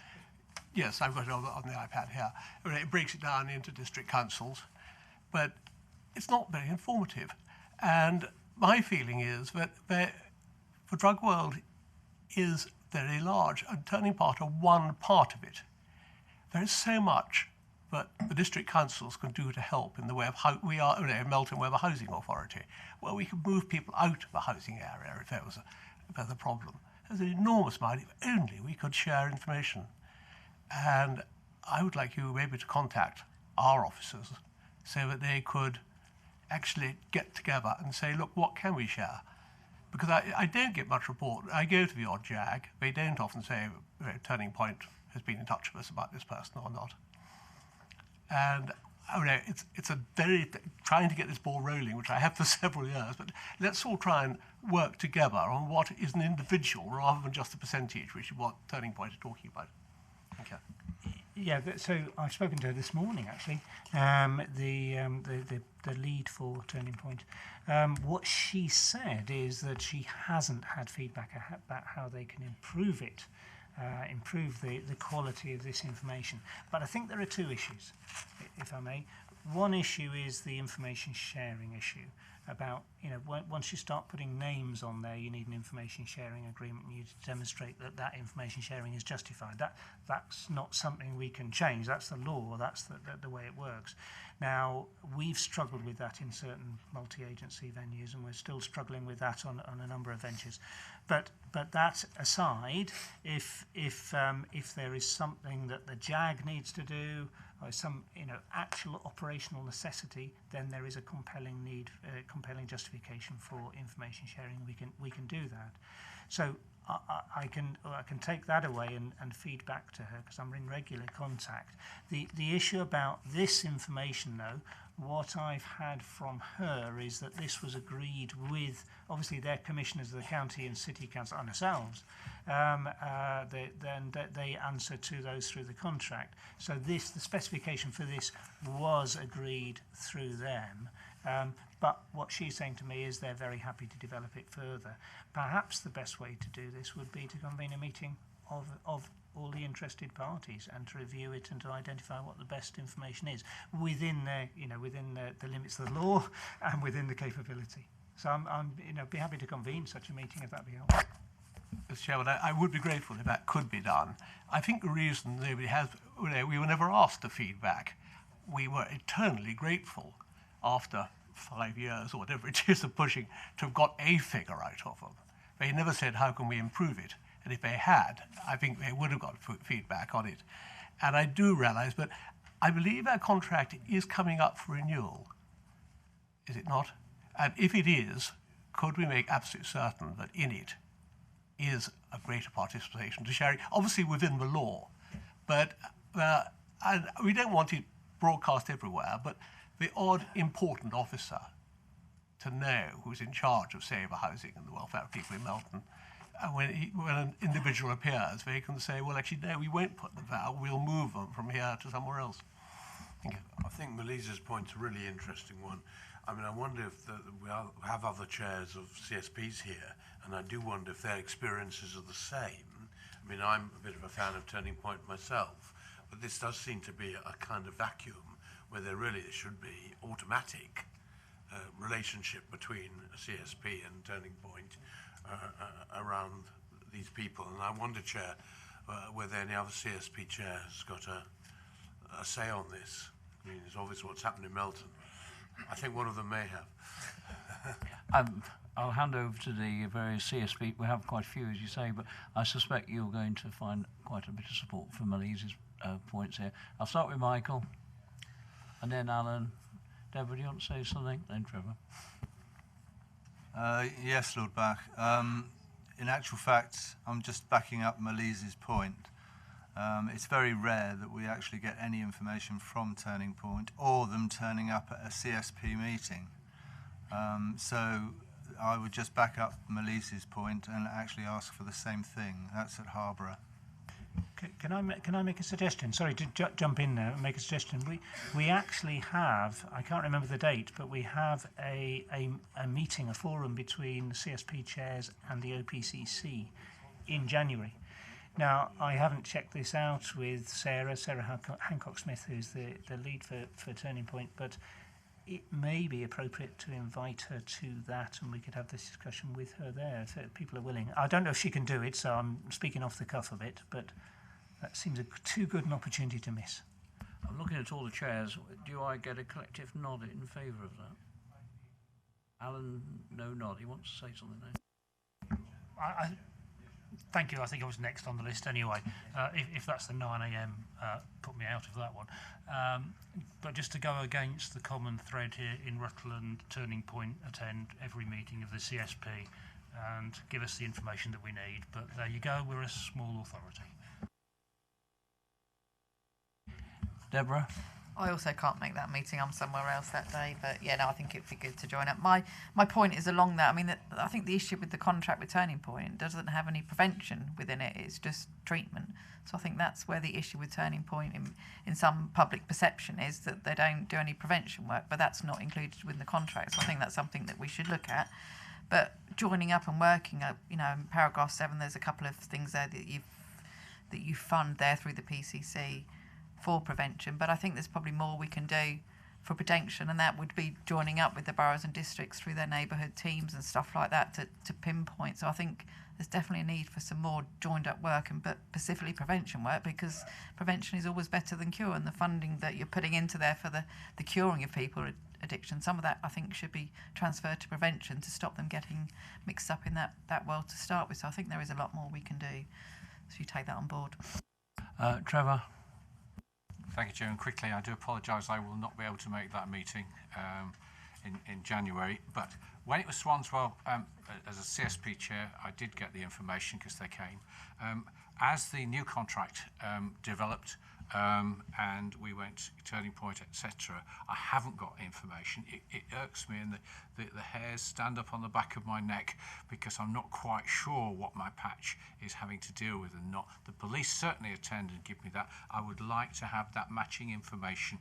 R: yes, I've got it on the iPad here. It breaks it down into district councils, but it's not very informative. And my feeling is that for Drug World is very large, and Turning Point are one part of it. There is so much that the district councils can do to help in the way of how we are, Melton, we have a housing authority, where we can move people out of a housing area if there was a problem. There's an enormous amount, if only we could share information. And I would like you maybe to contact our officers so that they could actually get together and say, look, what can we share? Because I don't get much report. I go to the odd JAG. They don't often say, Turning Point has been in touch with us about this person or not. And it's a very, trying to get this ball rolling, which I have for several years, but let's all try and work together on what is an individual rather than just a percentage, which is what Turning Point is talking about. Thank you.
H: Yeah, so I've spoken to her this morning, actually, the lead for Turning Point. What she said is that she hasn't had feedback about how they can improve it, improve the quality of this information. But I think there are two issues, if I may. One issue is the information sharing issue about, once you start putting names on there, you need an information sharing agreement. You need to demonstrate that information sharing is justified. That's not something we can change. That's the law. That's the way it works. Now, we've struggled with that in certain multi-agency venues, and we're still struggling with that on a number of ventures. But that aside, if there is something that the JAG needs to do, or some actual operational necessity, then there is a compelling need, compelling justification for information sharing. We can do that. So I can take that away and feed back to her, because I'm in regular contact. The issue about this information, though, what I've had from her is that this was agreed with, obviously, their commissioners of the county and city council and ourselves. They answer to those through the contract. So the specification for this was agreed through them. But what she's saying to me is they're very happy to develop it further. Perhaps the best way to do this would be to convene a meeting of all the interested parties and to review it and to identify what the best information is within the limits of the law and within the capability. So I'm be happy to convene such a meeting if that be helpful.
R: Mr. Chairman, I would be grateful if that could be done. I think the reason nobody has, we were never asked the feedback. We were eternally grateful after 5 years or whatever it is of pushing to have got a figure out of them. They never said, how can we improve it? And if they had, I think they would have got feedback on it. And I do realise, but I believe our contract is coming up for renewal. Is it not? And if it is, could we make absolutely certain that in it is a greater participation to sharing, obviously within the law, but and we don't want it broadcast everywhere, but the odd important officer to know who's in charge of, say, the housing and the welfare of people in Melton, when an individual appears, they can say, well, actually, no, we won't put them there, we'll move them from here to somewhere else. Thank you.
I: I think Melissa's point's a really interesting one. I mean, I wonder if we have other chairs of CSPs here, and I do wonder if their experiences are the same. I mean, I'm a bit of a fan of Turning Point myself, but this does seem to be a kind of vacuum where there really should be automatic relationship between a CSP and Turning Point around these people. And I wonder, Chair, whether any other CSP chair has got a say on this. I mean, it's obvious what's happened in Melton. I think one of them may have.
A: I'll hand over to the various CSP. We have quite a few, as you say, but I suspect you're going to find quite a bit of support for Melissa's points here. I'll start with Michael, and then Alan. Deborah, do you want to say something? Then Trevor.
B: Yes, Lord Bach. In actual fact, I'm just backing up Melissa's point. It's very rare that we actually get any information from Turning Point or them turning up at a CSP meeting. So I would just back up Melissa's point and actually ask for the same thing. That's at Harborough.
H: Can I make a suggestion? Sorry to jump in there and make a suggestion. We actually have, I can't remember the date, but we have a meeting, a forum between the CSP chairs and the OPCC in January. Now, I haven't checked this out with Sarah Hancock-Smith, who's the lead for Turning Point, but it may be appropriate to invite her to that, and we could have this discussion with her there if people are willing. I don't know if she can do it, so I'm speaking off the cuff a bit, but that seems too good an opportunity to miss.
A: I'm looking at all the chairs. Do I get a collective nod in favour of that? Alan, no nod. He wants to say something now.
D: Thank you. I think I was next on the list anyway. If that's the 9 a.m., put me out of that one. But just to go against the common thread here in Rutland, Turning Point attend every meeting of the CSP and give us the information that we need. But there you go, we're a small authority.
A: Deborah?
E: I also can't make that meeting. I'm somewhere else that day. But yeah, no, I think it'd be good to join up. My point is along that. I mean, I think the issue with the contract with Turning Point doesn't have any prevention within it. It's just treatment. So I think that's where the issue with Turning Point in some public perception is that they don't do any prevention work, but that's not included within the contract. So I think that's something that we should look at. But joining up and working up, you know, in paragraph 7, there's a couple of things there that you fund there through the PCC for prevention, but I think there's probably more we can do for prevention, and that would be joining up with the boroughs and districts through their neighbourhood teams and stuff like that to pinpoint. So I think there's definitely a need for some more joined up work, and but specifically prevention work, because prevention is always better than cure, and the funding that you're putting into there for the curing of people addiction, some of that I think should be transferred to prevention to stop them getting mixed up in that world to start with. So I think there is a lot more we can do, so you take that on board.
A: Trevor.
G: Thank you, Chair. And quickly, I do apologise, I will not be able to make that meeting in January. But when it was Swanswell, as a CSP chair, I did get the information because they came. As the new contract developed and we went Turning Point, etc., I haven't got information. It irks me, and the hairs stand up on the back of my neck because I'm not quite sure what my patch is having to deal with and not. The police certainly attend and give me that. I would like to have that matching information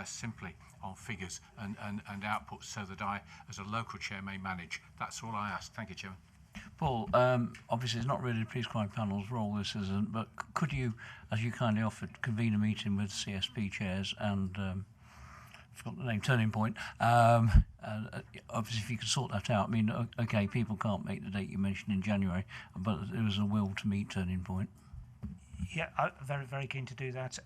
G: simply on figures and outputs so that I, as a local chair, may manage. That's all I ask. Thank you, Chairman.
A: Paul, obviously it's not really the Police Crime Panel's role, this isn't, but could you, as you kindly offered, convene a meeting with CSP chairs and, I forgot the name, Turning Point, obviously if you could sort that out. I mean, okay, people can't make the date you mentioned in January, but there was a will to meet Turning Point.
H: Yeah, very, very keen to do that.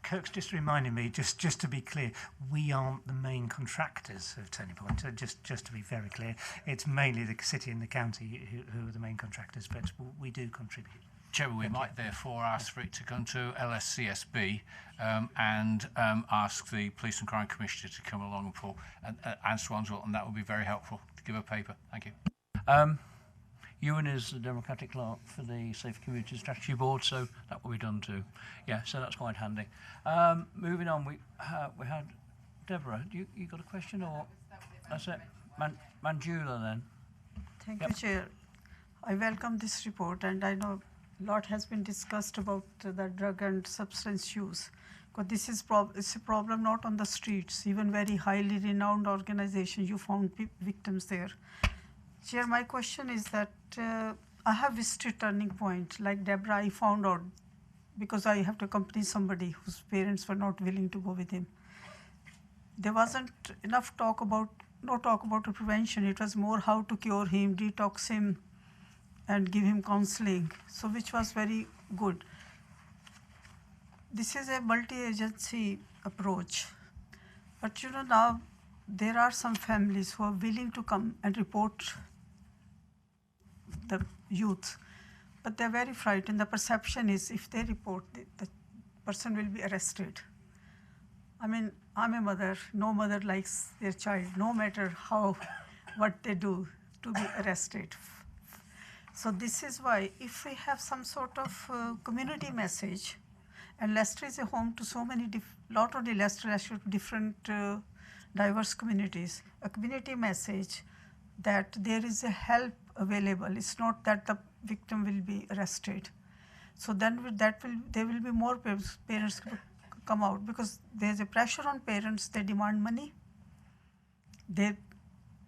H: Kirk's just reminding me, just to be clear, we aren't the main contractors of Turning Point. Just to be very clear, it's mainly the city and the county who are the main contractors, but we do contribute.
G: Chairman, we might therefore ask for it to come to LSCSB and ask the Police and Crime Commissioner to come along and Swanswell, and that would be very helpful to give a paper. Thank you.
A: Ewan is the Democratic Clerk for the Safe Community Strategy Board, so that will be done too. Yeah, so that's quite handy. Moving on, we had Deborah. You got a question, or that's it? Manjula then.
L: Thank you, Chair. I welcome this report, and I know a lot has been discussed about the drug and substance use. Because this is it's a problem not on the streets. Even very highly renowned organizations, you found victims there. Chair, my question is that I have visited Turning Point. Like Deborah, I found out because I have to accompany somebody whose parents were not willing to go with him. There wasn't enough no talk about the prevention. It was more how to cure him, detox him, and give him counseling, so which was very good. This is a multi-agency approach. But you know, now there are some families who are willing to come and report the youth, but they're very frightened. The perception is if they report, the person will be arrested. I mean, I'm a mother. No mother likes their child, no matter what they do, to be arrested. So this is why if we have some sort of community message, and Leicester is a home to so many, not only Leicester, different diverse communities, a community message that there is a help available. It's not that the victim will be arrested. So then there will be more parents come out, because there's a pressure on parents. They demand money.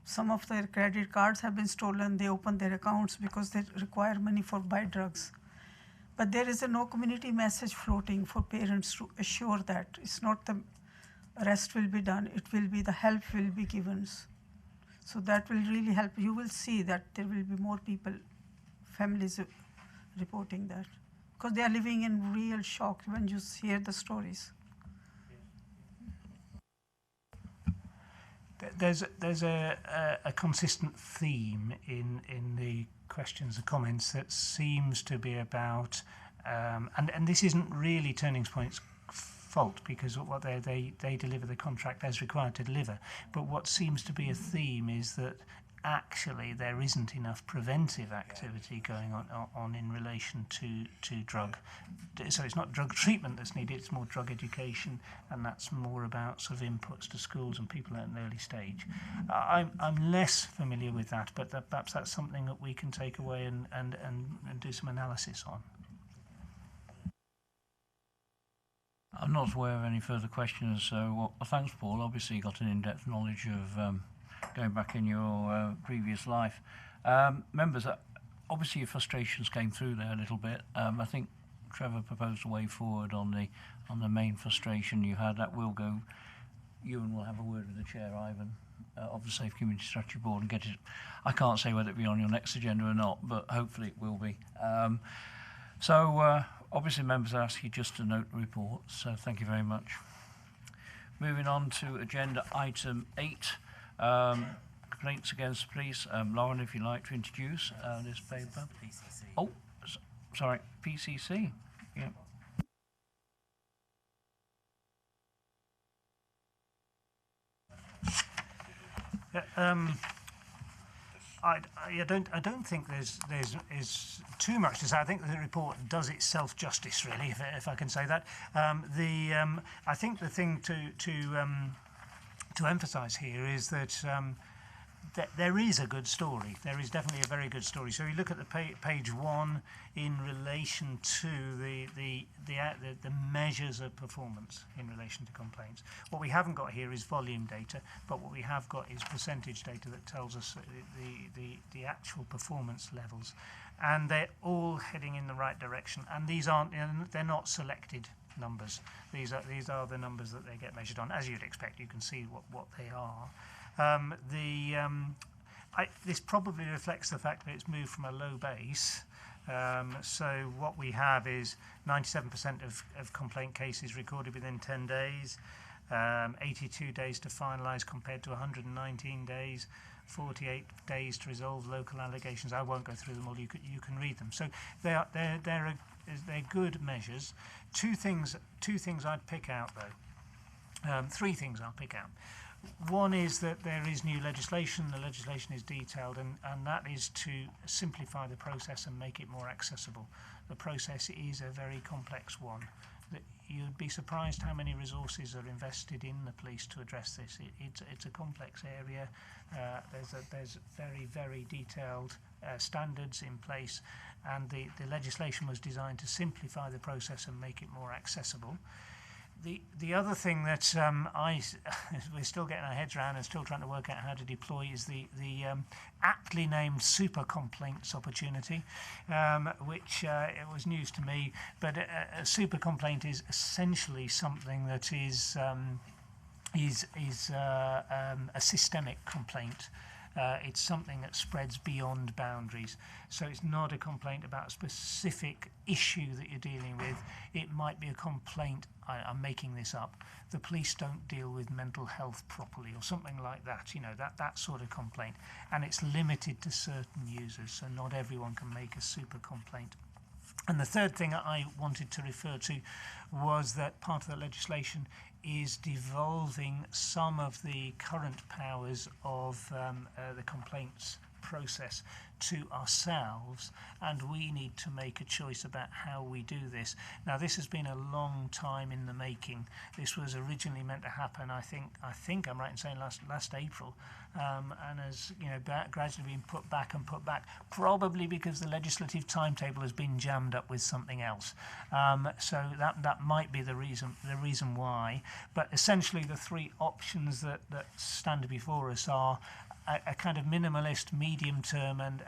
L: Some of their credit cards have been stolen. They open their accounts because they require money for buy drugs. But there is no community message floating for parents to assure that it's not the arrest will be done, it will be the help will be given. So that will really help. You will see that there will be more people, families reporting that, because they are living in real shock when you hear the stories.
H: There's a consistent theme in the questions and comments that seems to be about, and this isn't really Turning Point's fault, because what they deliver the contract as required to deliver, but what seems to be a theme is that actually there isn't enough preventive activity going on in relation to drug. So it's not drug treatment that's needed, it's more drug education, and that's more about sort of inputs to schools and people at an early stage. I'm less familiar with that, but perhaps that's something that we can take away and do some analysis on.
A: I'm not aware of any further questions, so thanks, Paul. Obviously you got an in-depth knowledge of going back in your previous life. Members, obviously your frustrations came through there a little bit. I think Trevor proposed a way forward on the main frustration you had. That will go, Ewan will have a word with the chair, Ivan, of the Safe Community Strategy Board and get it. I can't say whether it be on your next agenda or not, but hopefully it will be. Obviously members ask you just to note the report, so thank you very much. Moving on to agenda item 8. Complaints against the police. Lauren, if you'd like to introduce this paper.
Q: PCC.
A: Oh, sorry, PCC. Yeah.
H: I don't think there's too much to say. I think the report does itself justice, really, if I can say that. I think the thing to emphasise here is that there is a good story. There is definitely a very good story. So you look at the page 1 in relation to the measures of performance in relation to complaints. What we haven't got here is volume data, but what we have got is percentage data that tells us the actual performance levels, and they're all heading in the right direction. And they're not selected numbers. These are the numbers that they get measured on, as you'd expect. You can see what they are. This probably reflects the fact that it's moved from a low base. So what we have is 97% of complaint cases recorded within 10 days, 82 days to finalise compared to 119 days, 48 days to resolve local allegations. I won't go through them all. You can read them. So they're good measures. Two things I'd pick out though. 3 things I'll pick out. One is that there is new legislation. The legislation is detailed, and that is to simplify the process and make it more accessible. The process is a very complex one. You'd be surprised how many resources are invested in the police to address this. It's a complex area. There's very, very detailed standards in place, and the legislation was designed to simplify the process and make it more accessible. The other thing that we're still getting our heads around and still trying to work out how to deploy is the aptly named super complaints opportunity, which it was news to me. But a super complaint is essentially something that is a systemic complaint. It's something that spreads beyond boundaries. So it's not a complaint about a specific issue that you're dealing with. It might be a complaint, I'm making this up, the police don't deal with mental health properly or something like that, that sort of complaint. And it's limited to certain users, so not everyone can make a super complaint. And the third thing I wanted to refer to was that part of the legislation is devolving some of the current powers of the complaints process to ourselves, and we need to make a choice about how we do this. Now, this has been a long time in the making. This was originally meant to happen, I think I'm right in saying last April, and has gradually been put back, probably because the legislative timetable has been jammed up with something else. So that might be the reason why. But essentially, the 3 options that stand before us are a kind of minimalist, medium term and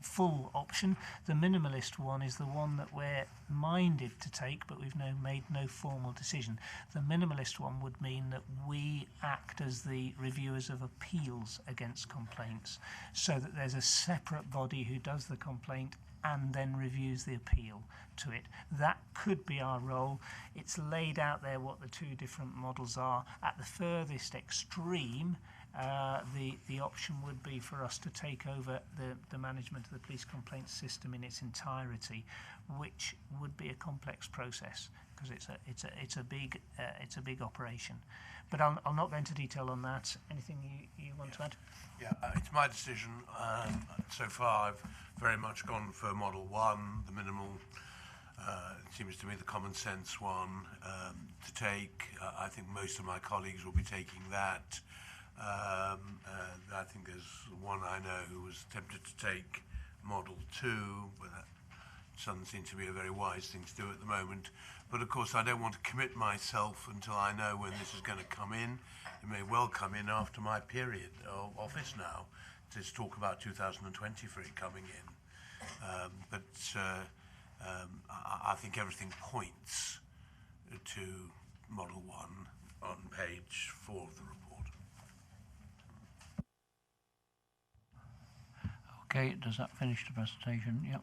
H: full option. The minimalist one is the one that we're minded to take, but we've made no formal decision. The minimalist one would mean that we act as the reviewers of appeals against complaints, so that there's a separate body who does the complaint and then reviews the appeal to it. That could be our role. It's laid out there what the 2 different models are. At the furthest extreme, the option would be for us to take over the management of the police complaints system in its entirety, which would be a complex process because it's a big operation. But I'll not go into detail on that. Anything you want to add?
I: Yeah, it's my decision. So far, I've very much gone for Model 1, the minimal. It seems to me the common sense one to take. I think most of my colleagues will be taking that. I think there's one I know who was tempted to take Model 2, but that doesn't seem to be a very wise thing to do at the moment. But of course, I don't want to commit myself until I know when this is going to come in. It may well come in after my period of office now. There's talk about 2020 for it coming in. I think everything points to Model 1 on page 4 of the report.
A: Okay, does that finish the presentation? Yep.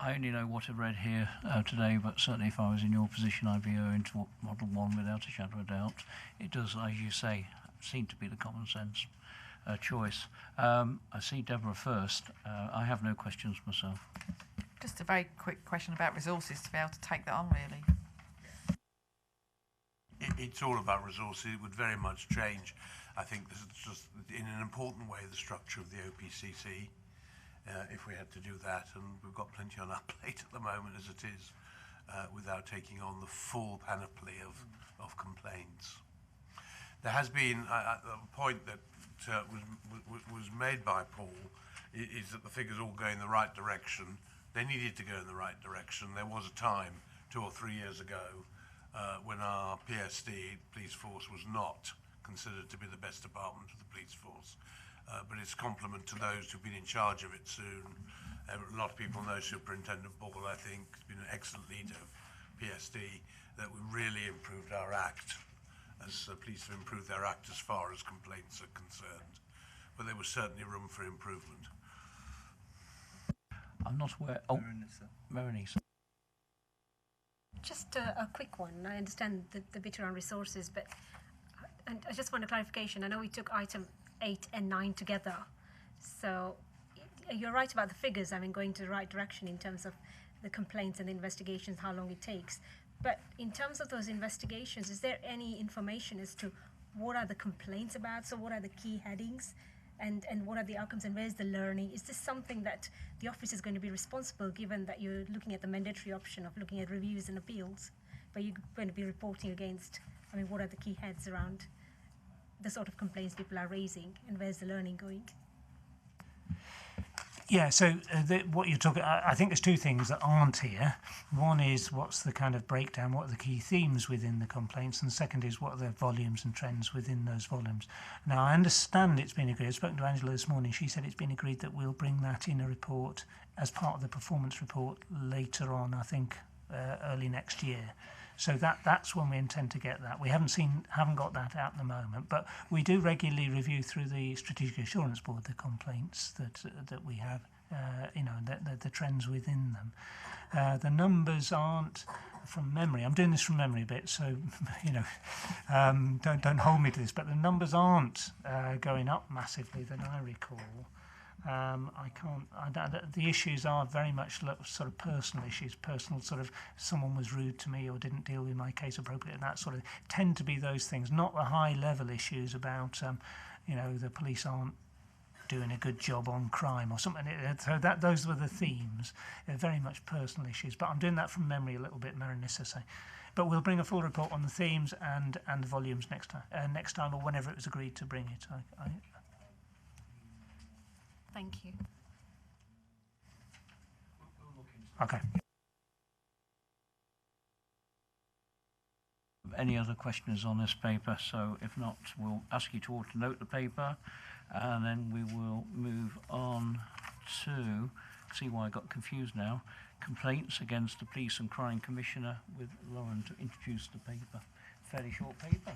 A: I only know what I've read here today, but certainly if I was in your position, I'd be going to Model 1 without a shadow of doubt. It does, as you say, seem to be the common sense choice. I see Deborah first. I have no questions myself.
E: Just a very quick question about resources to be able to take that on, really.
I: It's all about resources. It would very much change, I think, this is just in an important way, the structure of the OPCC. If we had to do that, and we've got plenty on our plate at the moment as it is, without taking on the full panoply of complaints. There has been a point that was made by Paul, is that the figures all go in the right direction. They needed to go in the right direction. There was a time, 2 or 3 years ago, when our PSD, police force, was not considered to be the best department of the police force. But it's a compliment to those who've been in charge of it soon. A lot of people know Superintendent Ball, I think, has been an excellent leader of PSD, that we really improved our act, as police have improved their act as far as complaints are concerned. But there was certainly room for improvement.
A: I'm not aware. Oh, Berenice.
O: Just a quick one. I understand the bit around resources, but and I just want a clarification. I know we took item 8 and 9 together. So you're right about the figures, I mean, going to the right direction in terms of the complaints and the investigations, how long it takes. But in terms of those investigations, is there any information as to what are the complaints about? So what are the key headings and what are the outcomes and where's the learning? Is this something that the office is going to be responsible, given that you're looking at the mandatory option of looking at reviews and appeals, but you're going to be reporting against, I mean, what are the key heads around the sort of complaints people are raising and where's the learning going?
H: Yeah, so what you're talking, I think there's two things that aren't here. One is what's the kind of breakdown, what are the key themes within the complaints, and the second is what are the volumes and trends within those volumes. Now, I understand it's been agreed, I've spoken to Angela this morning, she said it's been agreed that we'll bring that in a report as part of the performance report later on, I think, early next year. So that's when we intend to get that. We haven't got that out at the moment, but we do regularly review through the Strategic Assurance Board the complaints that we have, the trends within them. The numbers aren't from memory. I'm doing this from memory a bit, so don't hold me to this. But the numbers aren't going up massively that I recall. The issues are very much sort of personal issues, personal sort of someone was rude to me or didn't deal with my case appropriately, and that sort of tend to be those things, not the high level issues about, the police aren't doing a good job on crime or something. So those were the themes. They're very much personal issues, but I'm doing that from memory a little bit, Marinissa say. But we'll bring a full report on the themes and the volumes next time or whenever it was agreed to bring it.
O: Thank you.
H: Okay.
A: Any other questions on this paper? So if not, we'll ask you to all to note the paper, and then we will move on to, see why I got confused now, complaints against the Police and Crime Commissioner, with Lauren to introduce the paper. Fairly short paper.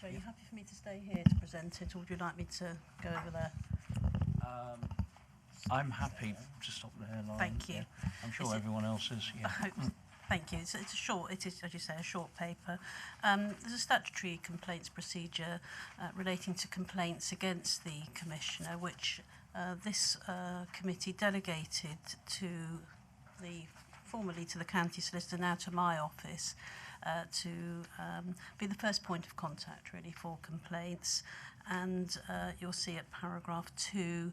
P: So are you happy for me to stay here to present it, or would you like me to go over there?
A: I'm happy to stop there, Lauren.
P: Thank you.
A: Yeah. I'm sure everyone else is. Yeah.
P: Thank you. It's a short, it is, as you say, a short paper. There's a statutory complaints procedure relating to complaints against the Commissioner, which this committee delegated to formerly to the County Solicitor, now to my office, to be the first point of contact, really, for complaints. And you'll see at paragraph 2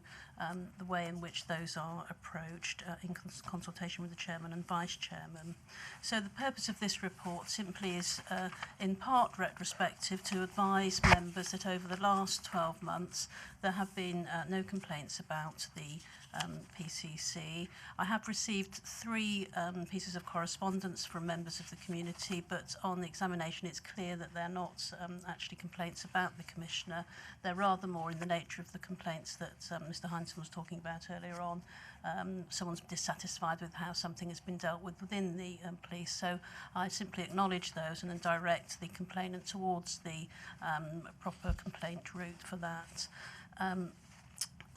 P: the way in which those are approached in consultation with the chairman and vice chairman. So the purpose of this report simply is in part retrospective to advise members that over the last 12 months there have been no complaints about the PCC. I have received 3 pieces of correspondence from members of the community, but on examination it's clear that they're not actually complaints about the Commissioner. They're rather more in the nature of the complaints that Mr. Heinsohn was talking about earlier on. Someone's dissatisfied with how something has been dealt with within the police. So I simply acknowledge those and then direct the complainant towards the proper complaint route for that.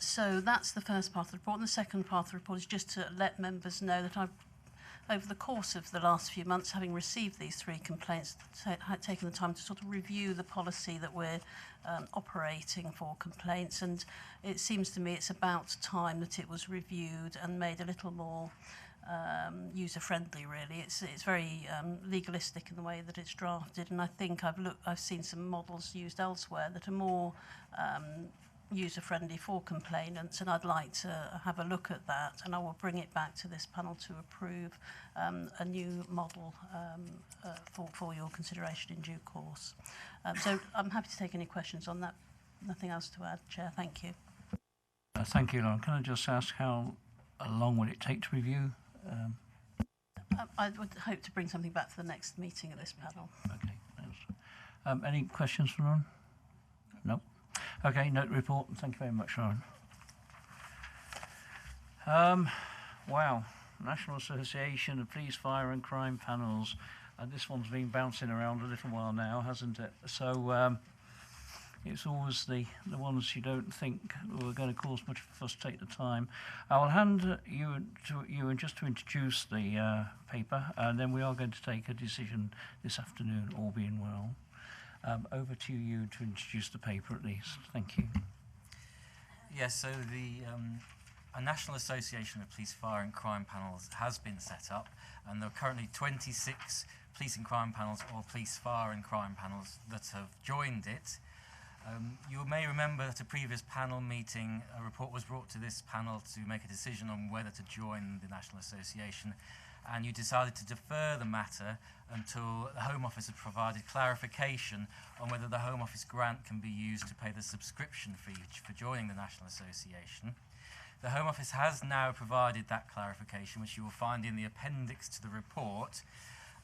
P: So that's the first part of the report. And the second part of the report is just to let members know that I've, over the course of the last few months, having received these 3 complaints, taken the time to sort of review the policy that we're operating for complaints. And it seems to me it's about time that it was reviewed and made a little more user-friendly, really. It's very legalistic in the way that it's drafted. And I think I've seen some models used elsewhere that are more user-friendly for complainants, and I'd like to have a look at that, and I will bring it back to this panel to approve a new model for your consideration in due course. So I'm happy to take any questions on that. Nothing else to add, Chair. Thank you.
A: Thank you, Lauren. Can I just ask how long will it take to review?
P: I would hope to bring something back to the next meeting of this panel.
A: Okay, thanks. Any questions for Lauren? No. Okay, note report. Thank you very much, Lauren. Wow, National Association of Police, Fire and Crime Panels. This one's been bouncing around a little while now, hasn't it? So it's always the ones you don't think are going to cause much fuss take the time. I will hand you and just to introduce the paper, and then we are going to take a decision this afternoon, all being well. Over to you to introduce the paper at least. Thank you.
Q: Yes, so a National Association of Police, Fire and Crime Panels has been set up, and there are currently 26 police and crime panels or police, fire and crime panels that have joined it. You may remember at a previous panel meeting, a report was brought to this panel to make a decision on whether to join the National Association, and you decided to defer the matter until the Home Office had provided clarification on whether the Home Office grant can be used to pay the subscription fee for joining the National Association. The Home Office has now provided that clarification, which you will find in the appendix to the report,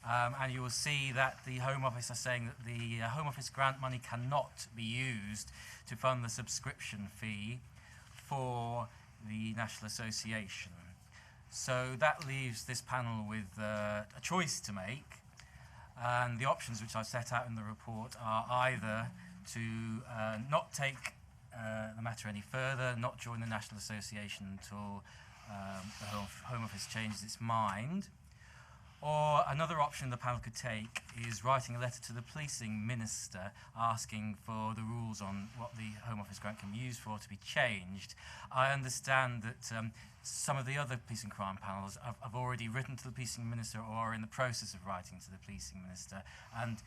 Q: and you will see that the Home Office are saying that the Home Office grant money cannot be used to fund the subscription fee for the National Association. So that leaves this panel with a choice to make, and the options which I've set out in the report are either to not take the matter any further, not join the National Association until the Home Office changes its mind, or another option the panel could take is writing a letter to the Policing Minister asking for the rules on what the Home Office grant can be used for to be changed. I understand that some of the other police and crime panels have already written to the Policing Minister or are in the process of writing to the Policing Minister, and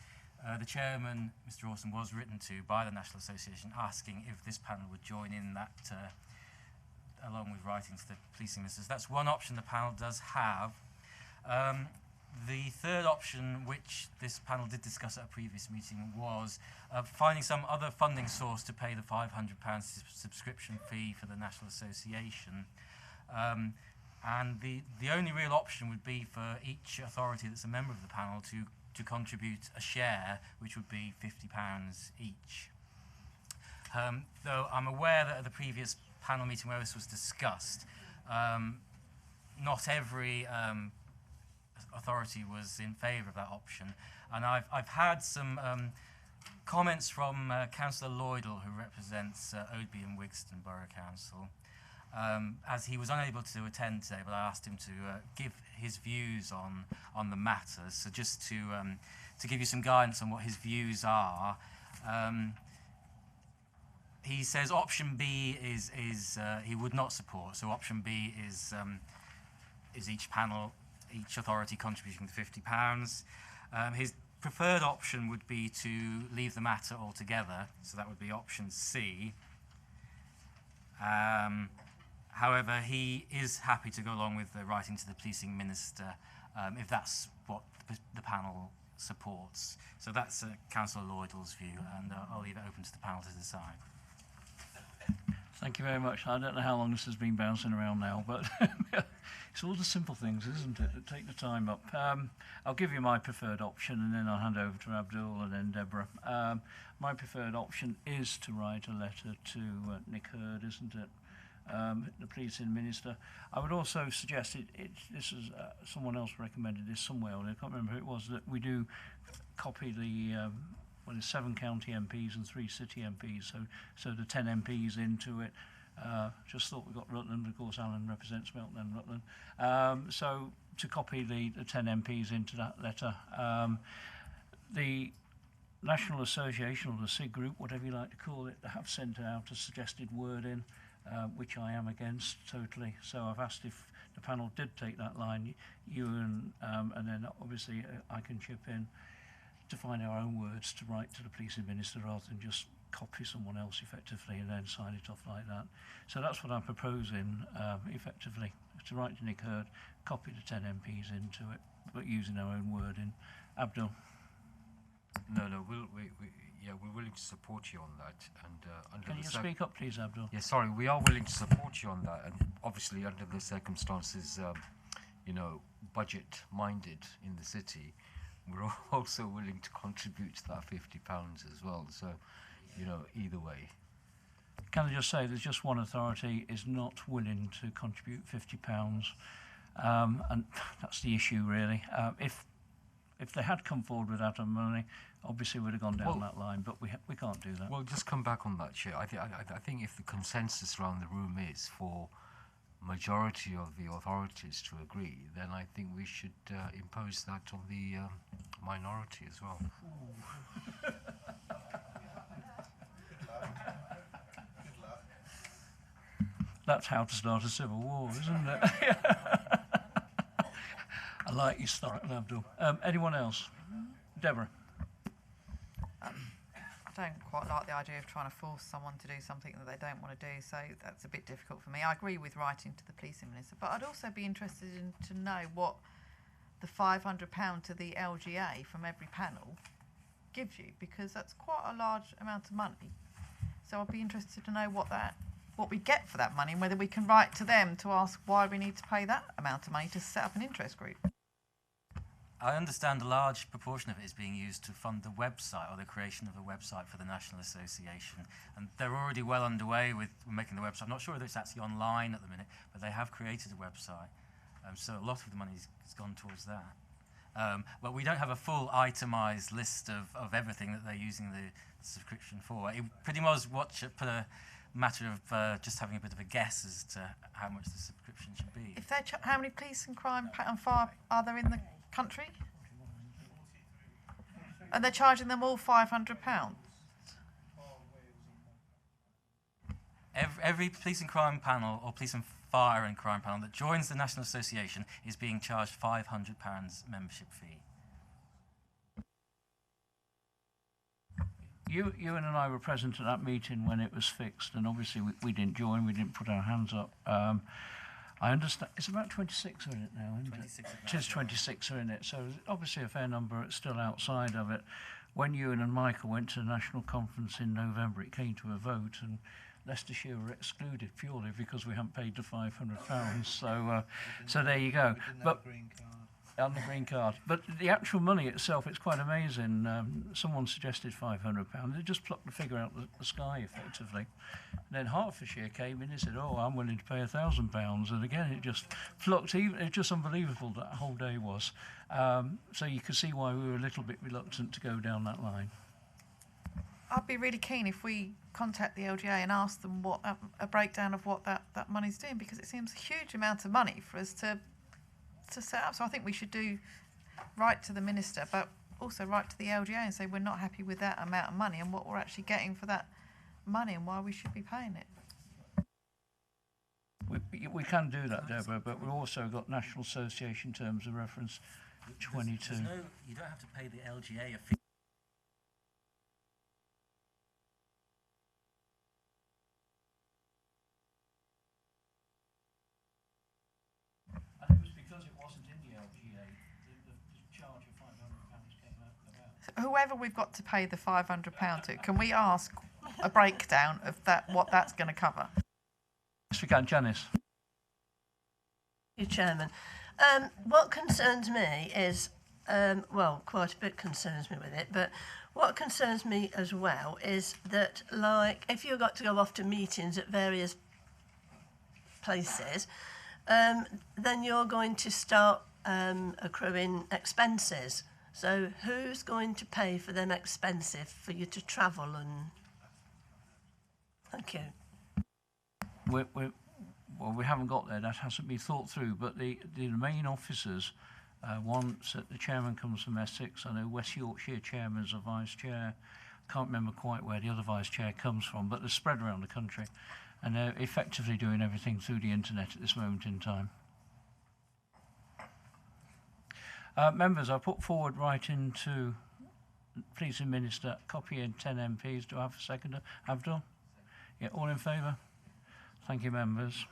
Q: the chairman, Mr. Orson, was written to by the National Association asking if this panel would join in that along with writing to the Policing Ministers. That's one option the panel does have. The third option, which this panel did discuss at a previous meeting, was finding some other funding source to pay the £500 subscription fee for the National Association. And the only real option would be for each authority that's a member of the panel to contribute a share, which would be £50 each. Though I'm aware that at the previous panel meeting where this was discussed, not every authority was in favour of that option, and I've had some comments from Councillor Lloydell, who represents Oadby and Wigston Borough Council, As he was unable to attend today, but I asked him to give his views on the matter. So just to give you some guidance on what his views are, he says option B is he would not support. So option B is each authority contributing £50. His preferred option would be to leave the matter altogether. So that would be option C. However, he is happy to go along with writing to the policing minister if that's what the panel supports. So that's Councillor Lloydell's view, and I'll leave it open to the panel to decide.
A: Thank you very much. I don't know how long this has been bouncing around now, but it's all the simple things, isn't it, that take the time up. I'll give you my preferred option, and then I'll hand over to Abdul and then Deborah. My preferred option is to write a letter to Nick Hurd, isn't it? The policing minister. I would also suggest this is someone else recommended this somewhere, I can't remember who it was, that we do copy the 7 county MPs and 3 city MPs, so the 10 MPs into it. Just thought we got Rutland, of course Alan represents Melton and Rutland. So to copy the 10 MPs into that letter. The National Association, or the SIG group, whatever you like to call it, they have sent out a suggested wording, which I am against totally. So I've asked if the panel did take that line, you and then obviously I can chip in to find our own words to write to the policing minister rather than just copy someone else effectively and then sign it off like that. So that's what I'm proposing effectively, to write to Nick Hurd, copy the 10 MPs into it, but using our own wording. Abdul?
K: No, we're willing to support you on that. And
A: Can you speak up, please, Abdul?
K: Yeah, sorry, we are willing to support you on that, and obviously under the circumstances, budget-minded in the city, we're also willing to contribute to that £50 as well. So, either way.
A: Can I just say there's just one authority is not willing to contribute £50, and that's the issue really. If they had come forward with that money, obviously we'd have gone down that line, but we can't do that.
K: Well, just come back on that, Chair. I think if the consensus around the room is for majority of the authorities to agree, then I think we should impose that on the minority as well.
A: That's how to start a civil war, isn't it? I like your start, Abdul. Anyone else? Deborah?
E: I don't quite like the idea of trying to force someone to do something that they don't want to do, so that's a bit difficult for me. I agree with writing to the policing minister, but I'd also be interested to know what the £500 to the LGA from every panel gives you, because that's quite a large amount of money. So I'd be interested to know what we get for that money, and whether we can write to them to ask why we need to pay that amount of money to set up an interest group.
Q: I understand a large proportion of it is being used to fund the website, or the creation of a website for the National Association. And they're already well underway with making the website. I'm not sure whether it's actually online at the minute, but they have created a website. So a lot of the money has gone towards that. But we don't have a full itemised list of everything that they're using the subscription for. It pretty much put a matter of just having a bit of a guess as to how much the subscription should be.
E: If they're how many police and crime and fire are there in the country? And they're charging them all £500?
Q: Every police and crime panel, or police and fire and crime panel that joins the National Association is being charged £500 membership fee.
A: You and I were present at that meeting when it was fixed, and obviously we didn't join, we didn't put our hands up. I understand it's about 26 are in it now, isn't it? It is 26 are in it, so obviously a fair number are still outside of it. When Ewan and Michael went to the national conference in November, it came to a vote, and Leicestershire were excluded purely because we hadn't paid the £500. So there you go. But on the green card. But the actual money itself, it's quite amazing. Someone suggested £500. They just plucked the figure out of the sky, effectively. And then Hertfordshire came in and said, "Oh, I'm willing to pay £1,000." And again, it just plucked. It's just unbelievable that whole day was. So you can see why we were a little bit reluctant to go down that line.
E: I'd be really keen if we contact the LGA and ask them what a breakdown of what that money's doing, because it seems a huge amount of money for us to set up. So I think we should do right to the Minister, but also right to the LGA and say we're not happy with that amount of money and what we're actually getting for that money and why we should be paying it.
A: We can do that, Deborah, but we've also got National Association Terms of Reference 22.
S: You don't have to pay the LGA a fee.
A: And it was because it wasn't in the LGA, the charge of £500 came about.
E: Whoever we've got to pay the £500 to, can we ask a breakdown of that, what that's going to cover?
A: Yes, we can. Janice.
F: You, Chairman. What concerns me is, well, quite a bit concerns me with it, but what concerns me as well is that, like, if you've got to go off to meetings at various places, then you're going to start accruing expenses. So who's going to pay for them expenses for you to travel and... Thank you.
A: Well, we haven't got there. That hasn't been thought through. But the main officers, once the chairman comes from Essex, I know West Yorkshire chairman's a vice chair. Can't remember quite where the other vice chair comes from, but they're spread around the country, and they're effectively doing everything through the internet at this moment in time. Members, I put forward right into Pleasing Minister, copying 10 MPs. Do I have a seconder? Abdul? Yeah, all in favour? Thank you, members.